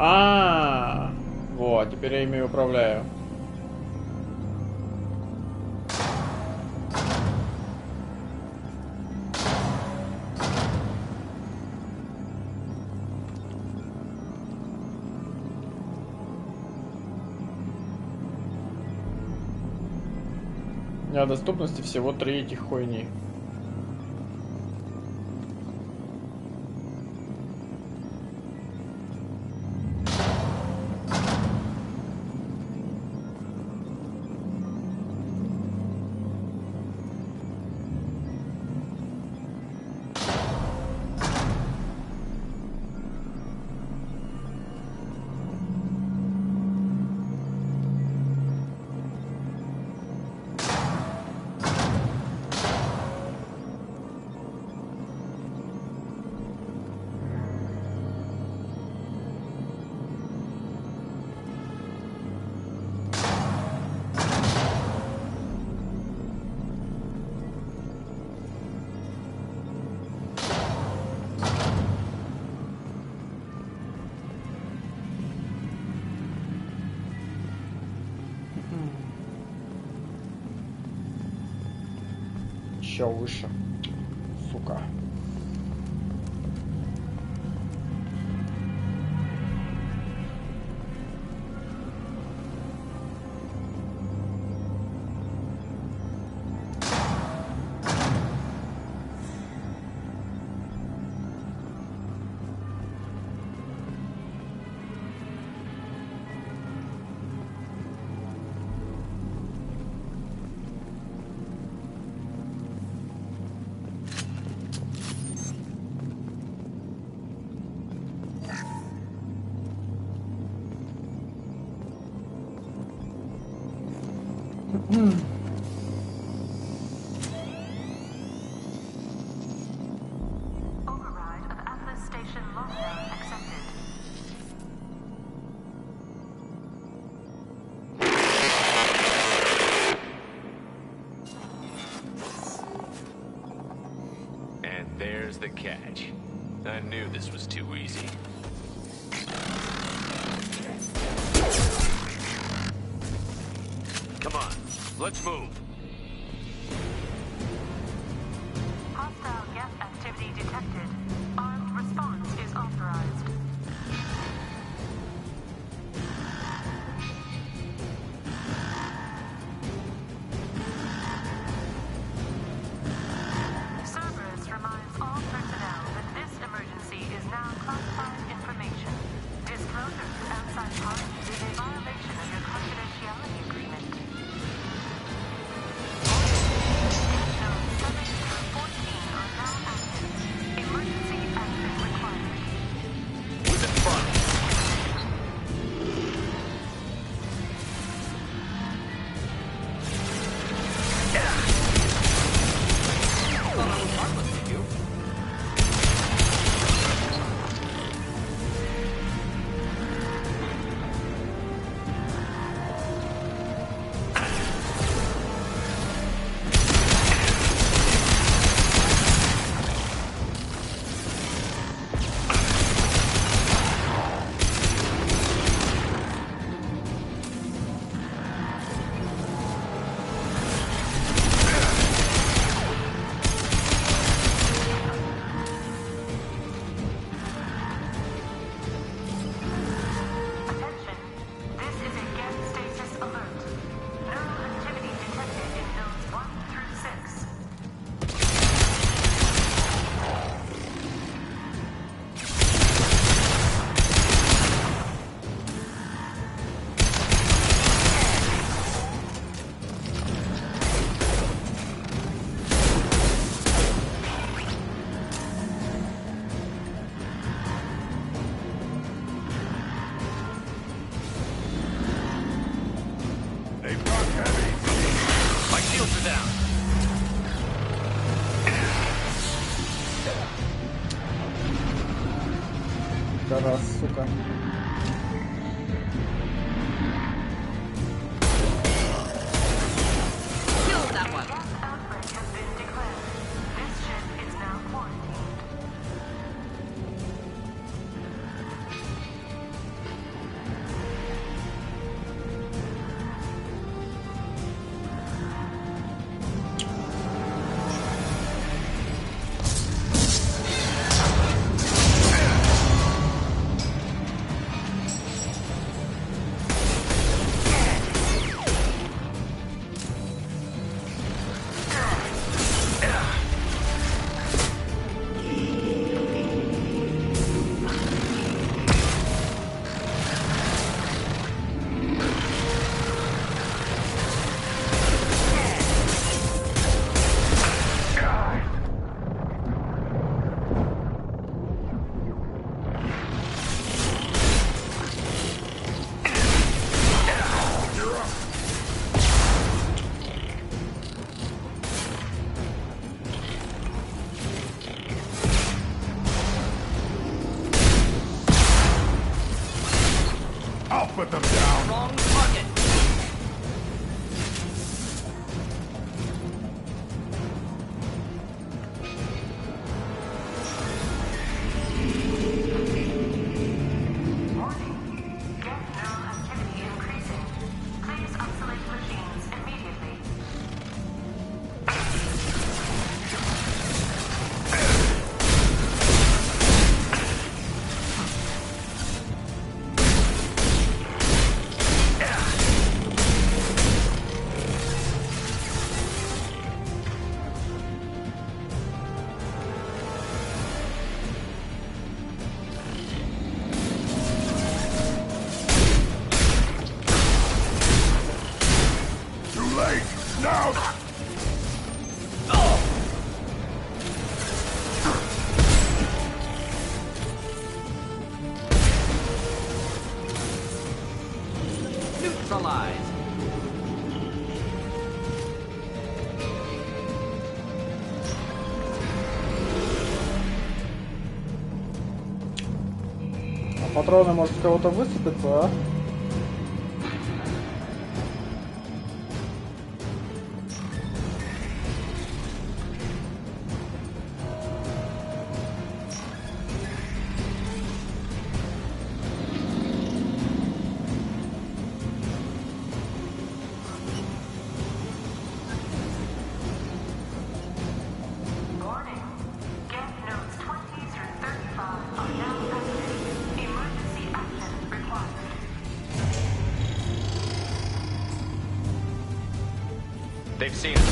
А, вот, теперь я ими управляю. У меня доступности всего 3 этих хуйни. Еще выше, сука. Override of Atlas Station lockdown accepted. And there's the catch. I knew this was too easy. Come on, let's move. Hostile guest activity detected. Armed response is authorized. Cerberus reminds all personnel that this emergency is now classified information. Disclosure to outside parties is a violation of your confidentiality agreement. Zones 7 through 14 are now active. Emergency action required. Who's in front? Attention. This is a gas status alert. Neural activity detected in zones 1 through 6. They rock heavy. My shields are down. Да раз, сука. Kill that one. Gas outbreak has been declared. This ship is now quarantined. put them down. Wrong target. Патроны, может, с кого-то высыпятся, а? They've seen us.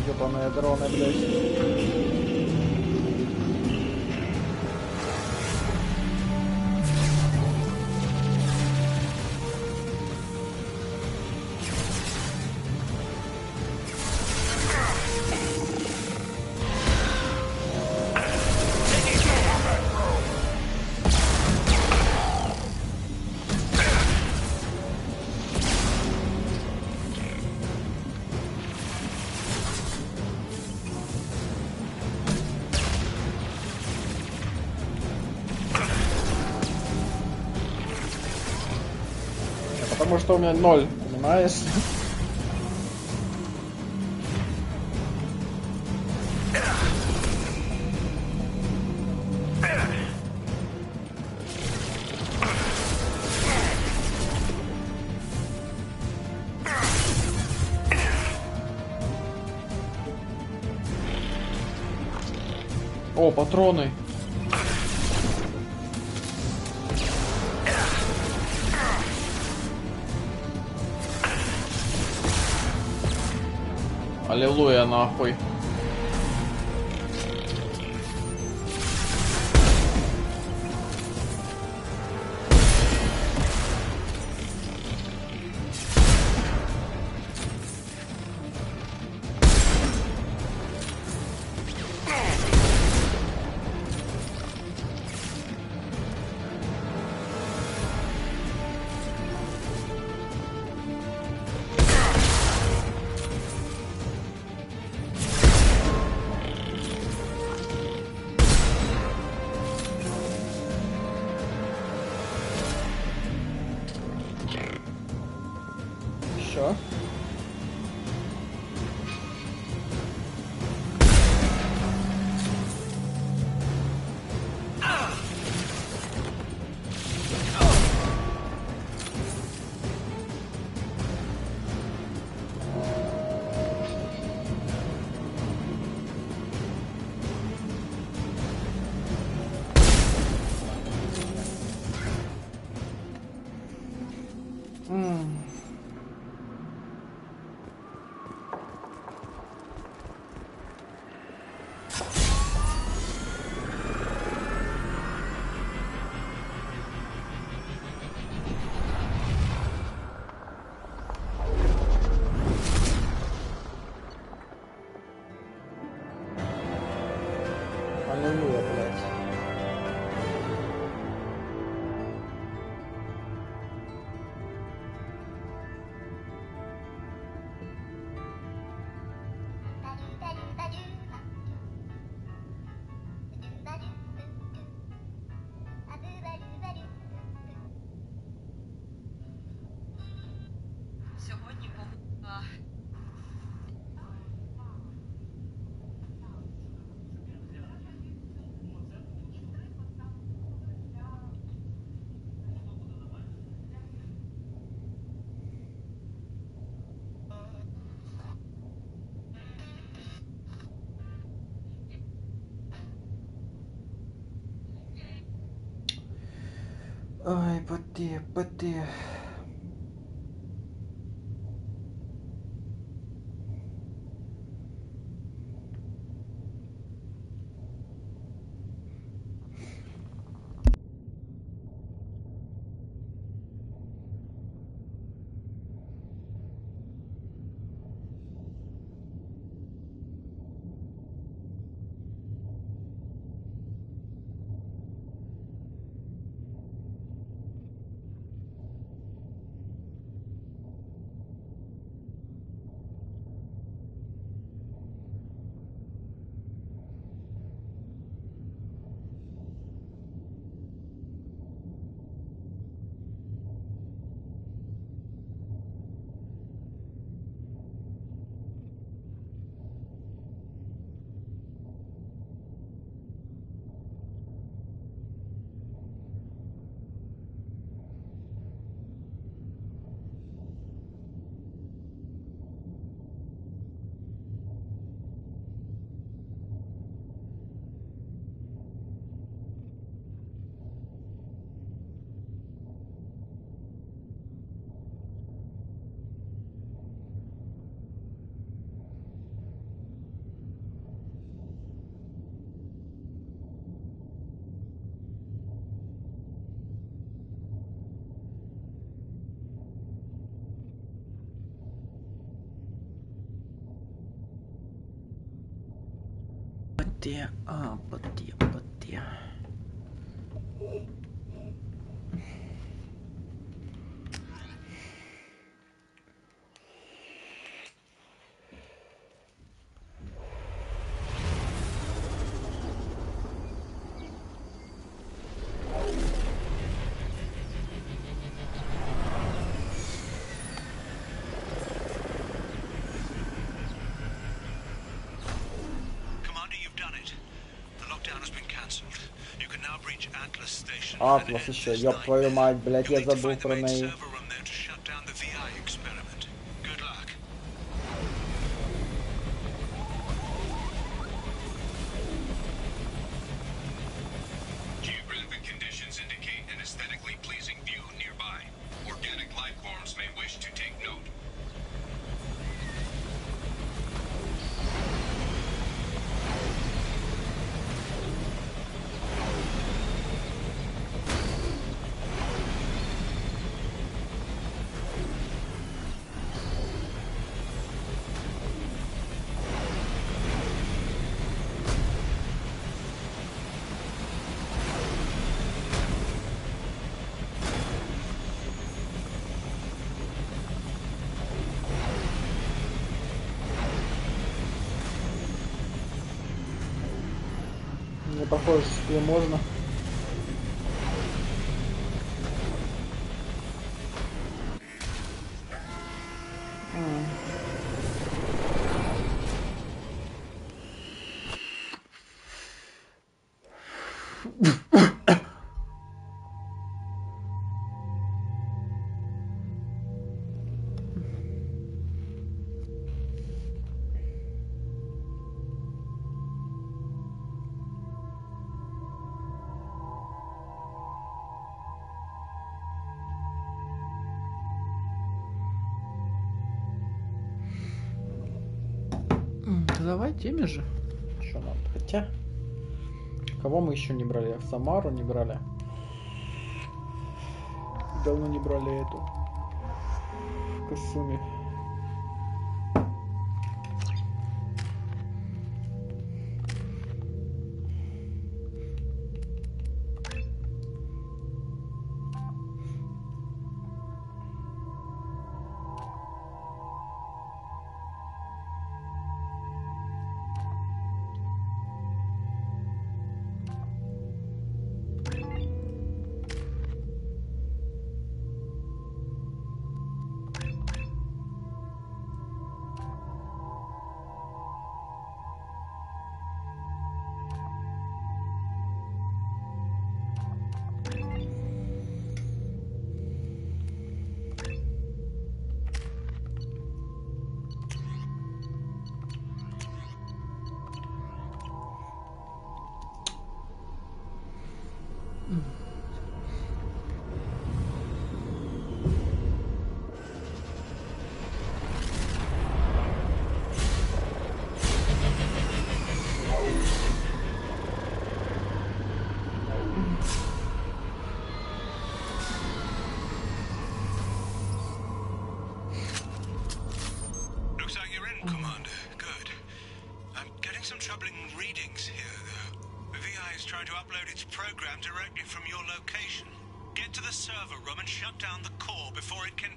Ёбаные дроны, блядь. Потому что у меня 0, понимаешь? О, патроны. Аллилуйя, нахуй. Що? Ай, поти. Поти. Атлас еще, ёб твою мать, блядь, я забыл про неї. Не похоже, что ее можно. Давай теми же. Что надо? Хотя, кого мы еще не брали? Самару не брали. Давно не брали эту. Касуми. program directly from your location. Get to the server room and shut down the core before it can...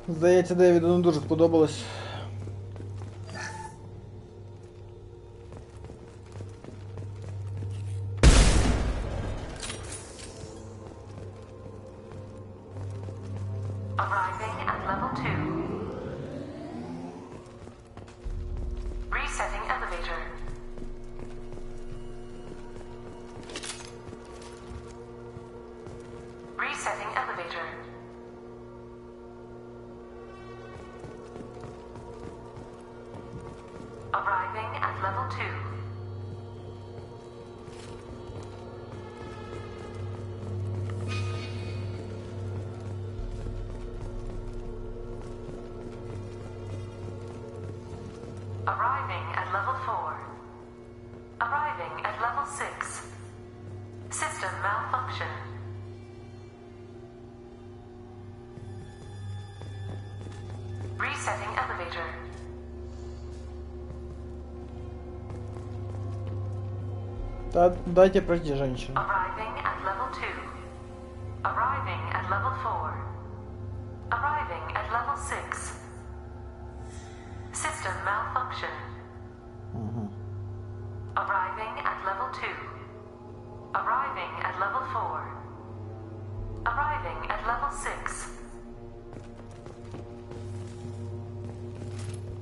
Здається, Девіду не дуже сподобалось. Arriving at level 2. Resetting elevator. Resetting elevator. Arriving at level 2. Arriving at level 4. Arriving at level 6. System malfunction. Resetting elevator. Дайте пройти, женщина. Arriving at level 2. Arriving at level 4. Arriving at level 6. System malfunction. Arriving at level 2. Arriving at level 4. Arriving at level 6.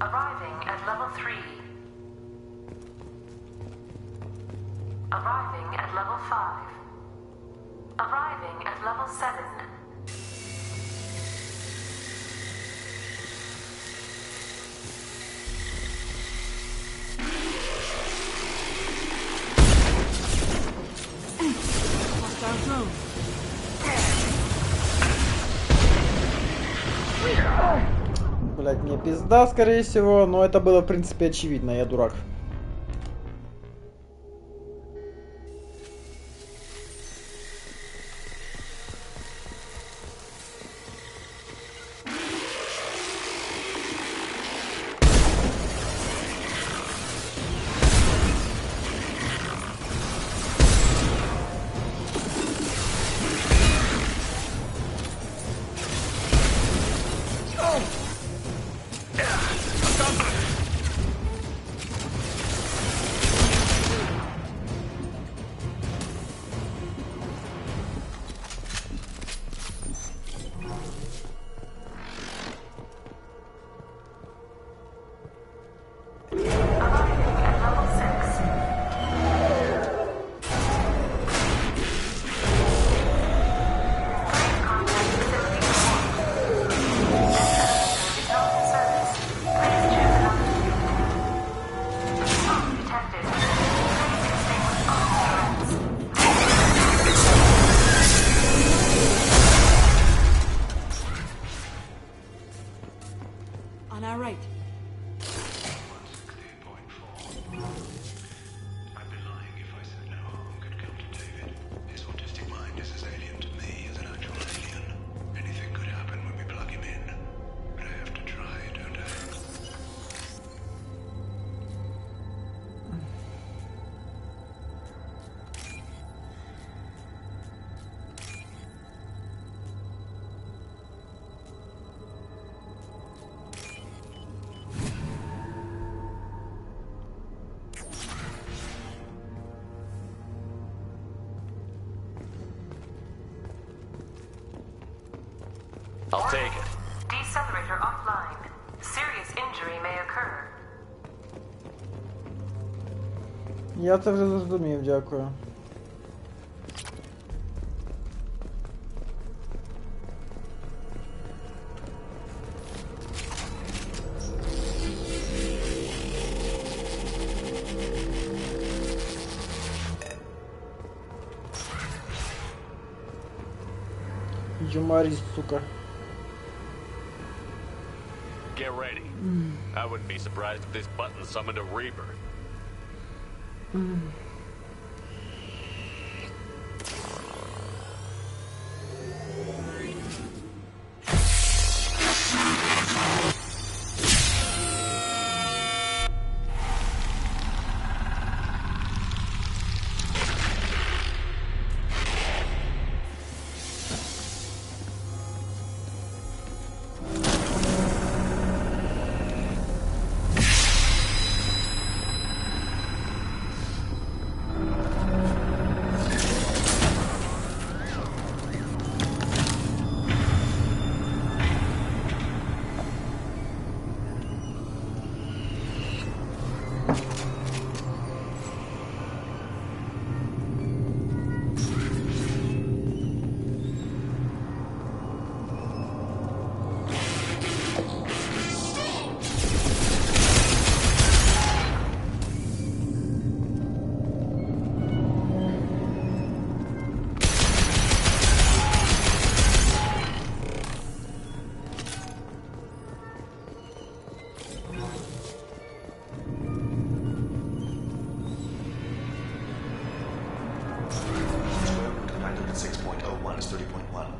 Arriving at level 3. Arriving at level 5. Arriving at level 7. Блять, мне пизда, скорее всего, но это было, в принципе, очевидно, я дурак. I'll take it. Decelerator offline. Serious injury may occur. Я це вже зрозумів, дякую. Юморист, сука. Get ready. I wouldn't be surprised if this button summoned a Reaper.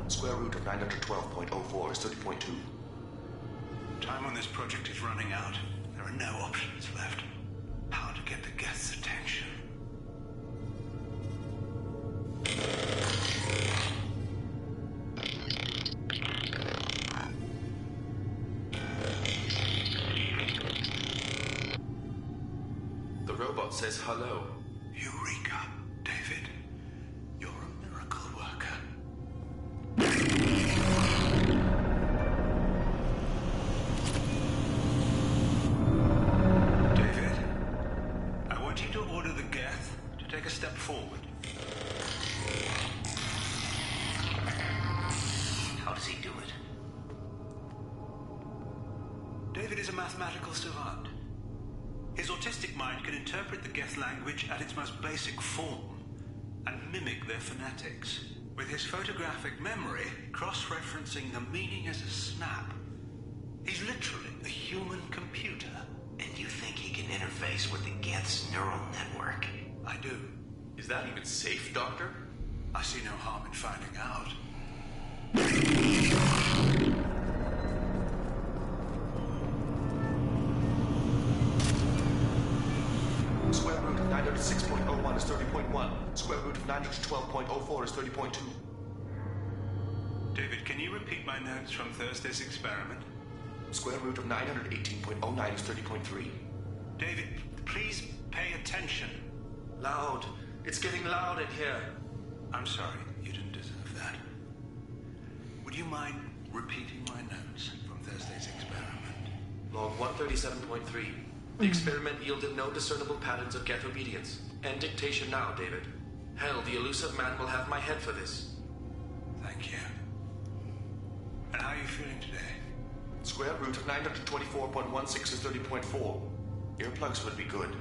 Square root of 912.04 is 30.2. Time on this project is running out. There are no options left. How to get the guests' attention. The robot says hello. Eureka, David. You're a miracle worker. David, I want you to order the Geth to take a step forward. How does he do it? David is a mathematical savant. His autistic mind can interpret the Geth language at its most basic form and mimic their phonetics, with his photographic memory cross-referencing the meaning as a snap. He's literally a human computer. And you think he can interface with the Geth's neural network? I do. Is that even safe, Doctor? I see no harm in finding out. Square root of 906.01 is 30.1. Square root of 912.04 is 30.2. David, can you repeat my notes from Thursday's experiment? Square root of 918.09 is 30.3. David, please pay attention. Loud. It's getting loud in here. I'm sorry, you didn't deserve that. Would you mind repeating my notes from Thursday's experiment? Log 137.3. The experiment yielded no discernible patterns of Geth obedience. End dictation now, David. Hell, the elusive man will have my head for this. Thank you. And how are you feeling today? Square root of 924.16 is 30.4. Earplugs would be good.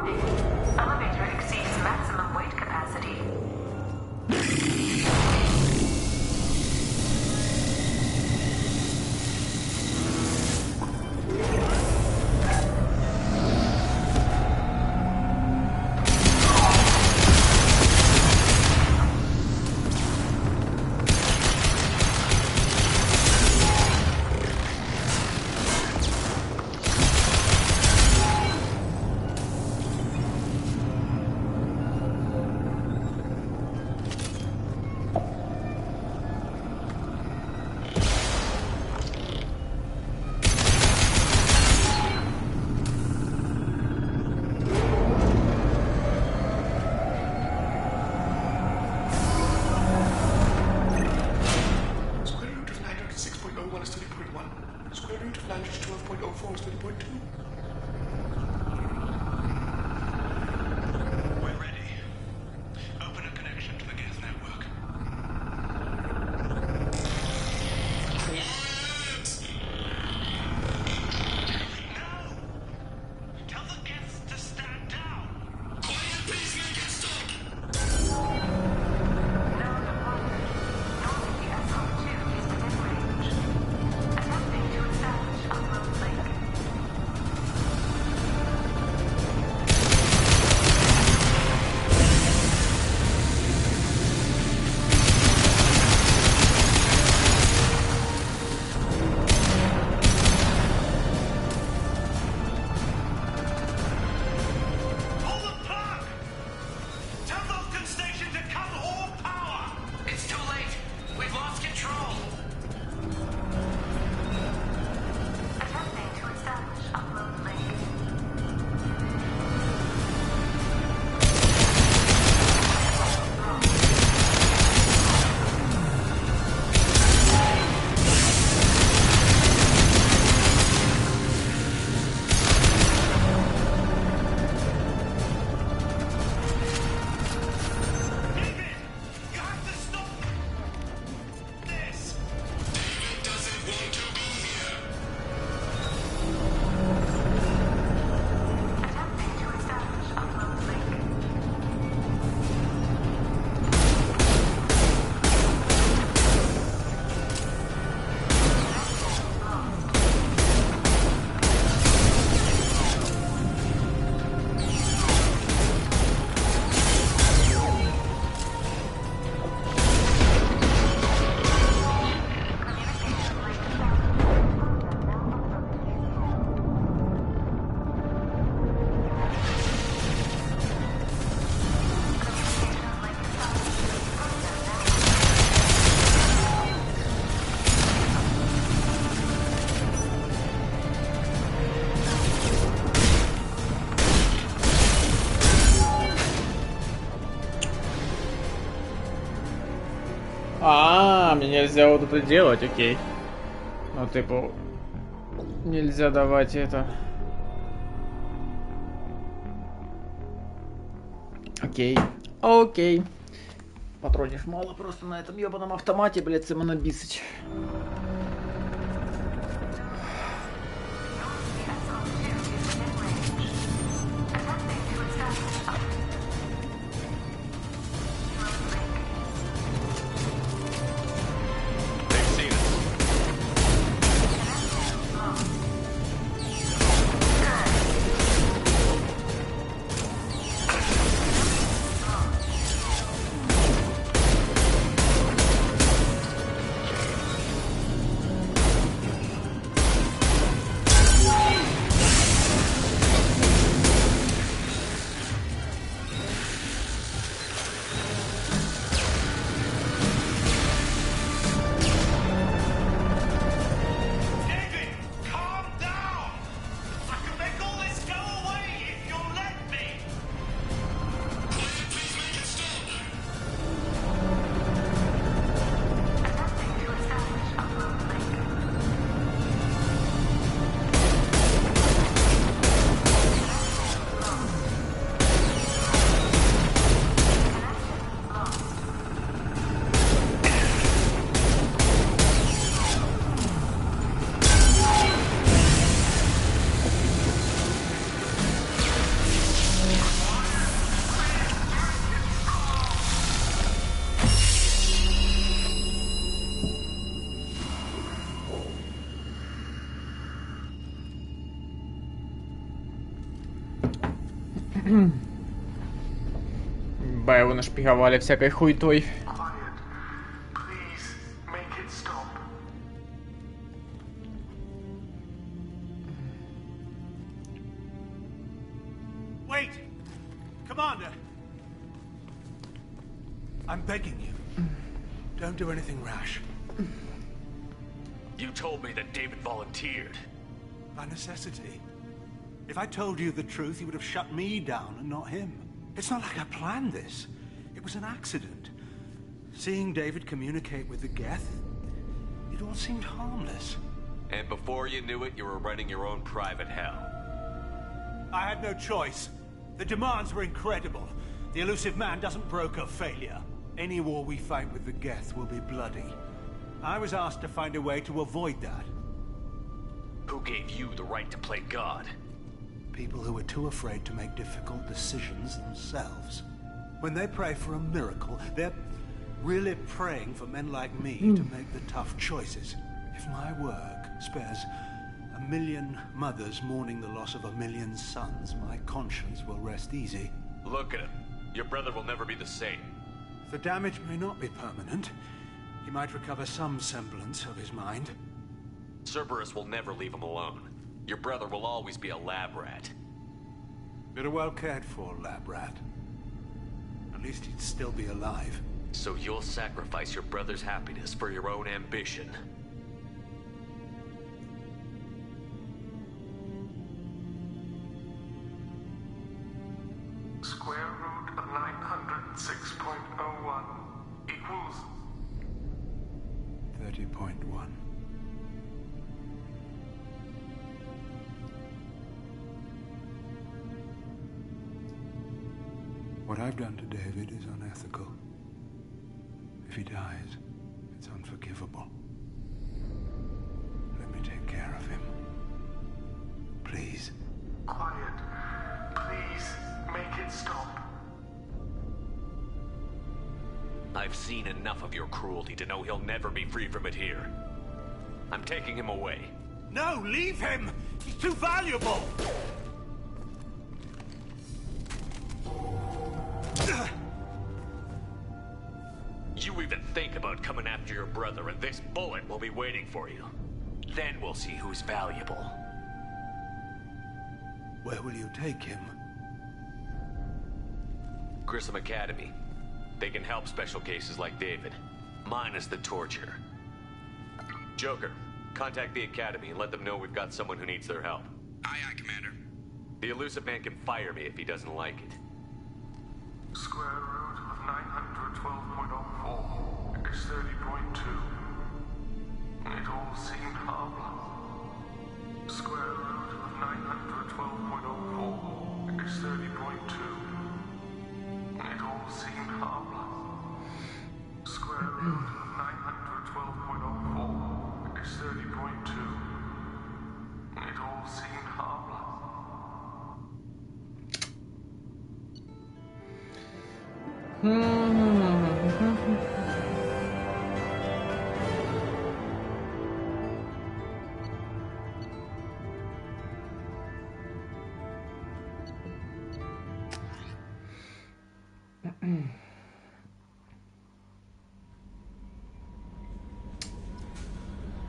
Warning. Elevator exceeds maximum weight capacity. Мне нельзя вот это делать, окей. Ну, типа, нельзя давать это. Окей. Окей. Патронів мало просто на этом ёбаном автомате, блядь, це мене бісить. Ба, его нашпиговали всякой хуйтой. Wait! Commander! I'm begging you. Don't do anything rash. You told me that David volunteered. By necessity. If I told you the truth, you would have shut me down and not him. It's not like I planned this. It was an accident. Seeing David communicate with the Geth, it all seemed harmless. And before you knew it, you were running your own private hell. I had no choice. The demands were incredible. The elusive man doesn't broker failure. Any war we fight with the Geth will be bloody. I was asked to find a way to avoid that. Who gave you the right to play God? People who are too afraid to make difficult decisions themselves. When they pray for a miracle, they're really praying for men like me to make the tough choices. If my work spares 1 million mothers mourning the loss of 1 million sons, my conscience will rest easy. Look at him. Your brother will never be the same. The damage may not be permanent. He might recover some semblance of his mind. Cerberus will never leave him alone. Your brother will always be a lab rat. You're a well-cared-for lab rat. At least he'd still be alive. So you'll sacrifice your brother's happiness for your own ambition. Square root of 906.01 equals 30.1. What I've done to David is unethical. If he dies, it's unforgivable. Let me take care of him. Please. Quiet. Please, make it stop. I've seen enough of your cruelty to know he'll never be free from it here. I'm taking him away. No, leave him! He's too valuable! You even think about coming after your brother, and this bullet will be waiting for you. Then we'll see who's valuable. Where will you take him? Grissom Academy. They can help special cases like David. Minus the torture. Joker, contact the Academy and let them know we've got someone who needs their help. Aye, aye, Commander. The elusive man can fire me if he doesn't like it. Square root of 912.04 is 30.2. It all seemed harmless. Square root of 912.04 is 30.2. It all seemed harmless. Square root of 912.04 is 30.2. It all seemed harmless.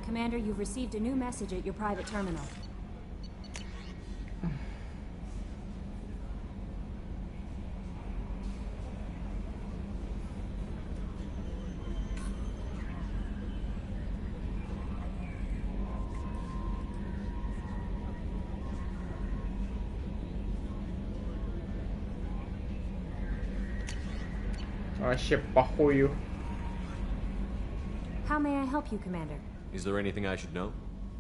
Commander, you've received a new message at your private terminal. Вообще похую. How may I help you, Commander? Is there anything I should know?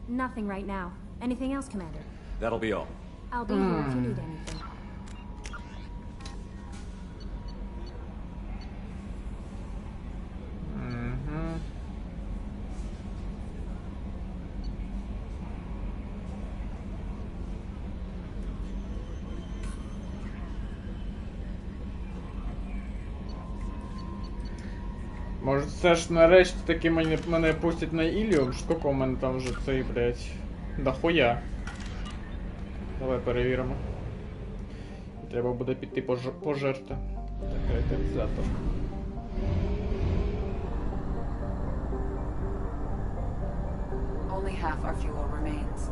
Nothing right now. Anything else, Commander? That'll be all. I'll be here if you need anything. Може це ж нарешті таки мене пустять на Іліум? Скільки у мене там вже цей, блядь, дохуя. Давай перевіримо. І Треба буде піти пожерти. Так, каталізатор. Only half our fuel remains.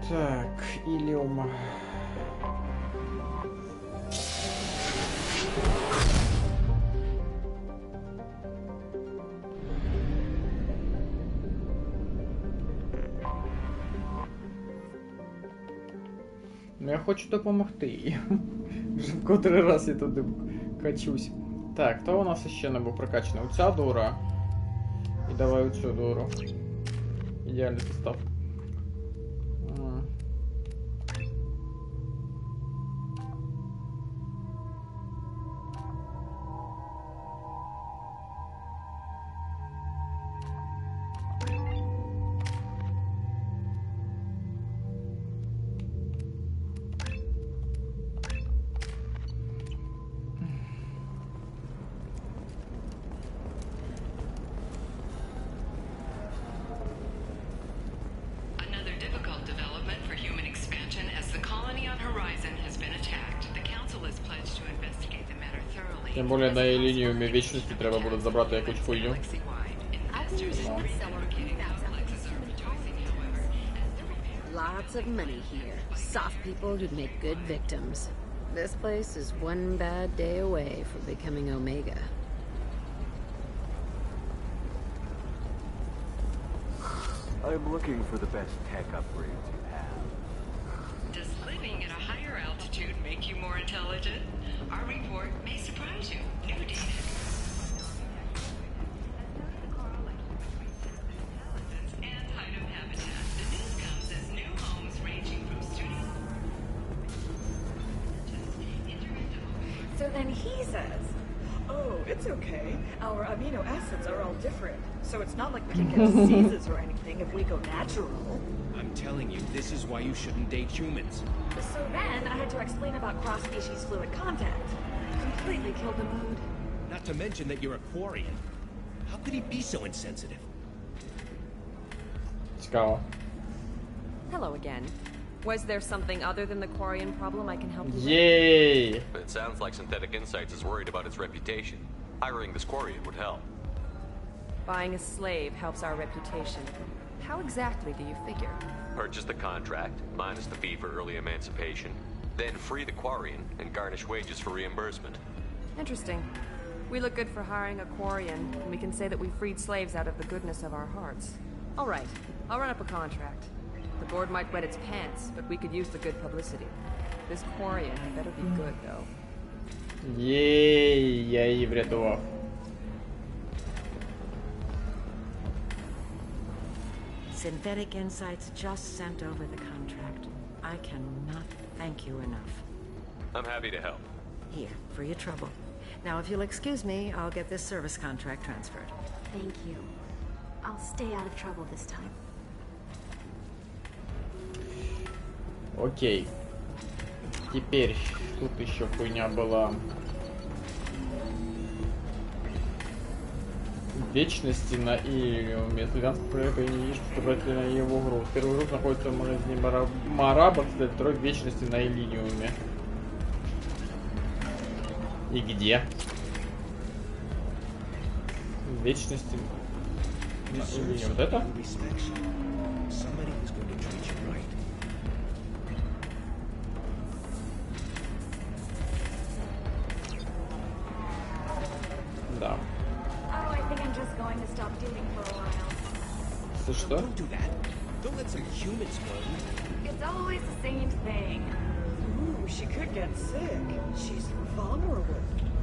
Так, Іліум. Ну я хочу допомогти їй. Вже в котрий раз я туди качусь. Так, хто у нас ще не був прокачаний? Оця дура. І давай оцю дуру. Ідеальний состав. Тим більше на лінію вічності треба буде забрати якусь хуйню. Lots of money here. Soft people who'd make good victims. This place is one bad day away from becoming Omega. I'm looking for the best tech upgrades you have. Does living at a higher altitude make you more intelligent? Our report may surprise you. New data. And height of habitat. The news comes as new homes ranging from studio. So then he says, oh, it's okay. Our amino acids are all different. So it's not like we can get diseases or anything if we go natural. I'm telling you, this is why you shouldn't date humans. So then I had to explain about cross-species fluid contact. Completely killed the mood. Not to mention that you're a Quarian. How could he be so insensitive? Let's go. Hello again. Was there something other than the Quarian problem I can help you with? Yay! It sounds like Synthetic Insights is worried about its reputation. Hiring this Quarian would help. Buying a slave helps our reputation. How exactly do you figure? Purchase the contract, minus the fee for early emancipation, then free the Quarian and garnish wages for reimbursement. Interesting. We look good for hiring a Quarian, and we can say that we freed slaves out of the goodness of our hearts. All right, I'll run up a contract. The board might wet its pants, but we could use the good publicity. This Quarian had better be good, though. Єй, я її врятував. Synthetic Insights just sent over the contract. I cannot thank you enough. I'm happy to help. Here, for your trouble. Now, if you'll excuse me, I'll get this service contract transferred. Thank you. I'll stay out of trouble this time. Окей. Теперь тут еще хуйня была. Вечности на Иллиуме. Славянский проект не видишь, что брать на его игру. Первый групп находится в магазине Мараба, кстати, второй Вечности на Иллиуме. И где? Вечности на Иллиуме. Вот это? Да. Oh, I think I'm just going to stop dating for a while. Ты что? Don't do that. Don't let some humans go. It's always the same thing. Ooh, she could get sick. She's vulnerable.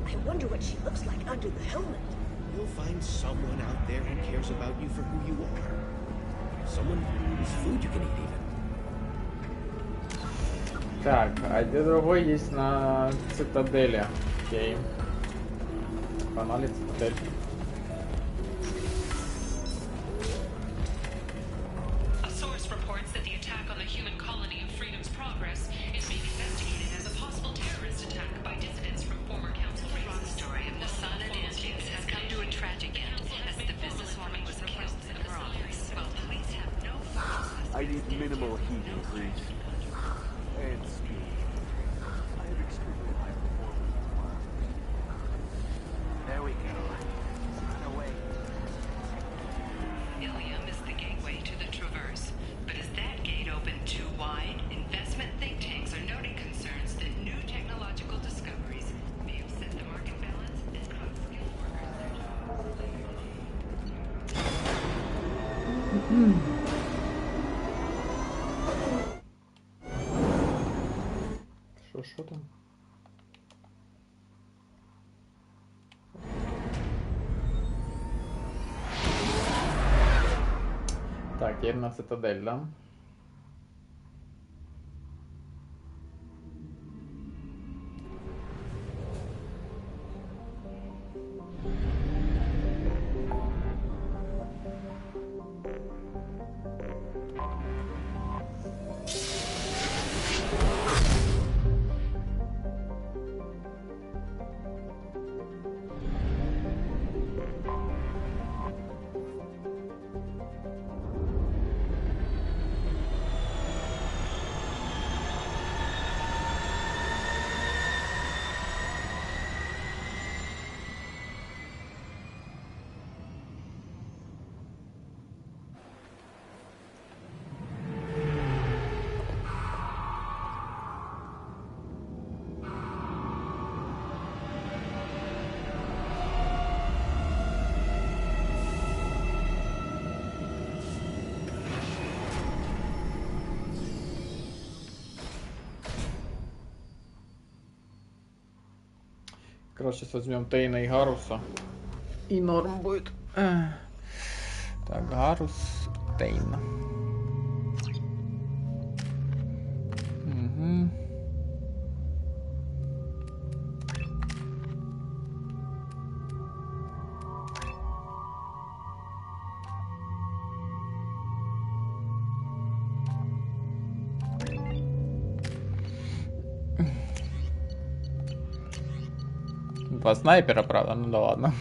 I wonder what she looks like under the helmet. You'll find someone out there who cares about you for who you are. Someone whose food you can eat even. Так, а где другой есть на Цитадели? Окей. Погнали Цитадель. A source reports that the attack on the human colony of Freedom's Progress is being investigated please. It's me. I have extremely high performance requirements. There we go. Run away. Ilium is the gateway to the Traverse, but is that gate open too wide? Investment think tanks are noting concerns that new technological discoveries may upset the market balance and cause skilled workers their Що там? Так, теперь на цитадель, да? Короче, сейчас возьмем Тейна и Гаруса. И норм будет. Так, Гарус, Тейн. Угу. Два снайпера, правда, ну да ладно.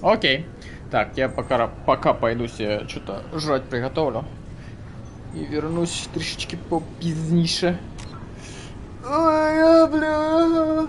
Окей. Так, я пока пойду себе что-то жрать приготовлю. И вернусь трішечки попізніше. Ой, бля.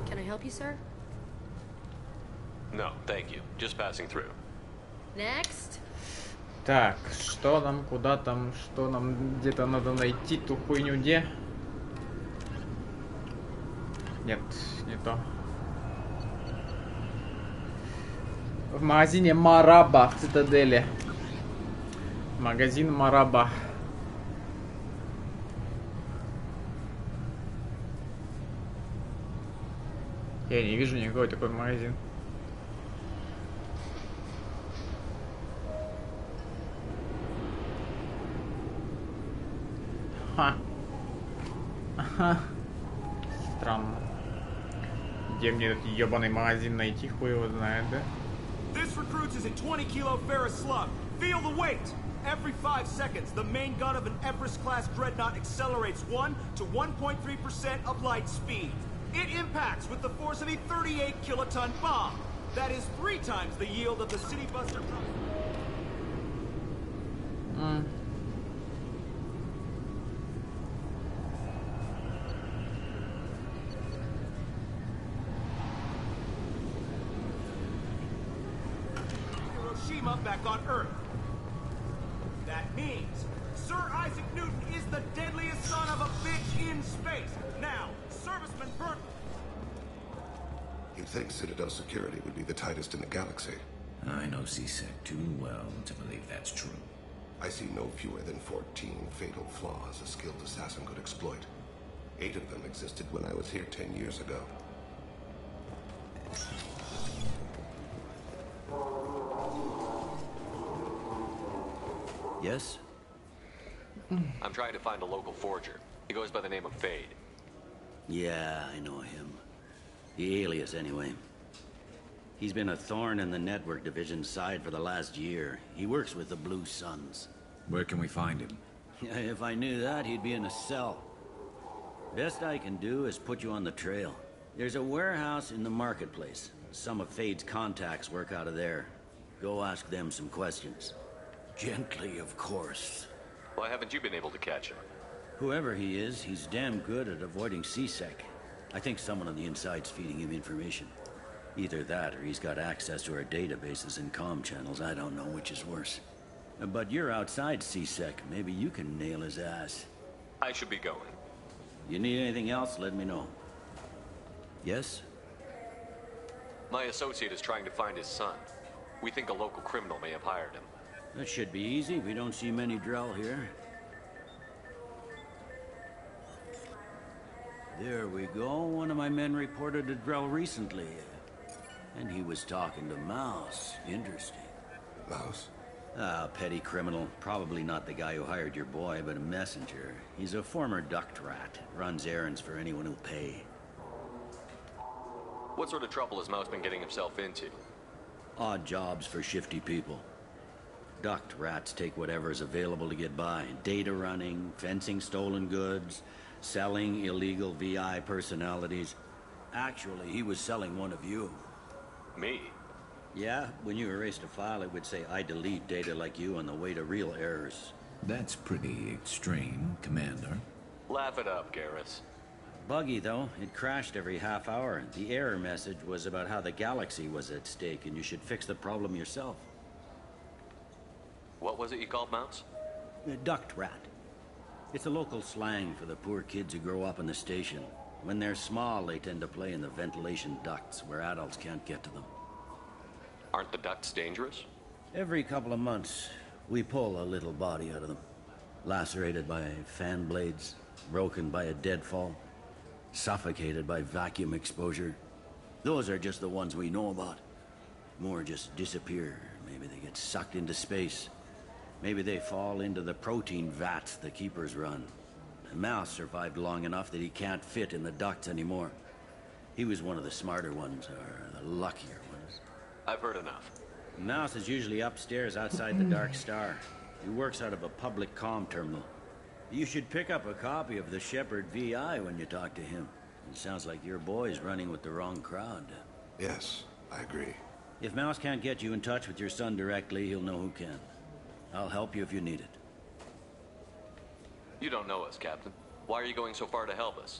Can I help you, sir? No, thank you. Just passing through. Next. Так, что нам, куда там, что нам, где-то надо найти ту хуйню, где? Нет, не то. В магазине Мараба в Цитадели. Магазин Мараба. Я не вижу никакой такой магазин. Ха. Ага. Странно. Где мне этот ебаный магазин найти, хуй его знает, да? This recruits is a 20-kilo ferrous slug. Feel the weight! Every 5 seconds, the main gun of an Everest-class dreadnought accelerates 1 to 1.3% of light speed. It impacts with the force of a 38-kiloton bomb. That is 3 times the yield of the City Buster. Hiroshima back on Earth. That means Sir Isaac Newton is the deadliest son of a bitch in space. Now, serviceman Bert. You'd think Citadel security would be the tightest in the galaxy. I know CSEC too well to believe that's true. I see no fewer than 14 fatal flaws a skilled assassin could exploit. 8 of them existed when I was here 10 years ago. Yes? I'm trying to find a local forger. He goes by the name of Fade. Yeah, I know him. The alias, anyway. He's been a thorn in the network division's side for the last year. He works with the Blue Suns. Where can we find him? If I knew that, he'd be in a cell. Best I can do is put you on the trail. There's a warehouse in the marketplace. Some of Fade's contacts work out of there. Go ask them some questions. Gently, of course. Why haven't you been able to catch him? Whoever he is, he's damn good at avoiding CSEC. I think someone on the inside's feeding him information. Either that, or he's got access to our databases and comm channels. I don't know which is worse. But you're outside CSEC. Maybe you can nail his ass. I should be going. You need anything else, let me know. Yes? My associate is trying to find his son. We think a local criminal may have hired him. That should be easy. We don't see many Drell here. There we go. One of my men reported a Drell recently. And he was talking to Mouse. Interesting. Mouse? Ah, petty criminal. Probably not the guy who hired your boy, but a messenger. He's a former duct rat. Runs errands for anyone who'll pay. What sort of trouble has Mouse been getting himself into? Odd jobs for shifty people. Duct rats take whatever's available to get by. Data running, fencing stolen goods, selling illegal VI personalities. Actually, he was selling one of you. Me? Yeah, when you erased a file, it would say, I delete data like you on the way to real errors. That's pretty extreme, Commander. Laugh it up, Garrus. Buggy, though. It crashed every half hour. The error message was about how the galaxy was at stake, and you should fix the problem yourself. What was it you called Mouse? Duct rat. It's a local slang for the poor kids who grow up in the station. When they're small, they tend to play in the ventilation ducts where adults can't get to them. Aren't the ducts dangerous? Every couple of months, we pull a little body out of them. Lacerated by fan blades, broken by a deadfall, suffocated by vacuum exposure. Those are just the ones we know about. More just disappear. Maybe they get sucked into space. Maybe they fall into the protein vats the keepers run. Mouse survived long enough that he can't fit in the ducts anymore. He was one of the smarter ones, or the luckier ones. I've heard enough. Mouse is usually upstairs outside the Dark Star. He works out of a public comm terminal. You should pick up a copy of the Shepherd VI when you talk to him. It sounds like your boy's running with the wrong crowd. Yes, I agree. If Mouse can't get you in touch with your son directly, he'll know who can. I'll help you if you need it. You don't know us, Captain. Why are you going so far to help us?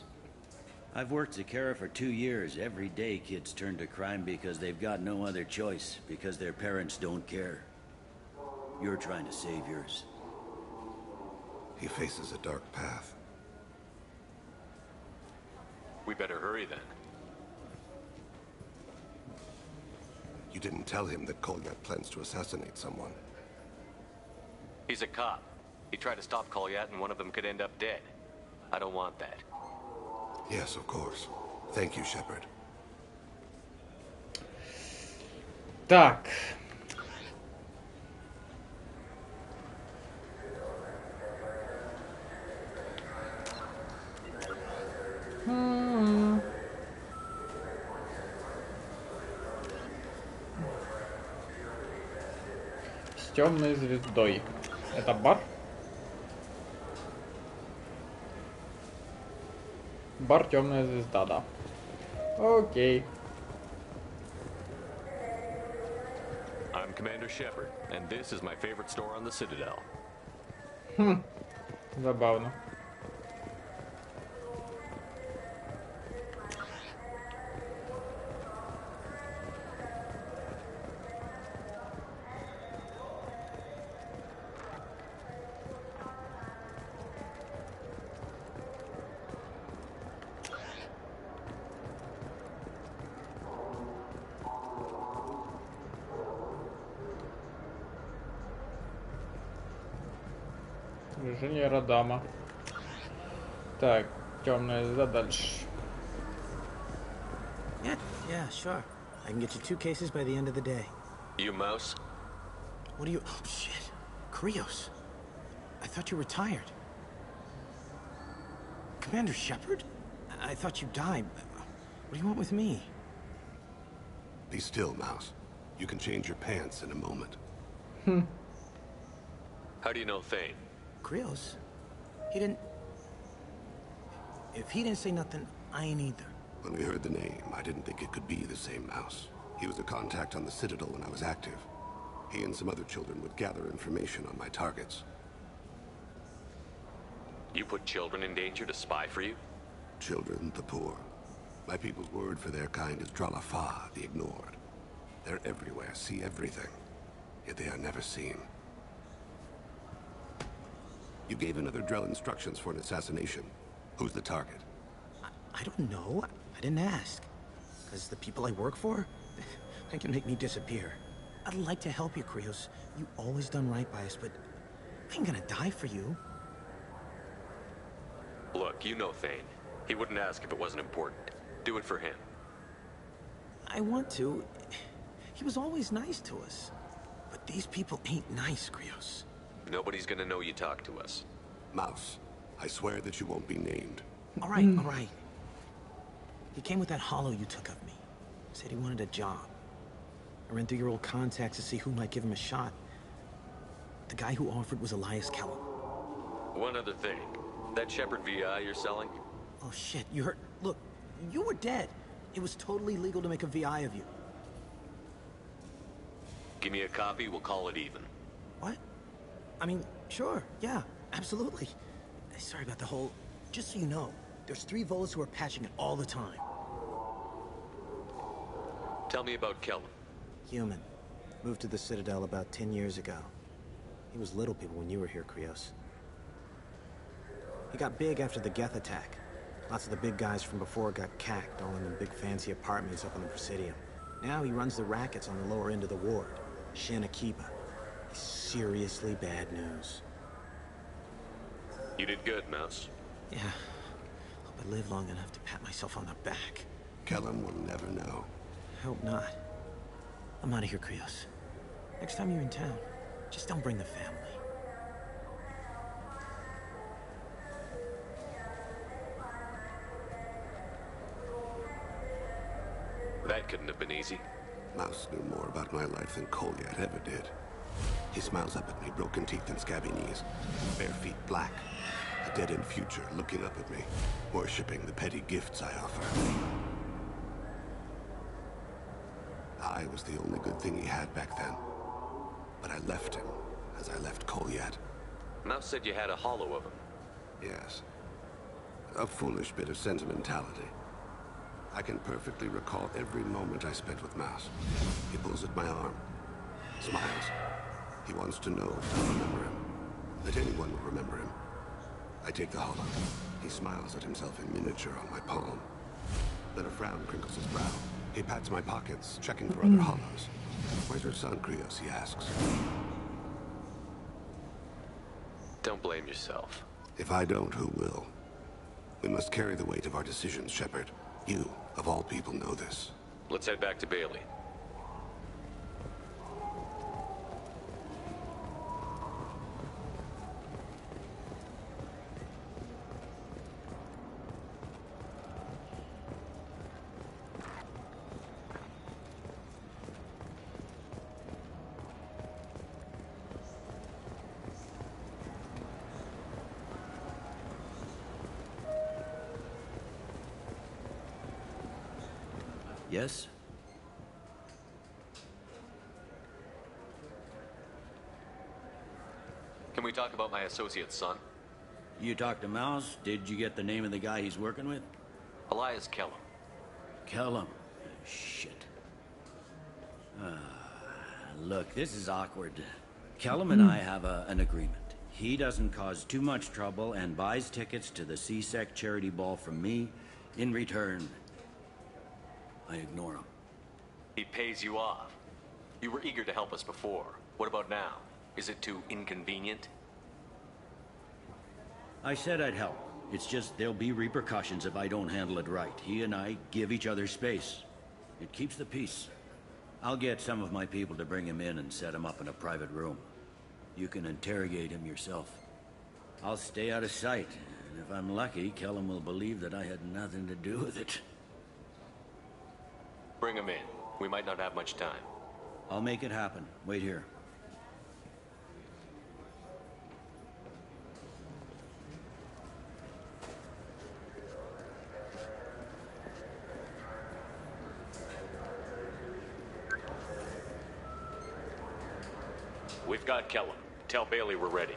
I've worked at Kara for 2 years. Every day kids turn to crime because they've got no other choice, because their parents don't care. You're trying to save yours. He faces a dark path. We better hurry then. You didn't tell him that Kolyat plans to assassinate someone. He's a cop. He tried to stop Kolyat and one of them could end up dead. I don't want that. Yes, of course. Thank you, Shepard. Так. С темной звездой. Это бар? Бар темная звезда, да. Окей. I'm Commander Shepard, and this is my favorite store on the Citadel. Забавно. Движение Радама. Так, темная звезда дальше. Yeah, sure. I can get you 2 cases by the end of the day. You mouse? What are you... Oh, shit. Krios. I thought you retired. Commander Shepard? I thought you died. What do you want with me? Be still, Mouse. You can change your pants in a moment. How do you know Thane? Krios? He didn't... If he didn't say nothing, I ain't either. When we heard the name, I didn't think it could be the same Mouse. He was a contact on the Citadel when I was active. He and some other children would gather information on my targets. You put children in danger to spy for you? Children, the poor. My people's word for their kind is Dralafa, the ignored. They're everywhere, see everything. Yet they are never seen. You gave another Drell instructions for an assassination. Who's the target? I don't know. I didn't ask. Because the people I work for, they can make me disappear. I'd like to help you, Krios. You always done right by us, but I ain't gonna die for you. Look, you know Thane. He wouldn't ask if it wasn't important. Do it for him. I want to. He was always nice to us. But these people ain't nice, Krios. Nobody's gonna know you talk to us. Mouse, I swear that you won't be named. All right, all right. He came with that hollow you took of me. Said he wanted a job. I ran through your old contacts to see who might give him a shot. The guy who offered was Elias Kellum. One other thing. That Shepard VI you're selling? Oh shit, you heard? Look, you were dead. It was totally legal to make a VI of you. Give me a copy, we'll call it even. What? I mean, sure, yeah, absolutely. Sorry about the whole... Just so you know, there's 3 Volus who are patching it all the time. Tell me about Kellum. Human. Moved to the Citadel about 10 years ago. He was little people when you were here, Krios. He got big after the Geth attack. Lots of the big guys from before got cacked, all in them big fancy apartments up on the Presidium. Now he runs the rackets on the lower end of the ward. Shin Akiba. He's seriously bad news. You did good, Mouse. Yeah. Hope I live long enough to pat myself on the back. Kellum will never know. Hope not. I'm out of here, Krios. Next time you're in town, just don't bring the family. That couldn't have been easy. Mouse knew more about my life than Kolyat ever did. He smiles up at me, broken teeth and scabby knees, bare feet black, a dead-end future looking up at me, worshipping the petty gifts I offer. I was the only good thing he had back then, but I left him as I left Kolyat. Mouse said you had a hollow of him. Yes. A foolish bit of sentimentality. I can perfectly recall every moment I spent with Mouse. He pulls at my arm, smiles. He wants to know if I remember him, that anyone will remember him. I take the hollow. He smiles at himself in miniature on my palm. Then a frown crinkles his brow. He pats my pockets, checking for other hollows. Where's your son, Krios, he asks. Don't blame yourself. If I don't, who will? We must carry the weight of our decisions, Shepard. You, of all people, know this. Let's head back to Bailey. Yes? Can we talk about my associate's son? You talked to Mouse? Did you get the name of the guy he's working with? Elias Kellum. Kellum? Shit. Look, this is awkward. Kellum and I have an agreement. He doesn't cause too much trouble and buys tickets to the CSEC charity ball from me. In return, I ignore him. He pays you off. You were eager to help us before. What about now? Is it too inconvenient? I said I'd help. It's just there'll be repercussions if I don't handle it right. He and I give each other space. It keeps the peace. I'll get some of my people to bring him in and set him up in a private room. You can interrogate him yourself. I'll stay out of sight, and if I'm lucky, Kellum will believe that I had nothing to do with it. Bring him in. We might not have much time. I'll make it happen. Wait here. We've got Kellum. Tell Bailey we're ready.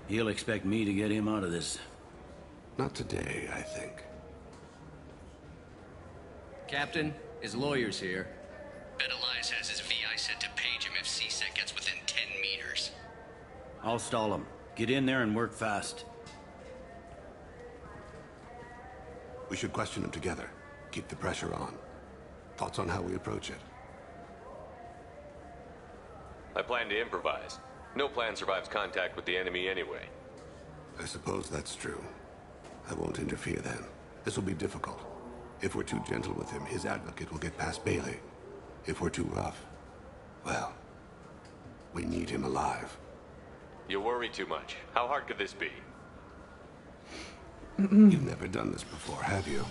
He'll expect me to get him out of this. Not today, I think. Captain, his lawyer's here. Bet Elias has his VI set to page him if CSEC gets within 10 meters. I'll stall him. Get in there and work fast. We should question him together. Keep the pressure on. Thoughts on how we approach it? I plan to improvise. No plan survives contact with the enemy anyway. I suppose that's true. I won't interfere then. This will be difficult. If we're too gentle with him, his advocate will get past Bailey. If we're too rough, well, we need him alive. You worry too much. How hard could this be? You've never done this before, have you?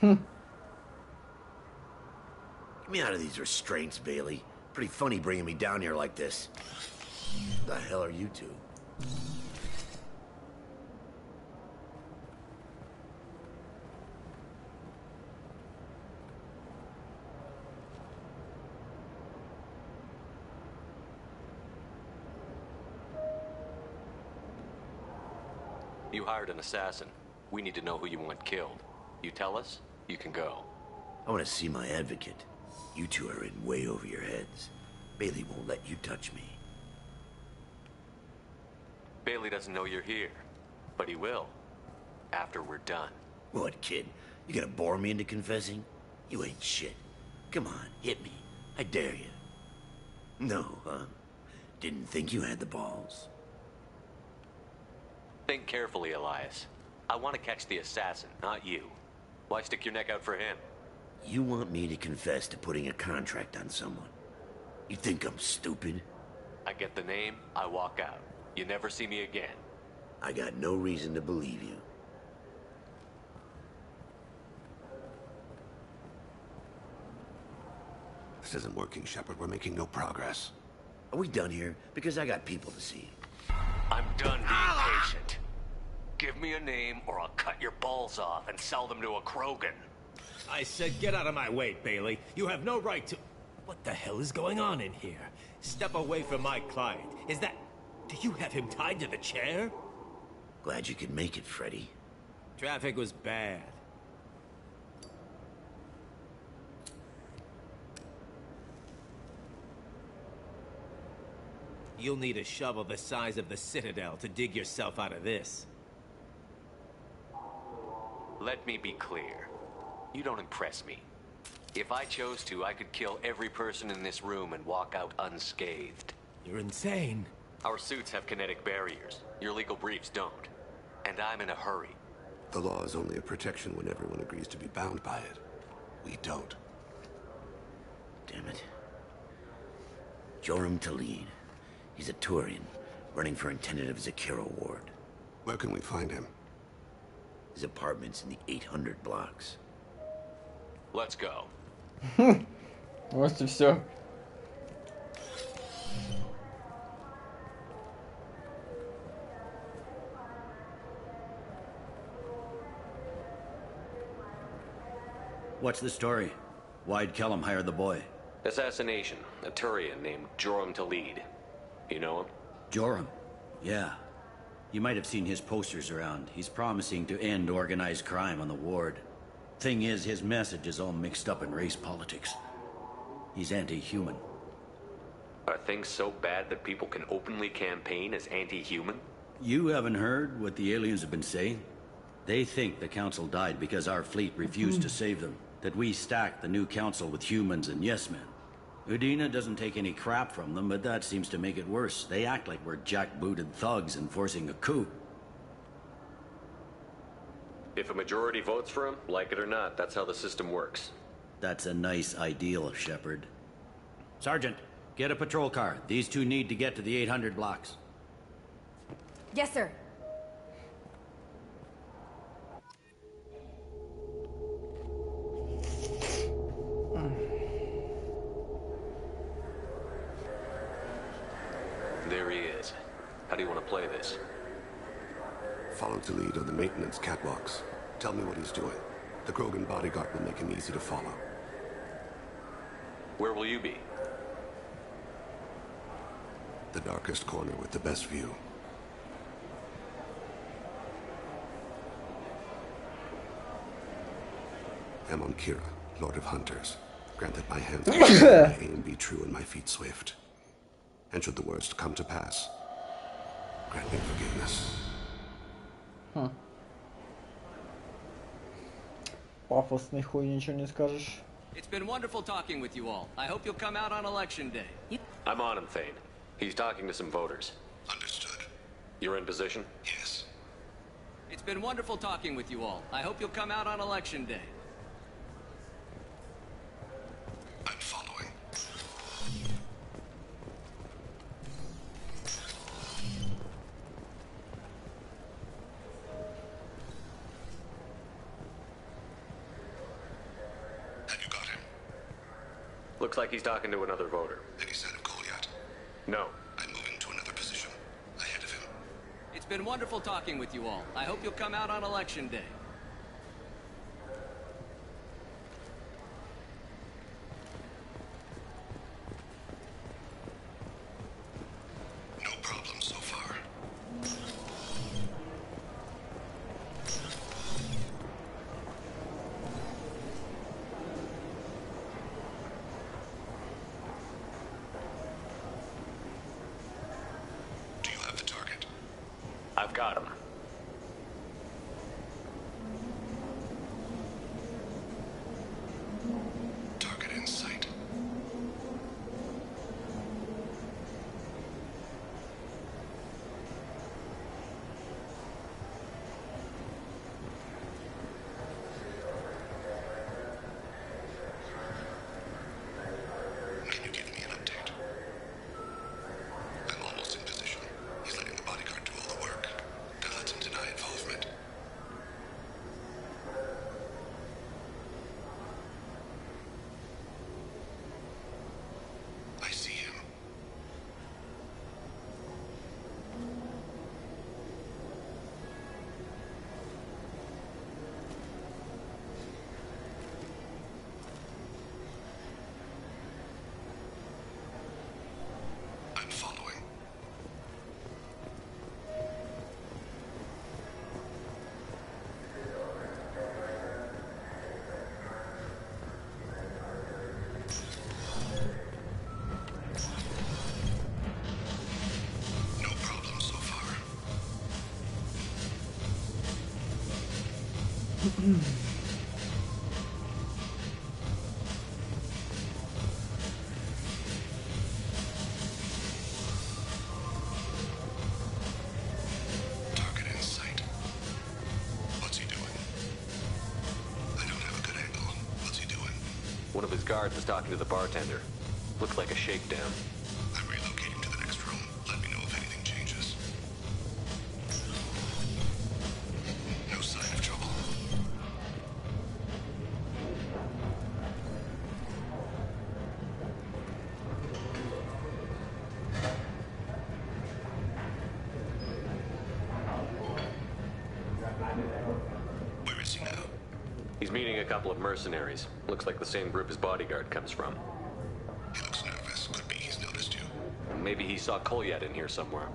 Get me out of these restraints, Bailey. Pretty funny bringing me down here like this. The hell are you two? You hired an assassin. We need to know who you want killed. You tell us, you can go. I want to see my advocate. You two are in way over your heads. Bailey won't let you touch me. Bailey doesn't know you're here, but he will. After we're done. What, kid? You gonna bore me into confessing? You ain't shit. Come on, hit me. I dare you. No, huh? Didn't think you had the balls. Think carefully, Elias. I want to catch the assassin, not you. Why stick your neck out for him? You want me to confess to putting a contract on someone? You think I'm stupid? I get the name, I walk out. You never see me again. I got no reason to believe you. This isn't working, Shepard. We're making no progress. Are we done here? Because I got people to see. I'm done being patient. Give me a name or I'll cut your balls off and sell them to a Krogan. I said get out of my way, Bailey. You have no right to... What the hell is going on in here? Step away from my client. Is that... Do you have him tied to the chair? Glad you could make it, Freddy. Traffic was bad. You'll need a shovel the size of the Citadel to dig yourself out of this. Let me be clear. You don't impress me. If I chose to, I could kill every person in this room and walk out unscathed. You're insane. Our suits have kinetic barriers. Your legal briefs don't. And I'm in a hurry. The law is only a protection when everyone agrees to be bound by it. We don't. Damn it. Joram Talid. He's a Turian, running for a tenant of Zakira Ward. Where can we find him? His apartment's in the 800 blocks. Let's go. Вот и все. What's the story? Why'd Kellum hire the boy? Assassination. A Turian named Joram Talid. You know him? Joram? Yeah. You might have seen his posters around. He's promising to end organized crime on the ward. Thing is, his message is all mixed up in race politics. He's anti-human. Are things so bad that people can openly campaign as anti-human? You haven't heard what the aliens have been saying? They think the council died because our fleet refused to save them. That we stacked the new council with humans and yes-men. Udina doesn't take any crap from them, but that seems to make it worse. They act like we're jackbooted thugs enforcing a coup. If a majority votes for him, like it or not, that's how the system works. That's a nice ideal, Shepard. Sergeant, get a patrol car. These two need to get to the 800 blocks. Yes, sir. There he is. How do you want to play this? Follow the lead on the maintenance catwalks. Tell me what he's doing. The Krogan bodyguard will make him easy to follow. Where will you be? The darkest corner with the best view. I'm on Kira, Lord of Hunters. Grant that my hands may aim be true and my feet swift. And should the worst come to pass, grant me forgiveness. Пафосный хуй, ничего не скажешь. It's been wonderful talking with you all. I hope you'll come out on election day. I'm on him, Thane. He's talking to some voters. Understood. You're in position? Yes. It's been wonderful talking with you all. I hope you'll come out on election day. I'm following. Have you got him? Looks like he's talking to another voter. Any sign of Goliath? No. I'm moving to another position. Ahead of him. It's been wonderful talking with you all. I hope you'll come out on election day. No problem so far. Do you have the target? I've got him. Target in sight. Can you give me an update? I'm almost in position. He's letting the bodyguard do all the work. Good. Target in sight. What's he doing? I don't have a good angle. What's he doing? One of his guards is talking to the bartender. Looks like a shakedown. I'm relocating to the next room. Let me know if anything changes. No sign of trouble. Where is he now? He's meeting a couple of mercenaries. Looks like the same group his bodyguard comes from. He looks nervous. Could be he's noticed you. Maybe he saw Kolyat in here somewhere.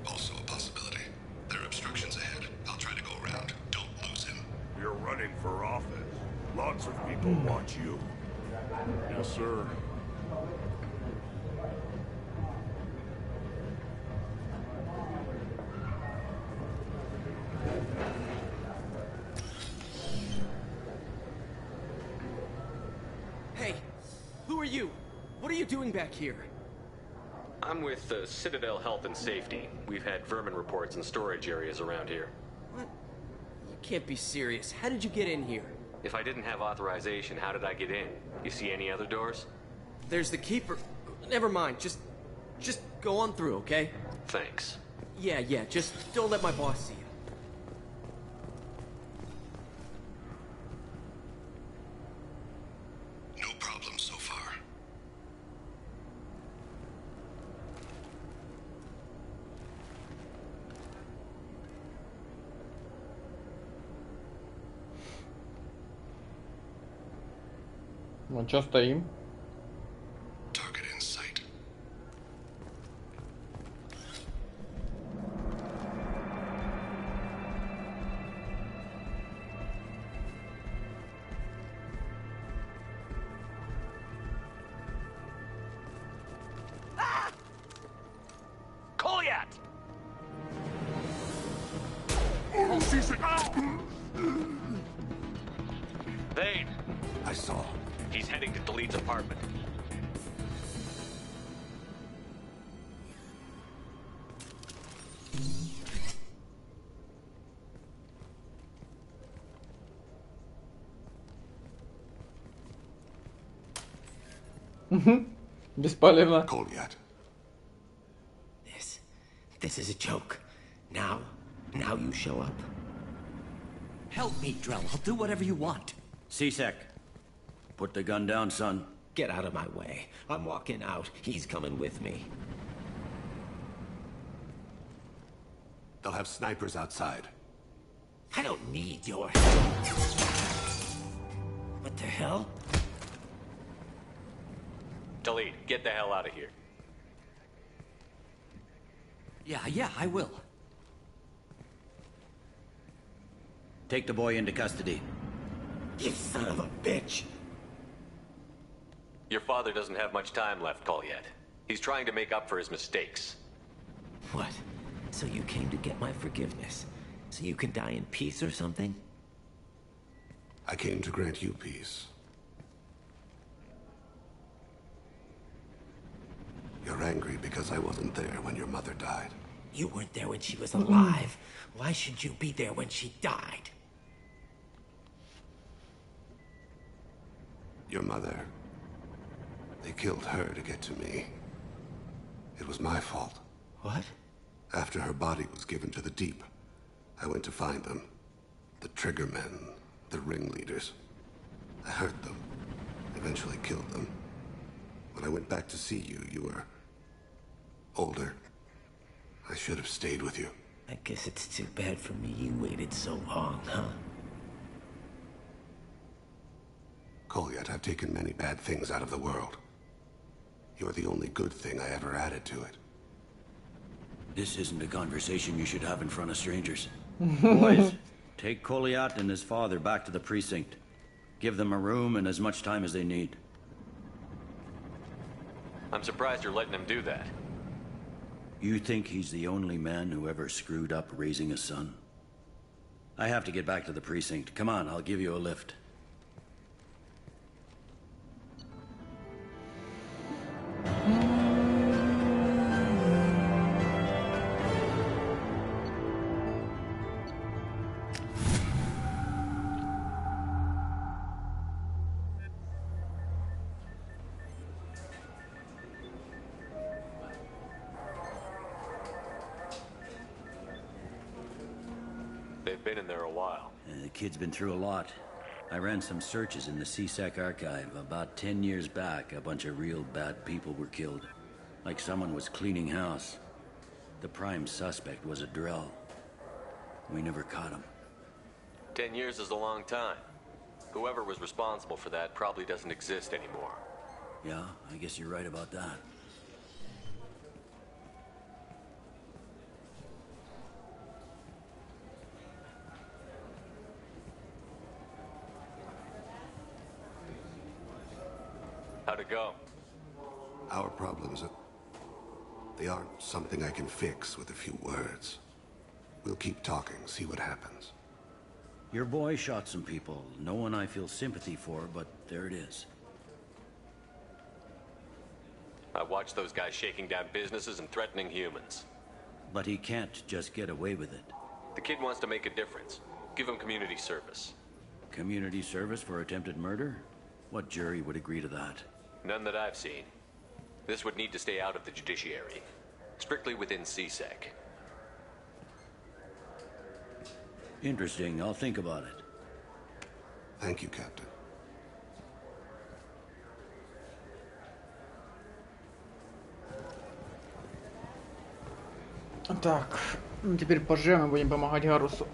Also a possibility. There are obstructions ahead. I'll try to go around. Don't lose him. You're running for office. Lots of people watch you. Yes, sir. Hey, who are you? What are you doing back here? I'm with the Citadel Health and Safety. We've had vermin reports in storage areas around here. What? You can't be serious. How did you get in here? If I didn't have authorization, how did I get in? You see any other doors? There's the keeper. Never mind. Just go on through, okay? Thanks. Yeah, just don't let my boss see you. No problem so far. Ну чё стоим? Target in sight. Kolyat! Vane! I saw. He's heading to Delet's apartment. Беспалевно. Kolyat. This is a joke. Now you show up. Help me, Drell. I'll do whatever you want. C-Sec. Put the gun down, son. Get out of my way. I'm walking out. He's coming with me. They'll have snipers outside. I don't need your help. What the hell? Delet, get the hell out of here. Yeah, I will. Take the boy into custody. You son of a bitch! Your father doesn't have much time left, Kolyat. He's trying to make up for his mistakes. What? So you came to get my forgiveness? So you can die in peace or something? I came to grant you peace. You're angry because I wasn't there when your mother died. You weren't there when she was alive. Why should you be there when she died? Your mother. They killed her to get to me. It was my fault. What? After her body was given to the deep, I went to find them. The triggermen, the ringleaders. I hurt them. Eventually killed them. When I went back to see you, you were older. I should have stayed with you. I guess it's too bad for me you waited so long, huh? Kolyat, I've taken many bad things out of the world. You're the only good thing I ever added to it. This isn't a conversation you should have in front of strangers. Boys, take Kolyat and his father back to the precinct. Give them a room and as much time as they need. I'm surprised you're letting him do that. You think he's the only man who ever screwed up raising a son? I have to get back to the precinct. Come on, I'll give you a lift. They've been in there a while. The kid's been through a lot. I ran some searches in the CSEC archive. About 10 years back, a bunch of real bad people were killed. Like someone was cleaning house. The prime suspect was a drill. We never caught him. 10 years is a long time. Whoever was responsible for that probably doesn't exist anymore. Yeah, I guess you're right about that. How'd it go? Our problems they aren't something I can fix with a few words. We'll keep talking, see what happens. Your boy shot some people. No one I feel sympathy for, but there it is. I watched those guys shaking down businesses and threatening humans. But he can't just get away with it. The kid wants to make a difference. Give him community service. Community service for attempted murder? What jury would agree to that? None that I've seen. This would need to stay out of the judiciary. Strictly within CSEC. Interesting. I'll think about it. Thank you, Captain. Так, ну теперь позже мы будем помогать Гарусу.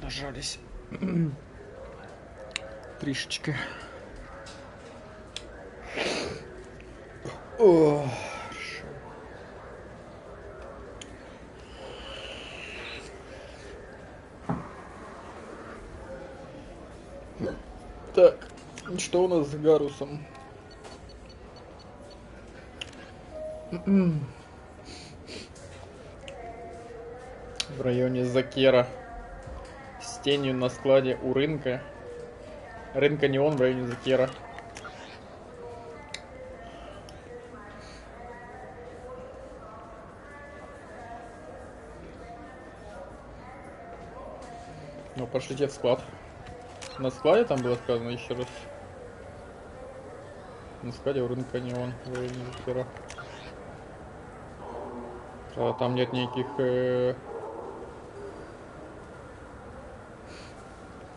Нажались. Трішечки. О, так, что у нас с Гарусом? В районе Закера. С тенью на складе у рынка. Рынка не он, в районе Закера. Ну, пошлите в склад. На складе там было сказано еще раз. На складе у рынка не он, в районе Закера. Там нет никаких...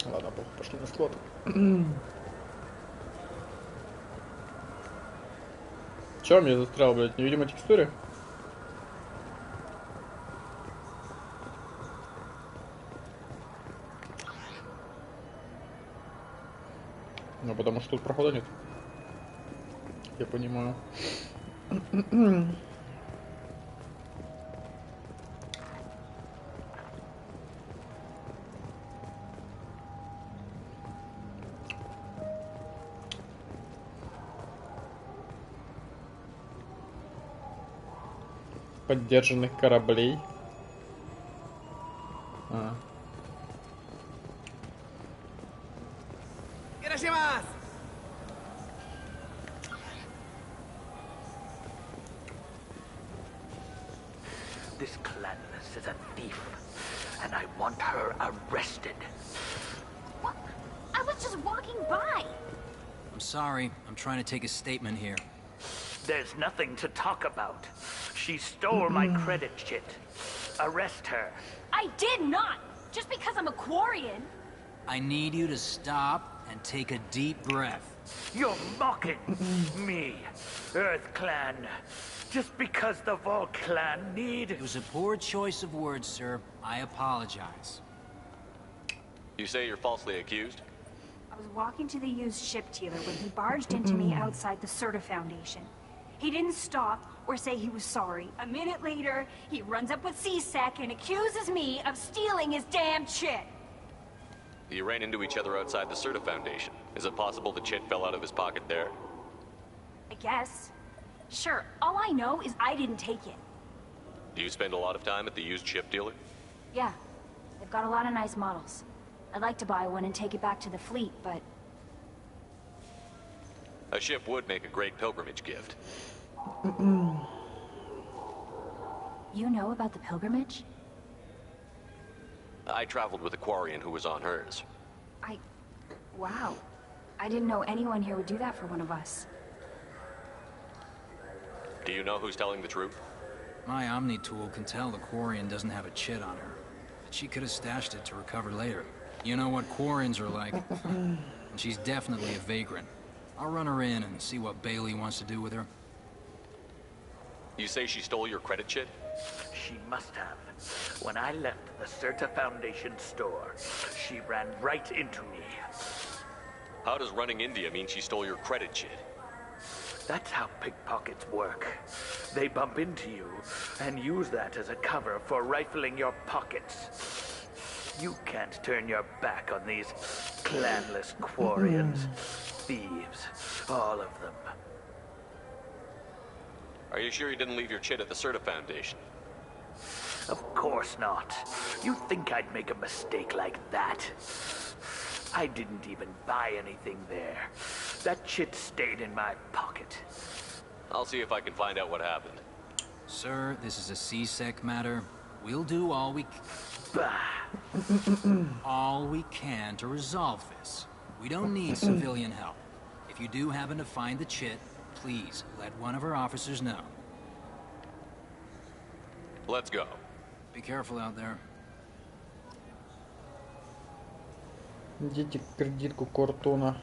Ладно, пошли на склад. Чё меня застрял, блядь? Невидимой текстуре? Ну, потому что тут прохода нет. Я понимаю. Поддержанных кораблей. This clanless is a thief, and I want her arrested. What? I was just walking by. I'm sorry. I'm trying to take a statement here. There's nothing to talk about. She stole my credit chit. Arrest her. I did not! Just because I'm a Quarian. I need you to stop and take a deep breath. You're mocking me, Earth Clan. Just because the Vol Clan need... It was a poor choice of words, sir. I apologize. You say you're falsely accused? I was walking to the used ship dealer when he barged into me outside the Serta Foundation. He didn't stop or say he was sorry. A minute later, he runs up with CSEC and accuses me of stealing his damn chit. You ran into each other outside the Serta Foundation. Is it possible the chit fell out of his pocket there? I guess. Sure, all I know is I didn't take it. Do you spend a lot of time at the used ship dealer? Yeah, they've got a lot of nice models. I'd like to buy one and take it back to the fleet, but... A ship would make a great pilgrimage gift. You know about the pilgrimage? I traveled with a Quarian who was on hers. Wow. I didn't know anyone here would do that for one of us. Do you know who's telling the truth? My Omni tool can tell the Quarian doesn't have a chit on her. But she could have stashed it to recover later. You know what Quarians are like. And she's definitely a vagrant. I'll run her in and see what Bailey wants to do with her. You say she stole your credit chit? She must have. When I left the Serta Foundation store, she ran right into me. How does running India mean she stole your credit chit? That's how pickpockets work. They bump into you and use that as a cover for rifling your pockets. You can't turn your back on these clanless Quarians. Thieves, all of them. Are you sure you didn't leave your chit at the Serta Foundation? Of course not. You think I'd make a mistake like that? I didn't even buy anything there. That chit stayed in my pocket. I'll see if I can find out what happened. Sir, this is a CSEC matter. We'll do all we all we can to resolve this. We don't need civilian help. If you do happen to find the chit, please let one of our officers know. Let's go. Be careful out there. Идите кредитку Кортуна.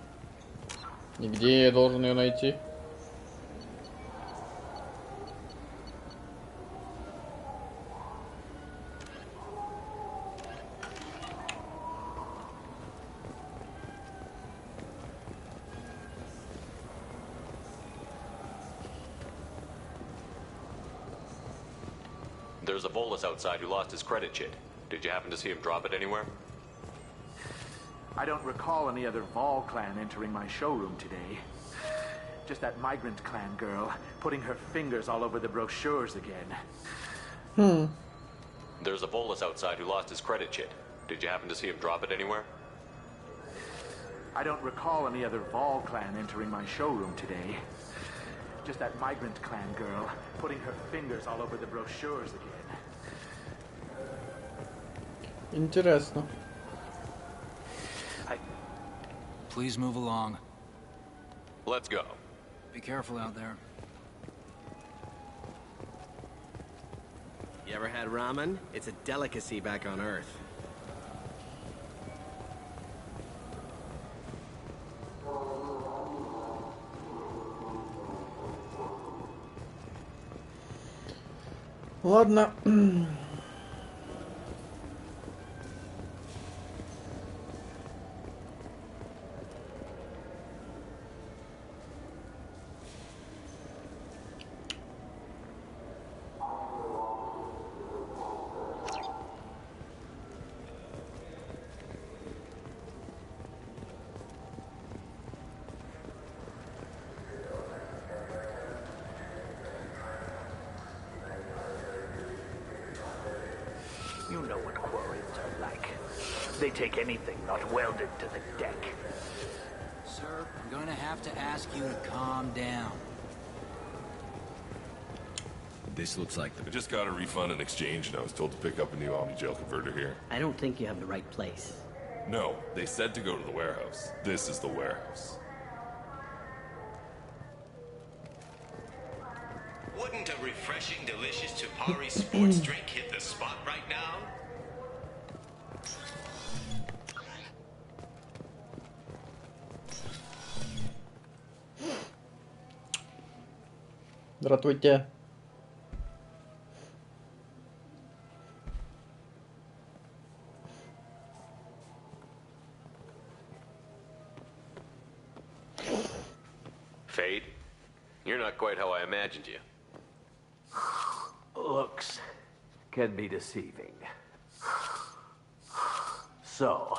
И где я должен ее найти? There's a Volus outside who lost his credit chit. Did you happen to see him drop it anywhere? I don't recall any other Vol clan entering my showroom today. Just that migrant clan girl putting her fingers all over the brochures again. There's a Volus outside who lost his credit chit. Did you happen to see him drop it anywhere? I don't recall any other Vol clan entering my showroom today. Just that migrant clan girl putting her fingers all over the brochures again. Интересно. Please move along. Let's go. Be careful out there. You ever had ramen? It's a delicacy back on Earth. Ладно. You know what quarries are like. They take anything not welded to the deck. Sir, I'm going to have to ask you to calm down. This looks like I just got a refund and exchange, and I was told to pick up a new Omni-Gel converter here. I don't think you have the right place. No, they said to go to the warehouse. This is the warehouse. Wouldn't a refreshing, delicious Chapari sports drink hit the spot right now? Здравствуйте. Fade? You're not quite how I imagined you. Looks can be deceiving. So,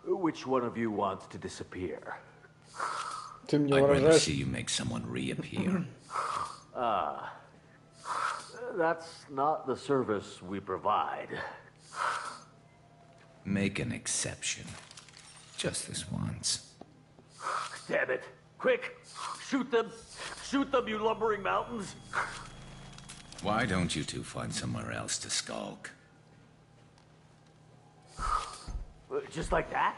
which one of you wants to disappear? Ты мне I'd rather выражаешь. see you make someone reappear. That's not the service we provide. Make an exception. Just this once. Damn it. Quick! Shoot them! Shoot them, you lumbering mountains! Why don't you two find somewhere else to skulk? Just like that?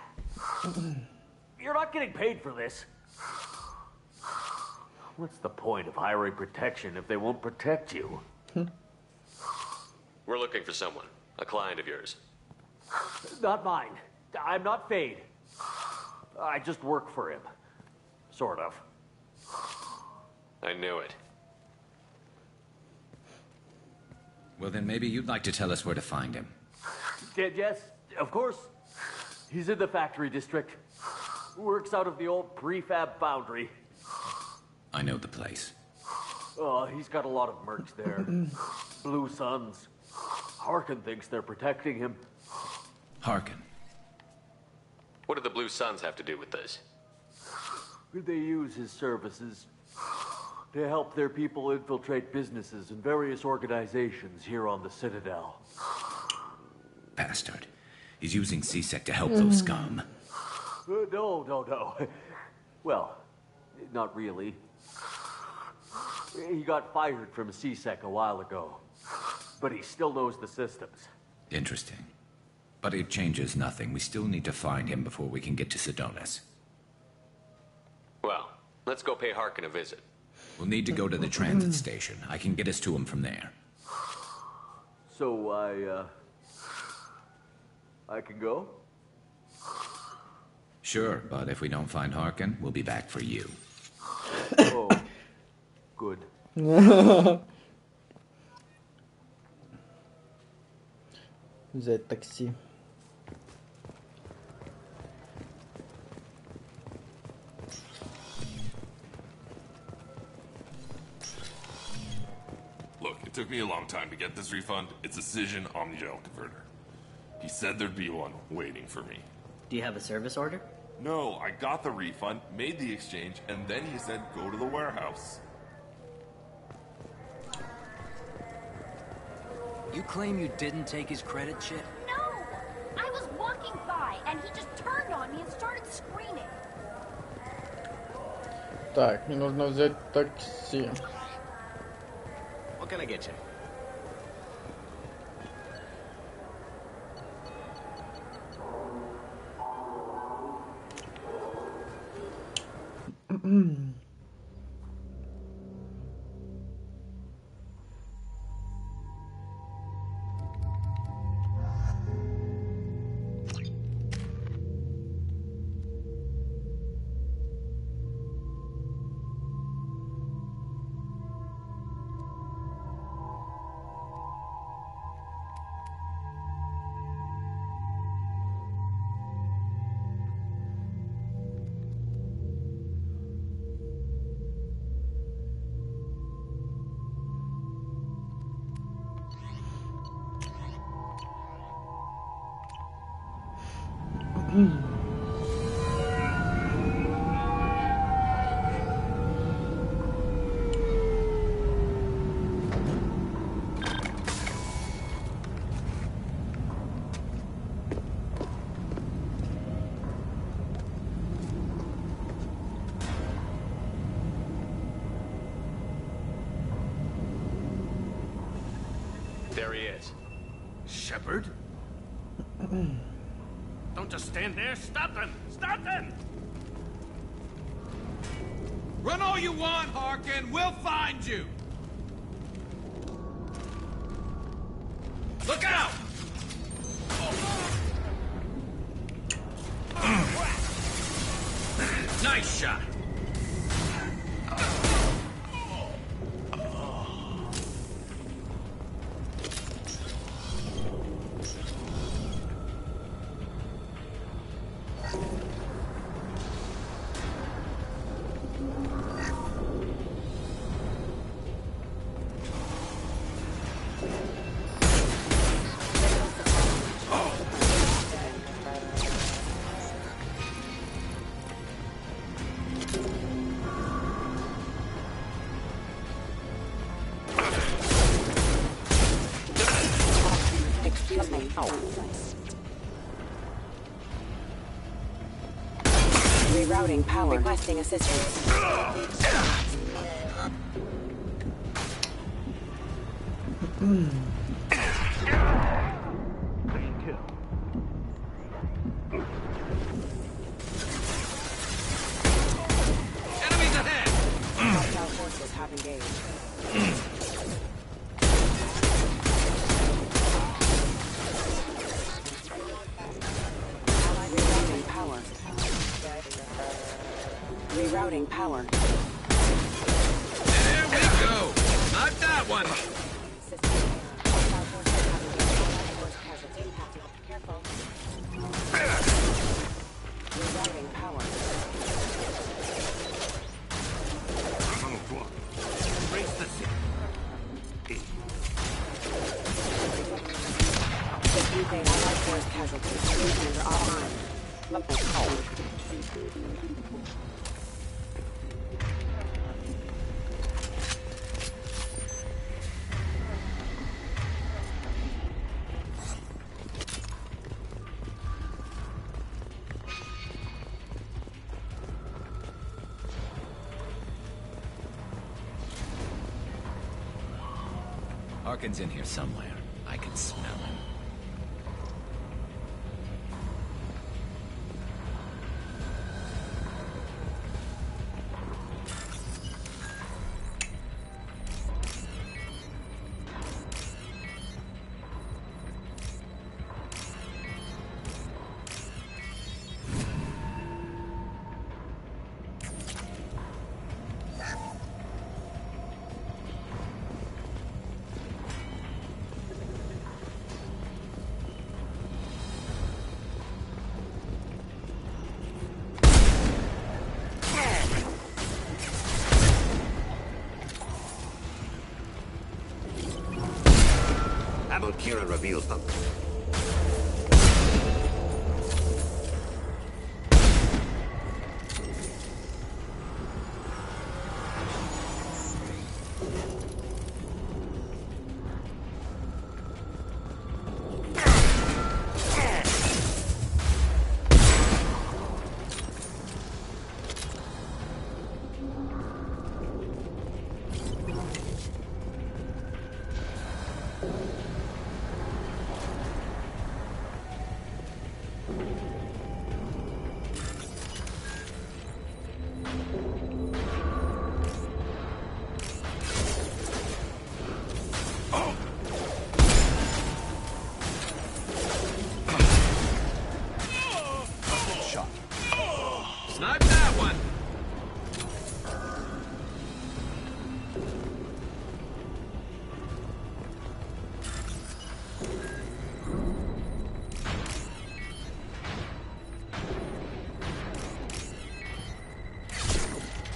You're not getting paid for this. What's the point of hiring protection if they won't protect you? We're looking for someone. A client of yours. Not mine. I'm not Fade. I just work for him. Sort of. I knew it. Well, then maybe you'd like to tell us where to find him. Yes, of course. He's in the factory district. Works out of the old prefab foundry. I know the place. He's got a lot of mercs there. Blue Suns. Harkin thinks they're protecting him. Harkin. What do the Blue Suns have to do with this? They use his services to help their people infiltrate businesses and various organizations here on the Citadel. Bastard. He's using CSEC to help those scum. No. Well, not really. He got fired from CSEC a while ago, but he still knows the systems. Interesting. But it changes nothing. We still need to find him before we can get to Sedonis. Well, let's go pay Harkin a visit. We'll need to go to the transit station. I can get us to him from there. So I can go? Sure, but if we don't find Harkin, we'll be back for you. Oh, good. Взять такси. Look, took me a long time to get this refund. It's a Cision Omnigel converter. He said there'd be one waiting for me. Do you have a service order? No, I got the refund, made the exchange, and then he said go to the warehouse. You claim you didn't take his credit chit? No! I was walking by, and he just turned on me and started screaming. Так, мне нужно взять такси. What can I get you? There he is. Shepard? Don't just stand there. Stop them! Stop them! Run all you want, Harkin. We'll find you. Look out! Nice shot. Rerouting power. Requesting assistance. Enemies ahead! Hostile forces have engaged. Rerouting power. There we go! Not that one! Rerouting power. Raise the seat. Defeating allied force casualties. Units are online. Level call. Harkin's in here somewhere. I can smell him. about Kira reveals something? Snipe that one!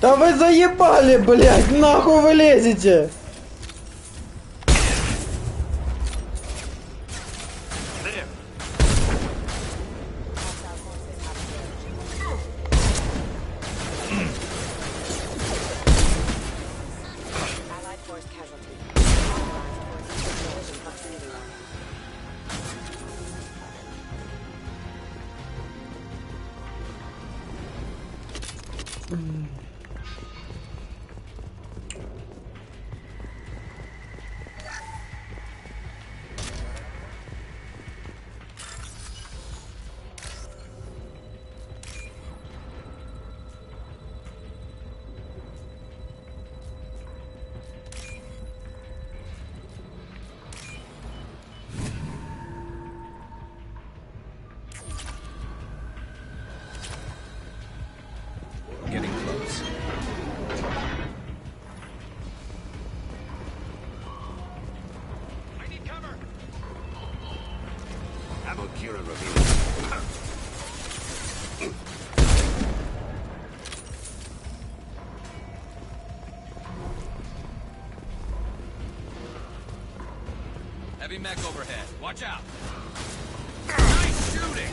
Да вы заебали, блядь, нахуй вы лезете? Getting close. I need cover! How about Kira reveals? Heavy mech overhead. Watch out! Nice shooting!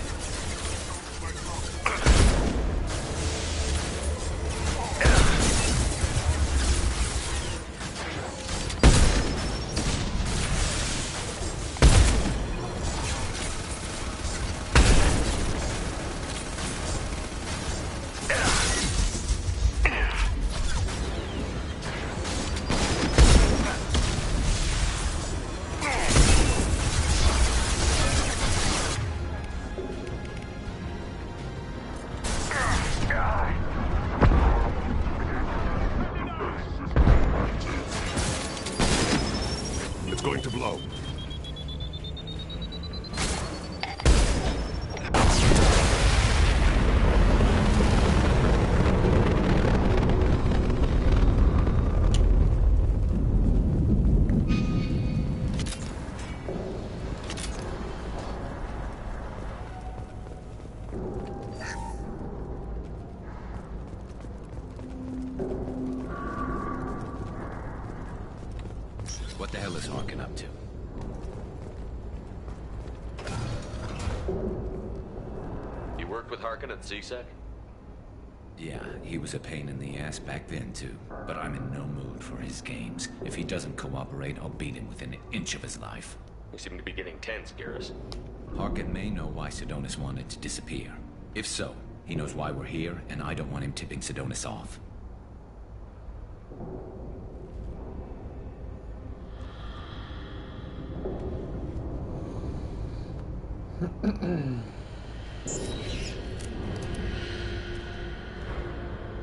It's going to blow. What the hell is Harkin up to? You worked with Harkin at CSEC? Yeah, he was a pain in the ass back then too. But I'm in no mood for his games. If he doesn't cooperate, I'll beat him within an inch of his life. You seem to be getting tense, Garrus. Harkin may know why Sidonis wanted to disappear. If so, he knows why we're here, and I don't want him tipping Sidonis off.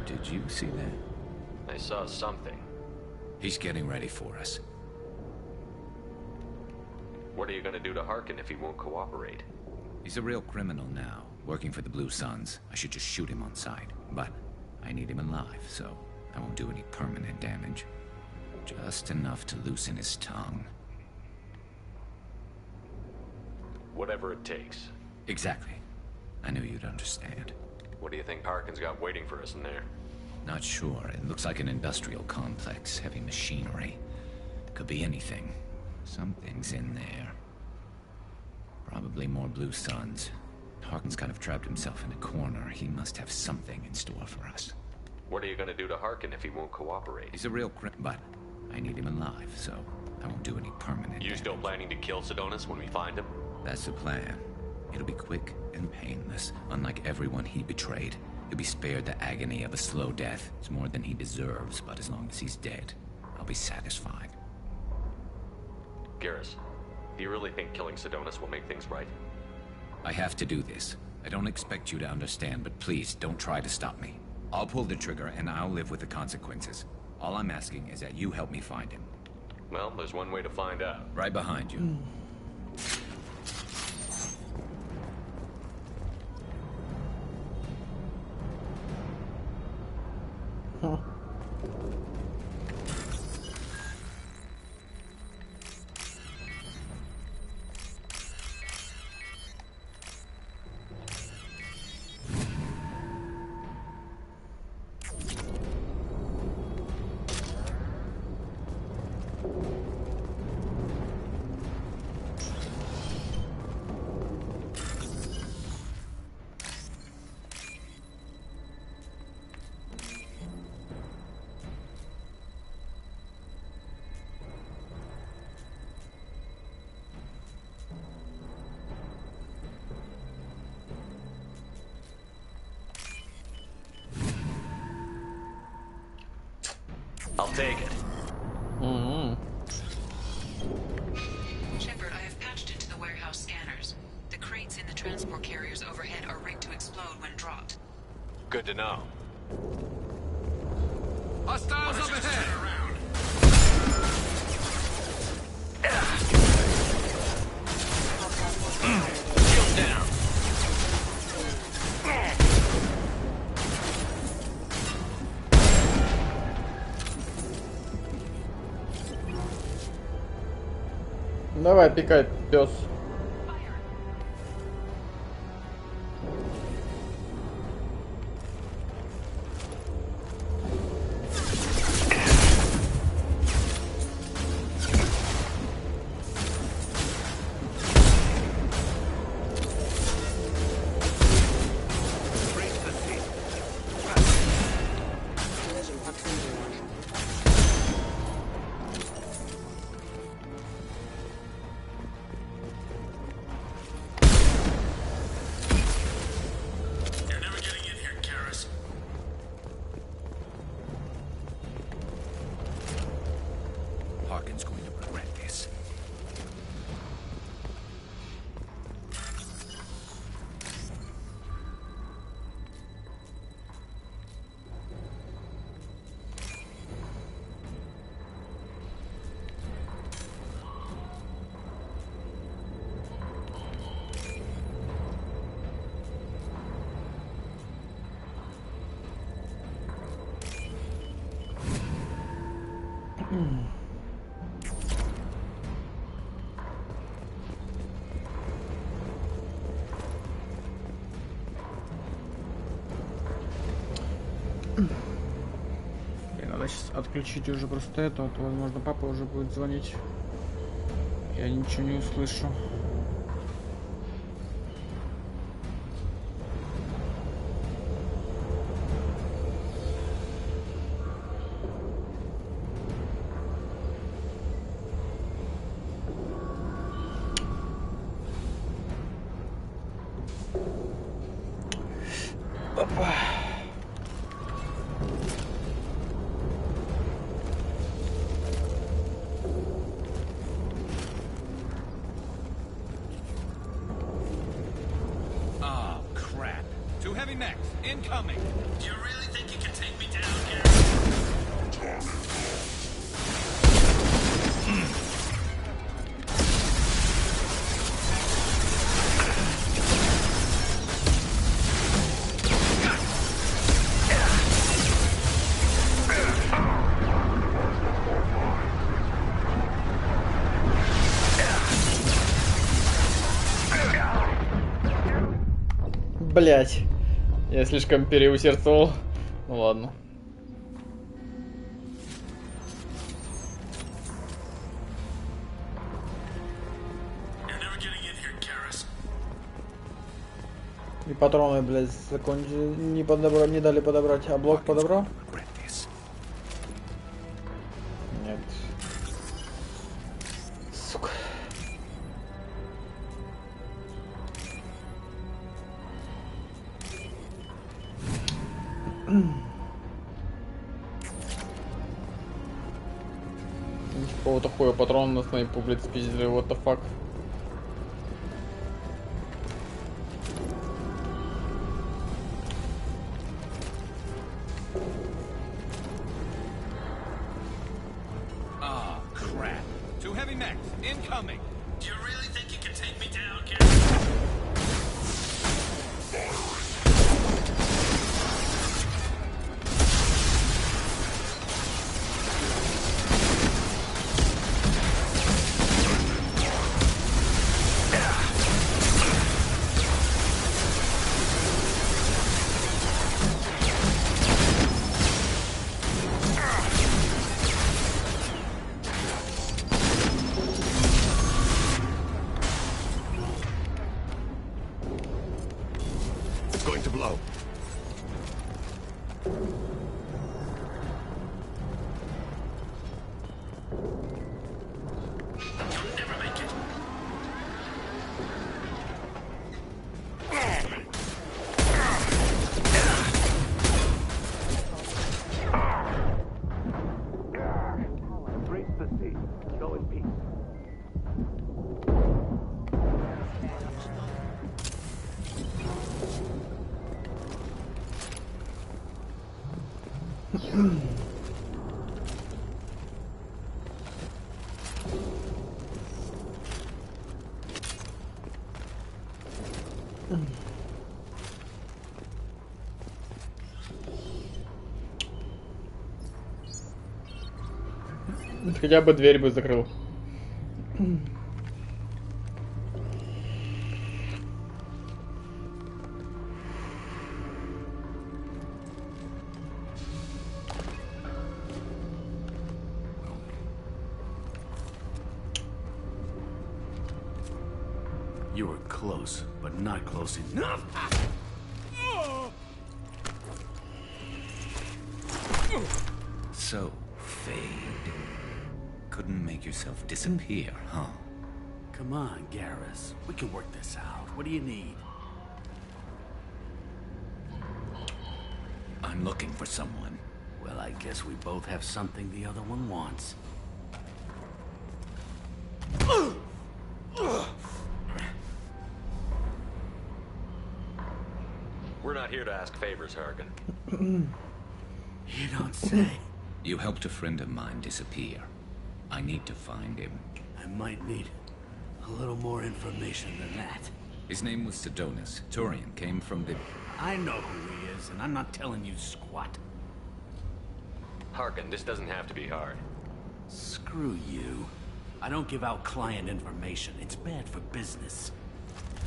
Did you see that? I saw something. He's getting ready for us. What are you gonna do to Harkin if he won't cooperate? He's a real criminal now, working for the Blue Suns. I should just shoot him on sight. But I need him alive, so I won't do any permanent damage. Just enough to loosen his tongue. Whatever it takes. Exactly. I knew you'd understand. What do you think Harkin's got waiting for us in there? Not sure. It looks like an industrial complex, heavy machinery. Could be anything. Something's in there. Probably more blue suns. Harkin's kind of trapped himself in a corner. He must have something in store for us. What are you gonna do to Harkin if he won't cooperate? He's a real but I need him alive, so I won't do any permanent You still planning to kill Sidonis when we find him? That's the plan. It'll be quick and painless. Unlike everyone he betrayed, he'll be spared the agony of a slow death. It's more than he deserves, but as long as he's dead, I'll be satisfied. Garrus, do you really think killing Sidonis will make things right? I have to do this. I don't expect you to understand, but please, don't try to stop me. I'll pull the trigger, and I'll live with the consequences. All I'm asking is that you help me find him. Well, there's one way to find out. Right behind you. Huh. I'll take it. Shepard, I have patched into the warehouse scanners. The crates in the transport carriers overhead are rigged to explode when dropped. Good to know. Hostiles up ahead! Shield down. Давай, пикай, пес. Harkin's going to regret this. Блин, надо сейчас отключить уже просто это, а то, возможно, папа уже будет звонить. Я ничего не услышу. Опа. Oh, crap. Two heavy mechs, incoming. Do you really think you can take me down, Garrus? Блять, я слишком переусердствовал. Ну ладно. You're never getting in here, Garrus. И патроны, блядь, не подобрал, не дали подобрать. А блок подобрал? Нет. Сука. Какого-то хуя патрон на снайпу, блядь, спиздили, what the fuck. Ah, crap. Two heavy mechs, incoming. Do you really think you can take me down, kid? Going to blow. You'll never make it. Embrace the sea. Go in peace. Хотя бы дверь бы закрыл. You were close, but not close enough. So, Fade. Couldn't make yourself disappear, huh? Come on, Garrus. We can work this out. What do you need? I'm looking for someone. Well, I guess we both have something the other one wants. We're not here to ask favors, Harkin. You don't say. You helped a friend of mine disappear. I need to find him. I might need a little more information than that. His name was Sidonus. Turian came from the... I know who he is, and I'm not telling you squat. Harkin, this doesn't have to be hard. Screw you. I don't give out client information. It's bad for business.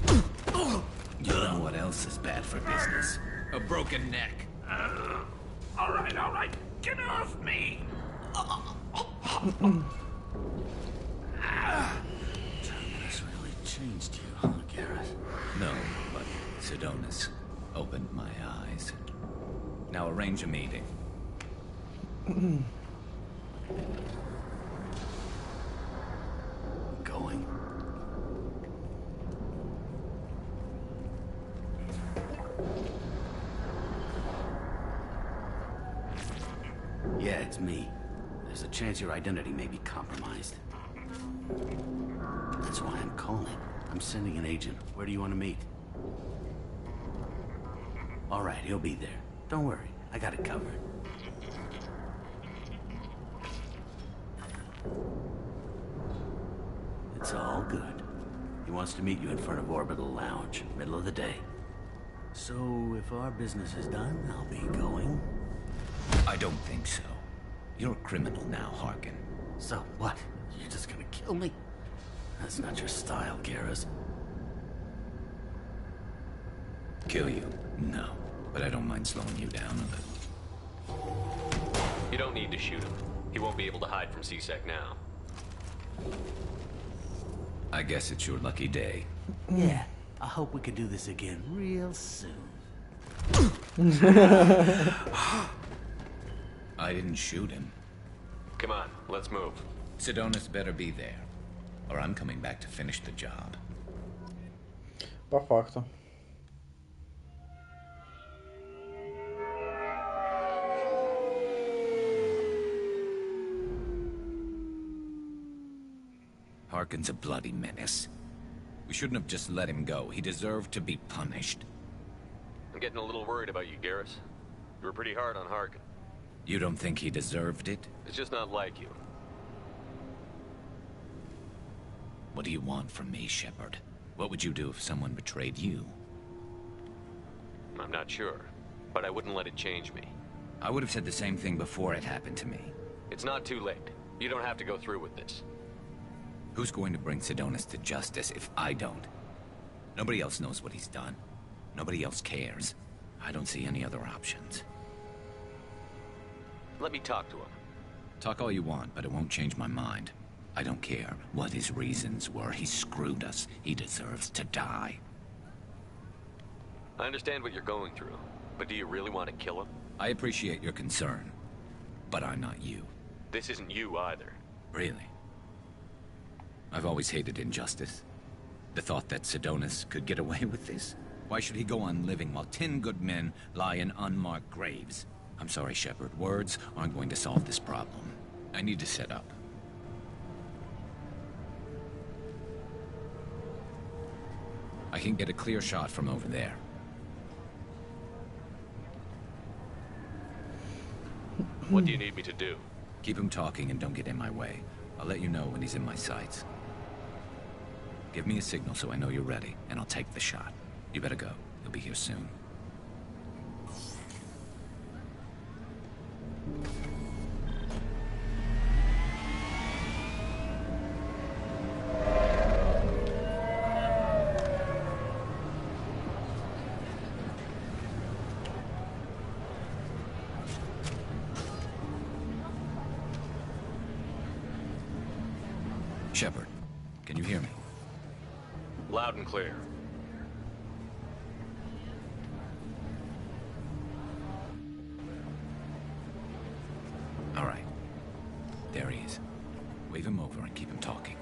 You know what else is bad for business? A broken neck. All right. Get off me! Terminus really changed you, huh, Garrus? No, but Sidonus opened my eyes. Now arrange a meeting. Going. Yeah, it's me. There's a chance your identity may be compromised. That's why I'm calling. I'm sending an agent. Where do you want to meet? All right, he'll be there. Don't worry, I got it covered. It's all good. He wants to meet you in front of Orbital Lounge, middle of the day. So, if our business is done, I'll be going. I don't think so. You're a criminal now, Harkin. So what? You're just gonna kill me? That's not your style, Garrus. Kill you? No. But I don't mind slowing you down a little. You don't need to shoot him. He won't be able to hide from C-Sec now. I guess it's your lucky day. Yeah, I hope we can do this again real soon. I didn't shoot him. Come on, let's move. Sidonis better be there, or I'm coming back to finish the job. По факту. Harkin's a bloody menace. We shouldn't have just let him go. He deserved to be punished. I'm getting a little worried about you, Garrus. You were pretty hard on Harkin. You don't think he deserved it? It's just not like you. What do you want from me, Shepard? What would you do if someone betrayed you? I'm not sure, but I wouldn't let it change me. I would have said the same thing before it happened to me. It's not too late. You don't have to go through with this. Who's going to bring Sidonis to justice if I don't? Nobody else knows what he's done. Nobody else cares. I don't see any other options. Let me talk to him. Talk all you want, but it won't change my mind. I don't care what his reasons were. He screwed us. He deserves to die. I understand what you're going through, but do you really want to kill him? I appreciate your concern, but I'm not you. This isn't you either. Really? I've always hated injustice. The thought that Sidonis could get away with this? Why should he go on living while 10 good men lie in unmarked graves? I'm sorry, Shepard. Words aren't going to solve this problem. I need to set up. I can get a clear shot from over there. What do you need me to do? Keep him talking and don't get in my way. I'll let you know when he's in my sights. Give me a signal so I know you're ready, and I'll take the shot. You better go. He'll be here soon. Shepard, can you hear me? Loud and clear. All right. There he is. Wave him over and keep him talking.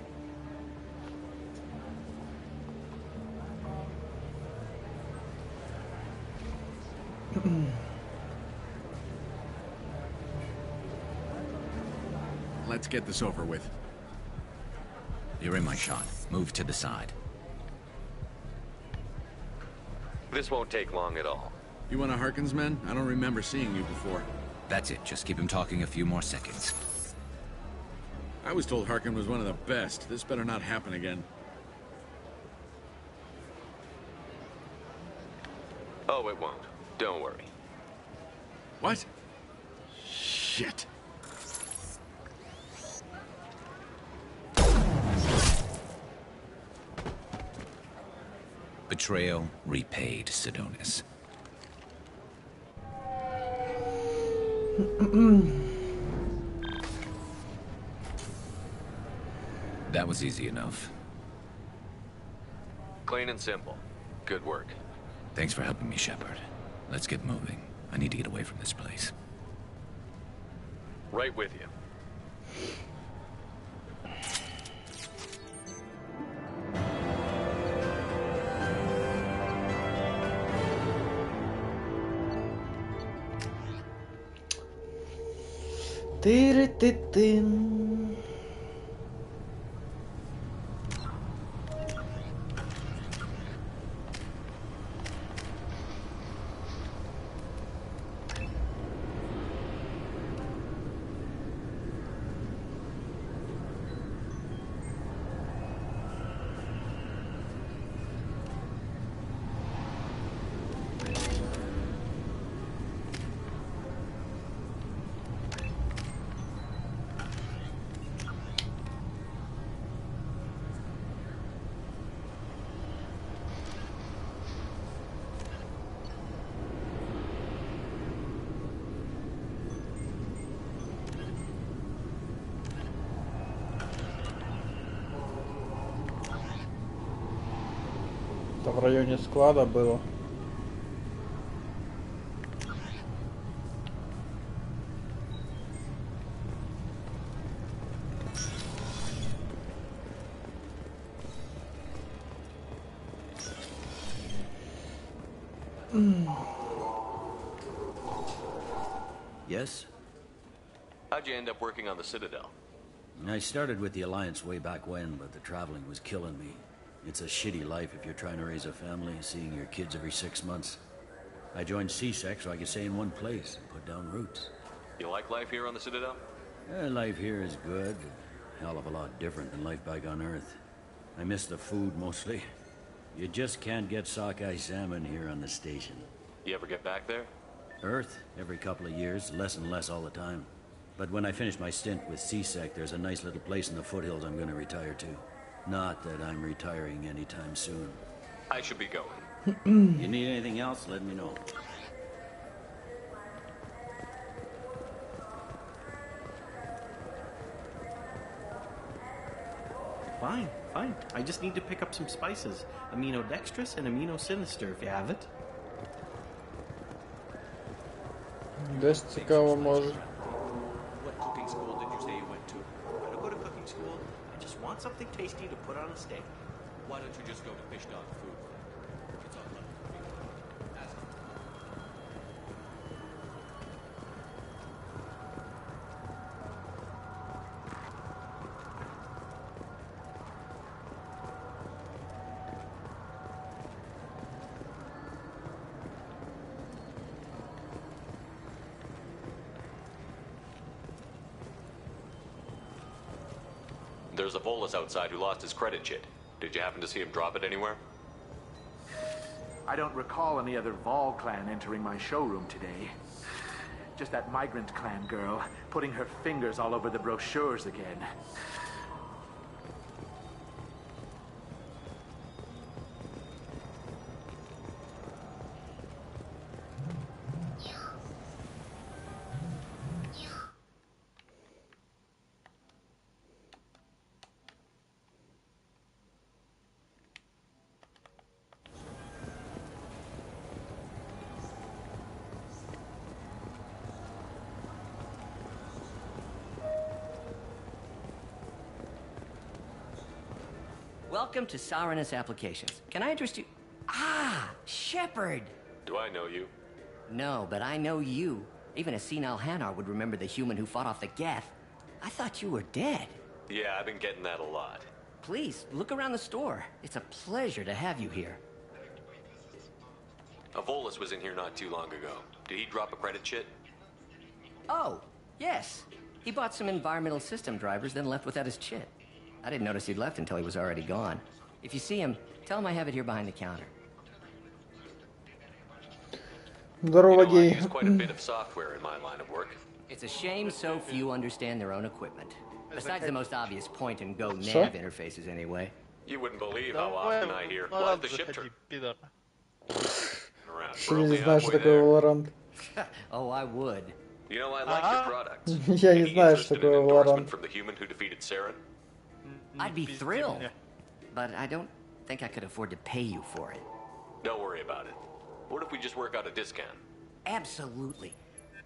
Let's get this over with. You're in my shot. Move to the side. This won't take long at all. You one of Harkin's men? I don't remember seeing you before. That's it. Just keep him talking a few more seconds. I was told Harkin was one of the best. This better not happen again. Oh, it won't. Don't worry. What? Shit. Betrayal repaid, Sidonis. That was easy enough. Clean and simple. Good work. Thanks for helping me, Shepard. Let's get moving. I need to get away from this place. Right with you. Тыры-ты-тын. в районе склада было. Yes? How'd you end up working on the Citadel? I started with the Alliance way back when, but the traveling was killing me. It's a shitty life if you're trying to raise a family, seeing your kids every 6 months. I joined CSEC so I could stay in one place and put down roots. You like life here on the Citadel? Life here is good. A hell of a lot different than life back on Earth. I miss the food mostly. You just can't get sockeye salmon here on the station. You ever get back there? Earth, every couple of years, less and less all the time. But when I finish my stint with CSEC, there's a nice little place in the foothills I'm going to retire to. Not that I'm retiring anytime soon. I should be going. You need anything else, let me know. Fine, fine. I just need to pick up some spices. Aminodextrous and aminosinister, if you have it. Десь цікаво може. What cooking school did you say you went to? I don't go to cooking school. I just want something tasty to put on a steak. Why don't you just go to Fish Dog Food? It's on London. Ask him. There's a Volus outside who lost his credit chit. Did you happen to see him drop it anywhere? I don't recall any other Vol clan entering my showroom today. Just that migrant clan girl putting her fingers all over the brochures again. Welcome to Saranus Applications. Can I interest you? Ah, Shepard! Do I know you? No, but I know you. Even a senile Hanar would remember the human who fought off the Geth. I thought you were dead. Yeah, I've been getting that a lot. Please, look around the store. It's a pleasure to have you here. A Volus was in here not too long ago. Did he drop a credit chit? Oh, yes. He bought some environmental system drivers, then left without his chit. I didn't notice he'd left until he was already gone. If you see him, tell him I have it here behind the counter. Здорово, гей. I use quite a bit of software in my line of work. It's a shame so few understand their own equipment. Besides the most obvious point-and-go nav interfaces, anyway. You wouldn't believe how often I hear, "Why's the ship turn?" Around Ты не знаешь, что такое Valorant. Oh, I would. You know, I like your products. Я не знаю, что такое Valorant. From the human who defeated Saren? I'd be thrilled, but I don't think I could afford to pay you for it. Don't worry about it. What if we just work out a discount? Absolutely.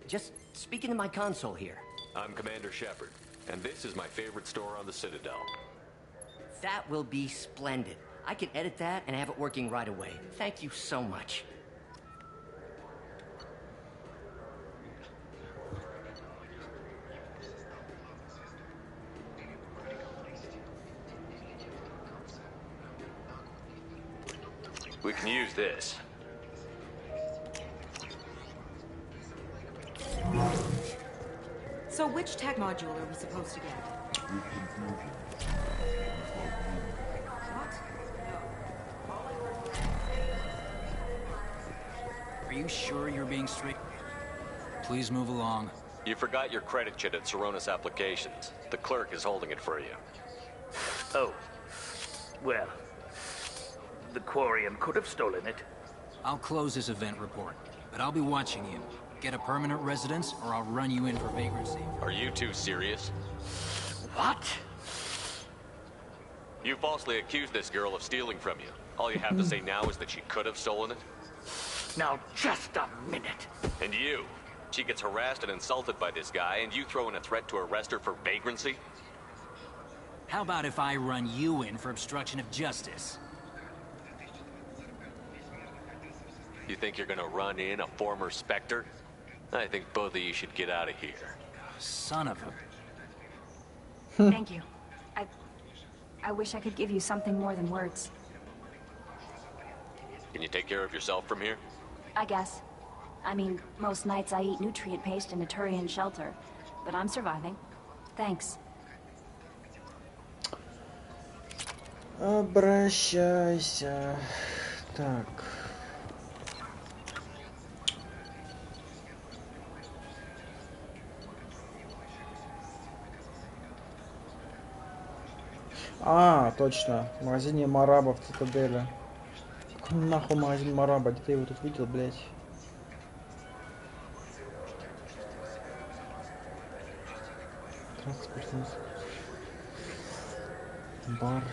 Just speak into my console here. I'm Commander Shepard, and this is my favorite store on the Citadel. That will be splendid. I can edit that and have it working right away. Thank you so much. We can use this. So which tech module are we supposed to get? Are you sure you're being strict? Please move along. You forgot your credit chit at Saranus Applications. The clerk is holding it for you. Oh. Well, the Quarian could have stolen it. I'll close this event report, but I'll be watching you. Get a permanent residence, or I'll run you in for vagrancy. Are you two serious? What? You falsely accused this girl of stealing from you. All you have to say now is that she could have stolen it? Now, just a minute. And you? She gets harassed and insulted by this guy, and you throw in a threat to arrest her for vagrancy? How about if I run you in for obstruction of justice? You think you're gonna run in a former Spectre? I think both of you should get out of here. Son of a... Thank you. I wish I could give you something more than words. Can you take care of yourself from here? I guess. I mean, most nights I eat nutrient paste in a Turian shelter, but I'm surviving. Thanks. Обращайся. Так. А, точно. В магазине Мараба в Цитадели. Какой нахуй магазин Мараба? Где ты его тут видел, блядь? Транспортный. Бар.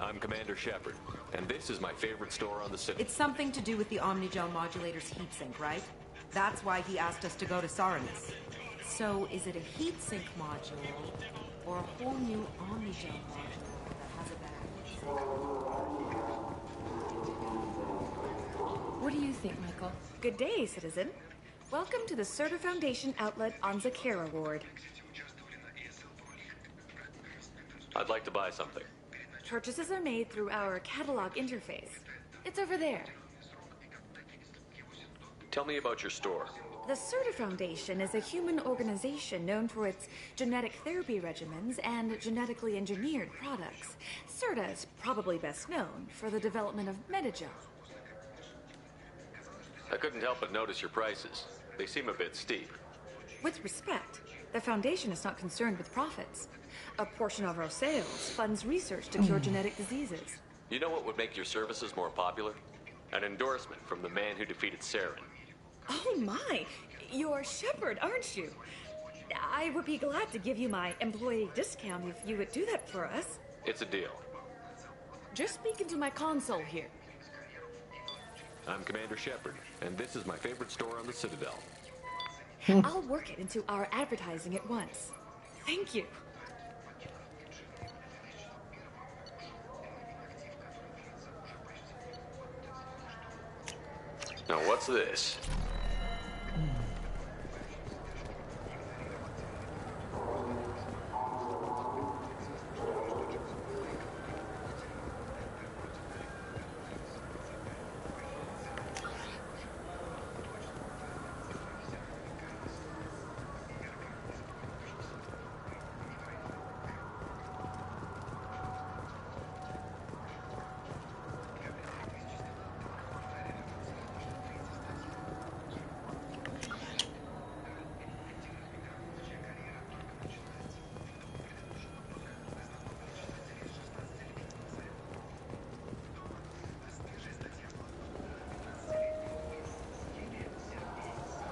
I'm Commander Shepard, and this is my favorite store on the city. It's something to do with the Omnigel modulator's heatsink, right? That's why he asked us to go to Saranis. So, is it a heatsink module, or a whole new Omnigel module that has a battery? What do you think, Michael? Good day, citizen. Welcome to the Serta Foundation outlet on Zakara Ward. I'd like to buy something. Purchases are made through our catalog interface. It's over there. Tell me about your store. The Serta Foundation is a human organization known for its genetic therapy regimens and genetically engineered products. Serta is probably best known for the development of Medigel. I couldn't help but notice your prices. They seem a bit steep. With respect, the Foundation is not concerned with profits. A portion of our sales funds research to cure genetic diseases. You know what would make your services more popular? An endorsement from the man who defeated Saren. Oh my! You're Shepard, aren't you? I would be glad to give you my employee discount if you would do that for us. It's a deal. Just speak into my console here. I'm Commander Shepard, and this is my favorite store on the Citadel. I'll work it into our advertising at once. Thank you. Now what's this?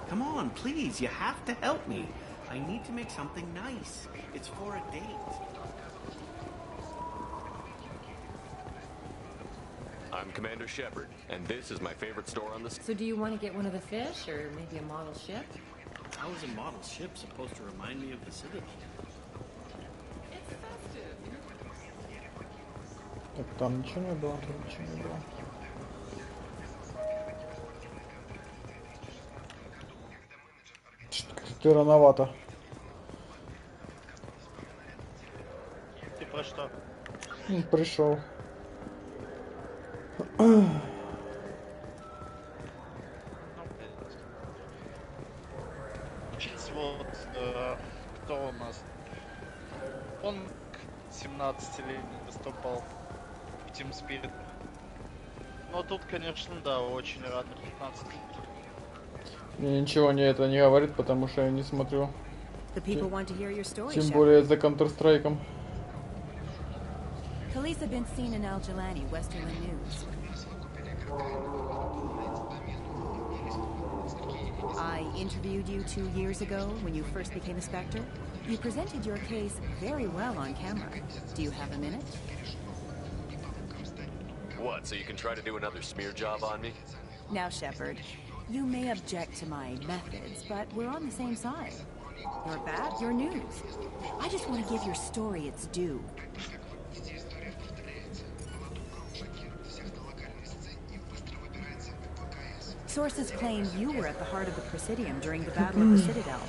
Come on, please, you have to help me. I need to make something nice. It's for a date. I'm Commander Shepard, and this is my favorite store on the... So do you want to get one of the fish, or maybe a model ship? How is a model ship supposed to remind me of the Citadel? Так, там ничего не было, там ничего не было. Ты рановато. Ты про что? Пришел. Сейчас вот кто у нас? Он 17-летний выступал в Team Spirit. Но тут, конечно, да, очень рано 15. Мне ничего не это не говорит, потому что я не смотрю. Тем более за Counter-Strike'ом. Police have been seen in Al Jelani, Westerland News. I interviewed you 2 years ago when you first became a Spectre. You presented your case very well on camera. Do you have a minute? What, so you can try to do another smear job on me? Now, Shepard, you may object to my methods, but we're on the same side. You're bad, you're news. I just want to give your story its due. Sources claim you were at the heart of the Presidium during the Battle of the Citadel.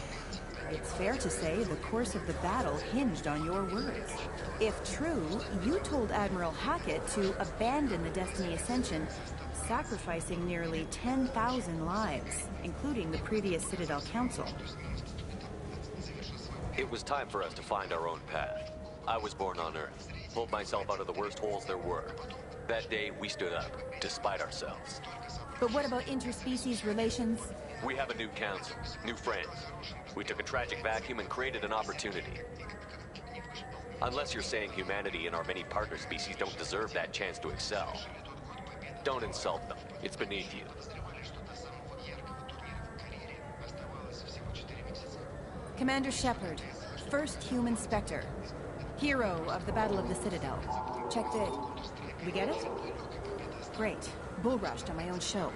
It's fair to say the course of the battle hinged on your words. If true, you told Admiral Hackett to abandon the Destiny Ascension, sacrificing nearly 10,000 lives, including the previous Citadel Council. It was time for us to find our own path. I was born on Earth, pulled myself out of the worst holes there were. That day, we stood up, despite ourselves. But what about interspecies relations? We have a new council, new friends. We took a tragic vacuum and created an opportunity. Unless you're saying humanity and our many partner species don't deserve that chance to excel, don't insult them. It's beneath you. Commander Shepard, first human Spectre. Hero of the Battle of the Citadel. Check vid. We get it? Great. Bull rushed on my own show.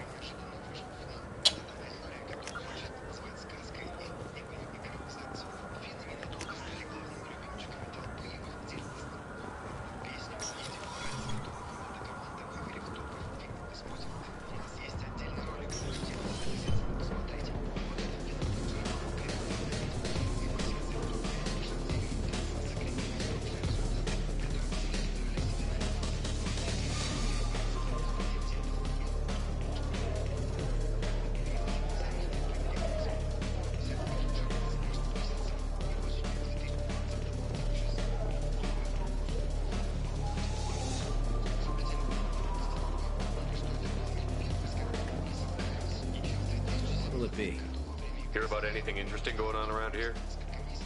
Hear about anything interesting going on around here?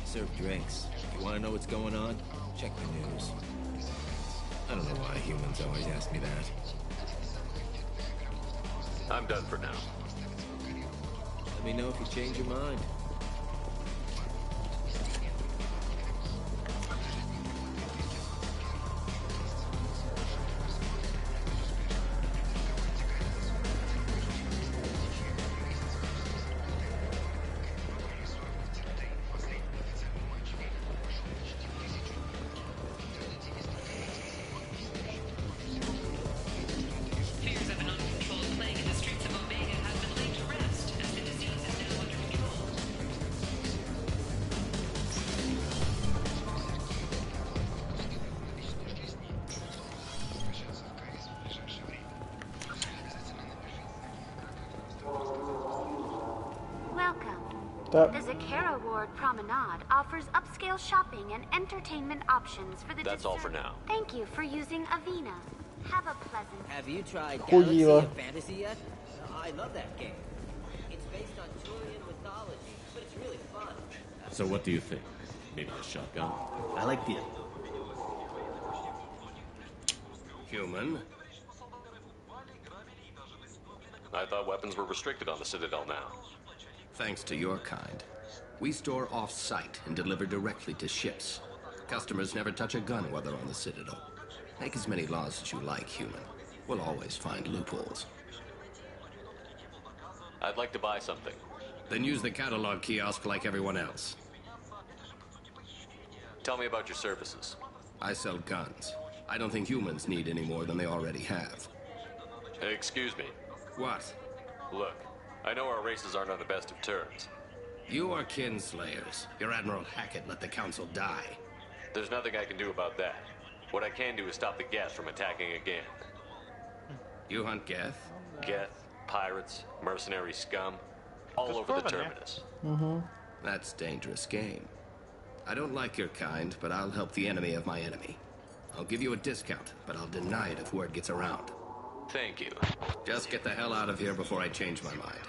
Serve drinks. You want to know what's going on? Check the news. I don't know why humans always ask me that. I'm done for now. Let me know if you change your mind. The Zakara Ward Promenade offers upscale shopping and entertainment options for the That's all for now. Thank you for using Avena. Have a pleasant... Have you tried Galaxy of Fantasy yet? I love that game. It's based on Turian mythology, but it's really fun. So what do you think? Maybe a shotgun? I like the... Human? I thought weapons were restricted on the Citadel now. Thanks to your kind. We store off-site and deliver directly to ships. Customers never touch a gun while they're on the Citadel. Make as many laws as you like, human. We'll always find loopholes. I'd like to buy something. Then use the catalog kiosk like everyone else. Tell me about your services. I sell guns. I don't think humans need any more than they already have. Excuse me. What? Look, I know our races aren't on the best of terms. You are kinslayers. Your Admiral Hackett let the Council die. There's nothing I can do about that. What I can do is stop the Geth from attacking again. You hunt Geth? Geth, pirates, mercenary scum, all over the terminus. That's dangerous game. I don't like your kind, but I'll help the enemy of my enemy. I'll give you a discount, but I'll deny it if word gets around. Thank you. Just get the hell out of here before I change my mind.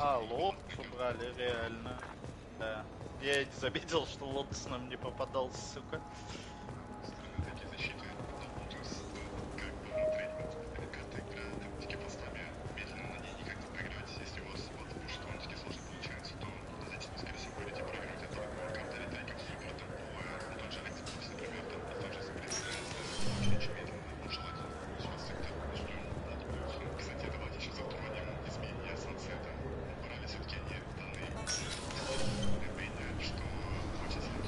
А, лот убрали, реально. Да. Я и не заметил, что лотос нам не попадался, сука.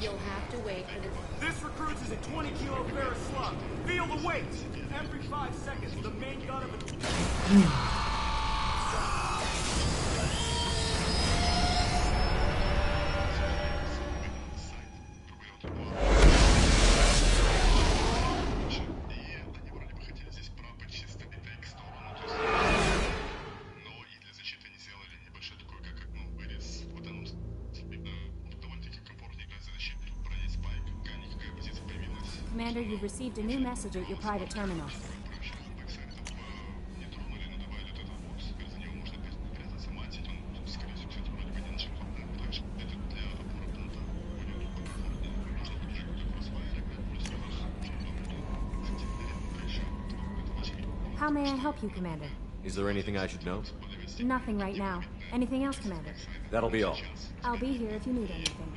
You'll have to wait for the... This recruits is a 20-kilo ferrous slug. Feel the weight! Every 5 seconds, the main gun of the... Commander, you've received a new message at your private terminal. How may I help you, Commander? Is there anything I should know? Nothing right now. Anything else, Commander? That'll be all. I'll be here if you need anything.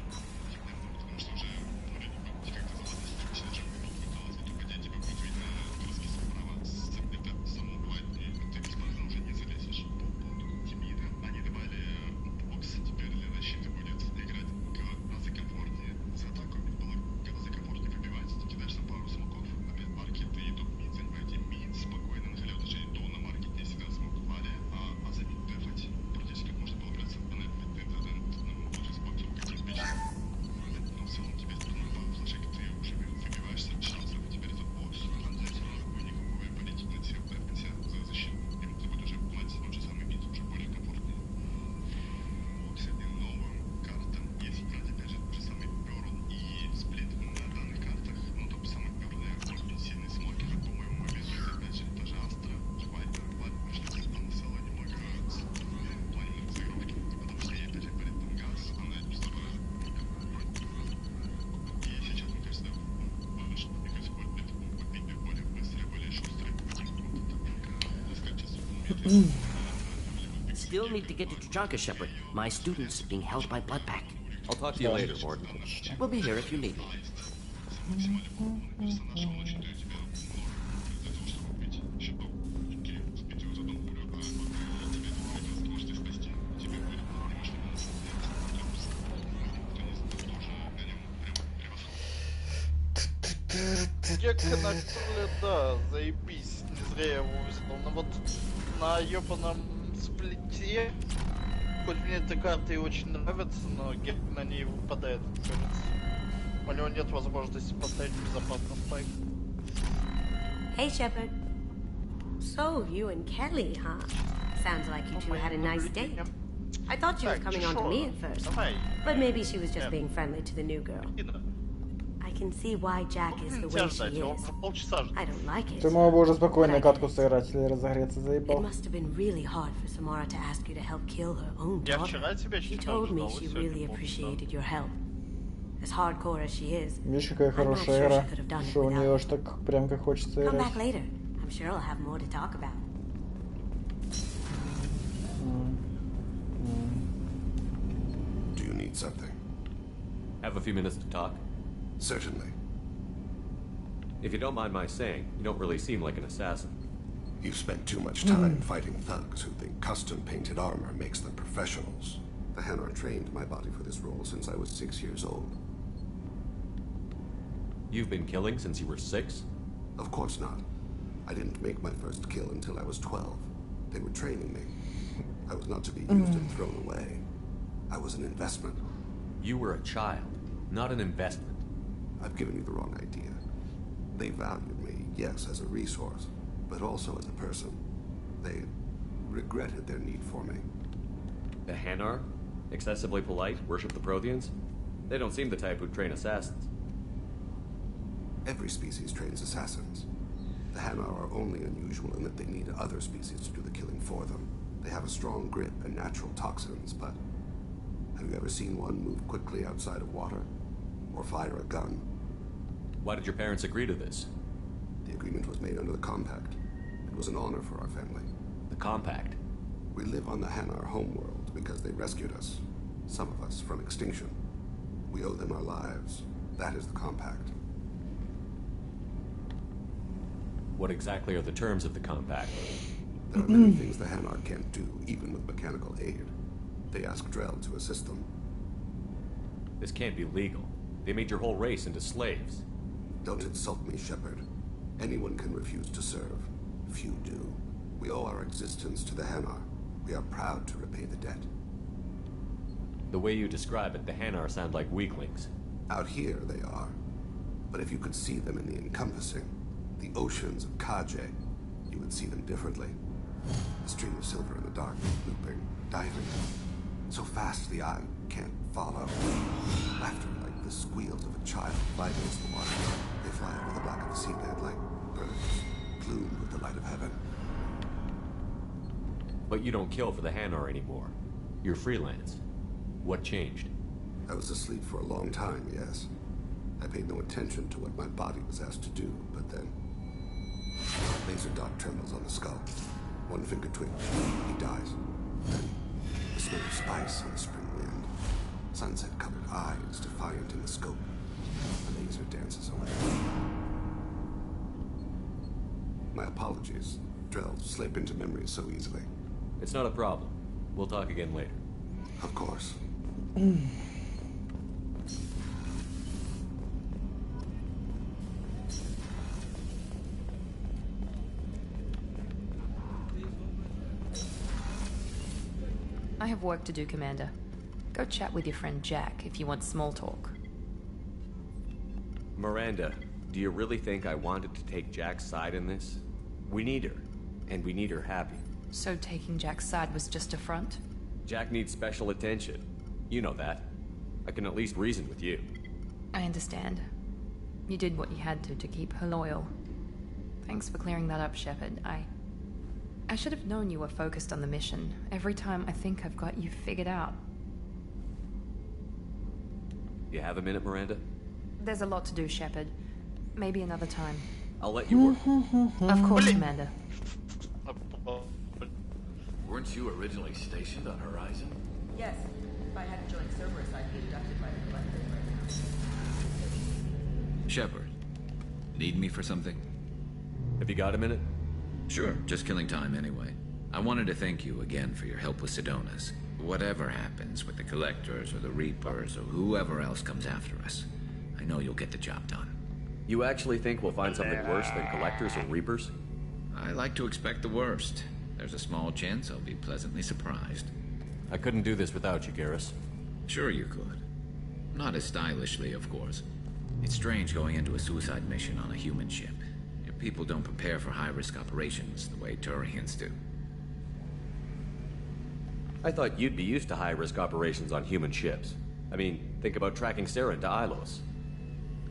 Still need to get to Tuchanka, Shepard. My student's being held by Bloodpack. I'll talk to you later, Morton. We'll be here if you need me. Гекка на крыле, да, заебись, не зря я его взял. Но вот на ёбаном сплите, хоть мне эта карта и очень нравится, но Гек на ней выпадает, кажется. У него нет возможности поставить безопасно спайк. Hey, Shepard. So, you and Kelly, huh? Sounds like you two had a nice date. I thought she was coming on to me at first, but maybe she was just being friendly to the new girl. I can see why Jack is the way she is. I don't like it. Ты мог бы уже спокойно катку сыграть или разогреться, It заебал. must have been really hard for Samara to ask you to help kill her own daughter. She told me she really appreciated your help. As hardcore as she is, Видишь, какая хорошая игра, что у нее аж так прям как хочется come играть. back later. I'm sure I'll have more to talk about. Do you need something? Have a few minutes to talk? Certainly. If you don't mind my saying, you don't really seem like an assassin. You've spent too much time fighting thugs who think custom-painted armor makes them professionals. The Hanar trained my body for this role since I was 6 years old. You've been killing since you were 6? Of course not. I didn't make my first kill until I was 12. They were training me. I was not to be used and thrown away. I was an investment. You were a child, not an investment. I've given you the wrong idea. They valued me, yes, as a resource, but also as a person. They regretted their need for me. The Hanar? Excessively polite, worship the Protheans? They don't seem the type who'd train assassins. Every species trains assassins. The Hanar are only unusual in that they need other species to do the killing for them. They have a strong grip and natural toxins, but have you ever seen one move quickly outside of water? Or fire a gun? Why did your parents agree to this? The agreement was made under the compact. It was an honor for our family. The compact? We live on the Hanar homeworld because they rescued us, some of us, from extinction. We owe them our lives. That is the compact. What exactly are the terms of the compact? There are many things the Hanar can't do, even with mechanical aid. They ask Drell to assist them. This can't be legal. They made your whole race into slaves. Don't insult me, Shepard. Anyone can refuse to serve. Few do. We owe our existence to the Hanar. We are proud to repay the debt. The way you describe it, the Hanar sound like weaklings. Out here, they are. But if you could see them in the encompassing, the oceans of Kaje, you would see them differently. A stream of silver in the dark, looping, diving. So fast the eye can't follow. Laughter like the squeals of a child vibrates the water. They fly over the black of the seabed like birds, plumed with the light of heaven. But you don't kill for the Hanar anymore. You're freelance. What changed? I was asleep for a long time, yes. I paid no attention to what my body was asked to do, but then... laser dot trembles on the skull. One finger twitch. He dies. Then, the smell of spice on the spring wind. Sunset-colored eyes defiant in the scope. The laser dances away. My apologies. Drell slip into memory so easily. It's not a problem. We'll talk again later. Of course. I have work to do, Commander. Go chat with your friend Jack if you want small talk. Miranda, do you really think I wanted to take Jack's side in this? We need her, and we need her happy. So taking Jack's side was just a front? Jack needs special attention. You know that. I can at least reason with you. I understand. You did what you had to keep her loyal. Thanks for clearing that up, Shepard. I should have known you were focused on the mission. Every time I think I've got you figured out. You have a minute, Miranda? There's a lot to do, Shepard. Maybe another time. I'll let you work. Of course, Commander. Weren't you originally stationed on Horizon? Yes. If I hadn't joined Cerberus, I'd be abducted by the collectors right now. Shepard, need me for something? Have you got a minute? Sure, just killing time anyway. I wanted to thank you again for your help with Sidonis. Whatever happens with the Collectors or the Reapers or whoever else comes after us, I know you'll get the job done. You actually think we'll find something worse than Collectors or Reapers? I like to expect the worst. There's a small chance I'll be pleasantly surprised. I couldn't do this without you, Garrus. Sure you could. Not as stylishly, of course. It's strange going into a suicide mission on a human ship. Your people don't prepare for high-risk operations the way Turians do. I thought you'd be used to high-risk operations on human ships. I mean, think about tracking Saren to Ilos.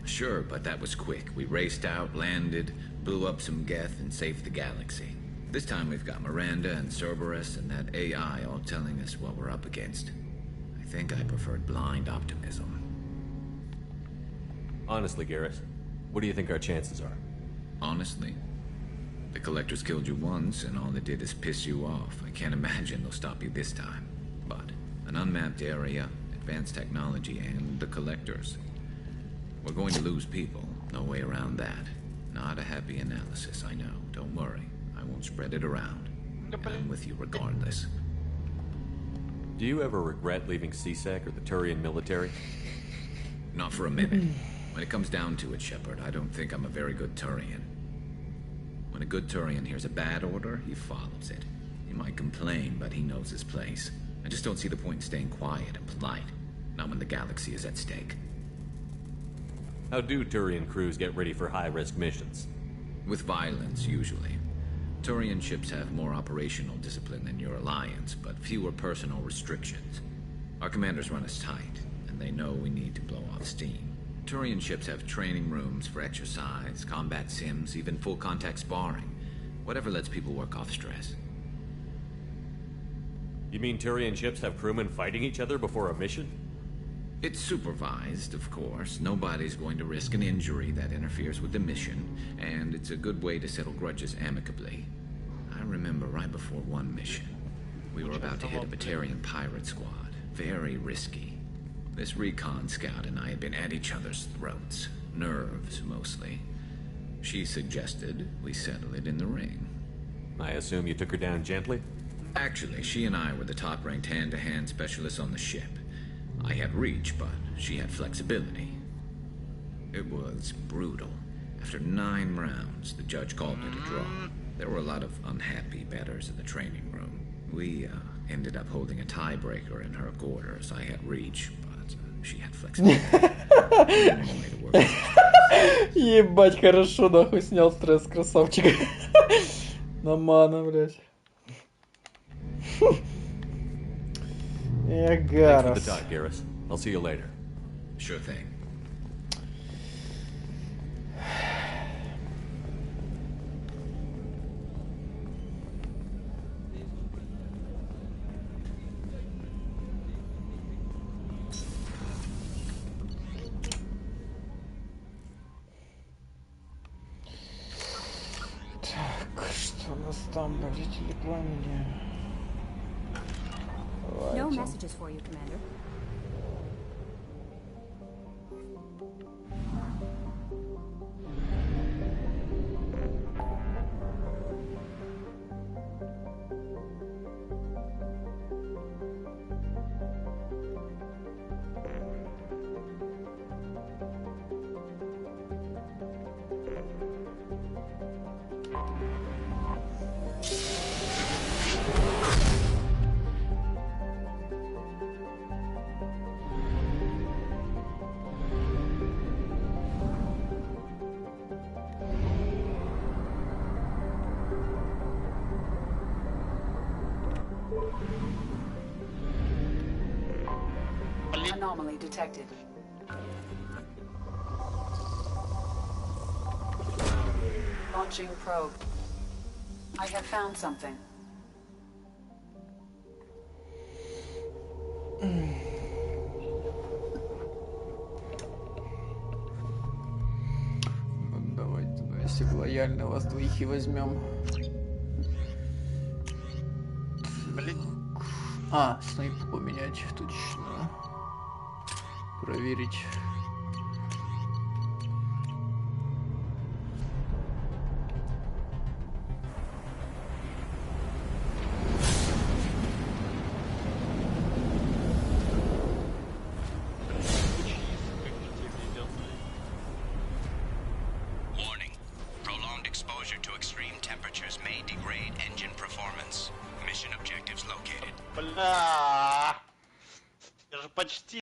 Sure, but that was quick. We raced out, landed, blew up some Geth, and saved the galaxy. This time we've got Miranda and Cerberus and that AI all telling us what we're up against. I think I preferred blind optimism. Honestly, Garrus, what do you think our chances are? Honestly? The Collectors killed you once, and all they did is piss you off. I can't imagine they'll stop you this time. But an unmapped area, advanced technology, and the Collectors. We're going to lose people. No way around that. Not a happy analysis, I know. Don't worry. I won't spread it around. I'm with you regardless. Do you ever regret leaving CSEC or the Turian military? Not for a minute. When it comes down to it, Shepard, I don't think I'm a very good Turian. When a good Turian hears a bad order, he follows it. He might complain, but he knows his place. I just don't see the point in staying quiet and polite. Not when the galaxy is at stake. How do Turian crews get ready for high-risk missions? With violence, usually. Turian ships have more operational discipline than your alliance, but fewer personal restrictions. Our commanders run us tight, and they know we need to blow off steam. Turian ships have training rooms for exercise, combat sims, even full-contact sparring. Whatever lets people work off stress. You mean Turian ships have crewmen fighting each other before a mission? It's supervised, of course. Nobody's going to risk an injury that interferes with the mission, and it's a good way to settle grudges amicably. I remember right before one mission, we were about to hit a Batarian pirate squad. Very risky. This recon scout and I had been at each other's throats. Nerves, mostly. She suggested we settle it in the ring. I assume you took her down gently? Actually, she and I were the top-ranked hand-to-hand specialists on the ship. I had reach, but she had flexibility. It was brutal. After 9 rounds, the judge called it a draw. There were a lot of unhappy bettors in the training room. We ended up holding a tiebreaker in her quarters. I had reach, but she had flexibility. Ебать, хорошо нахуй снял стресс, красавчик. На мана, блядь. Thanks for the talk, Garrus. I'll see you later. Sure thing. Так, что у нас там, повелители пламени? No messages for you, Commander. Anomaly detected. Launching probe. I have found something. Давайте, ну, если лояльно вас двоих и возьмем. А, снайпу поменять, точно. Проверить. Warning. Prolonged exposure to extreme temperatures may degrade engine performance. Mission objectives located. Бля! Я же почти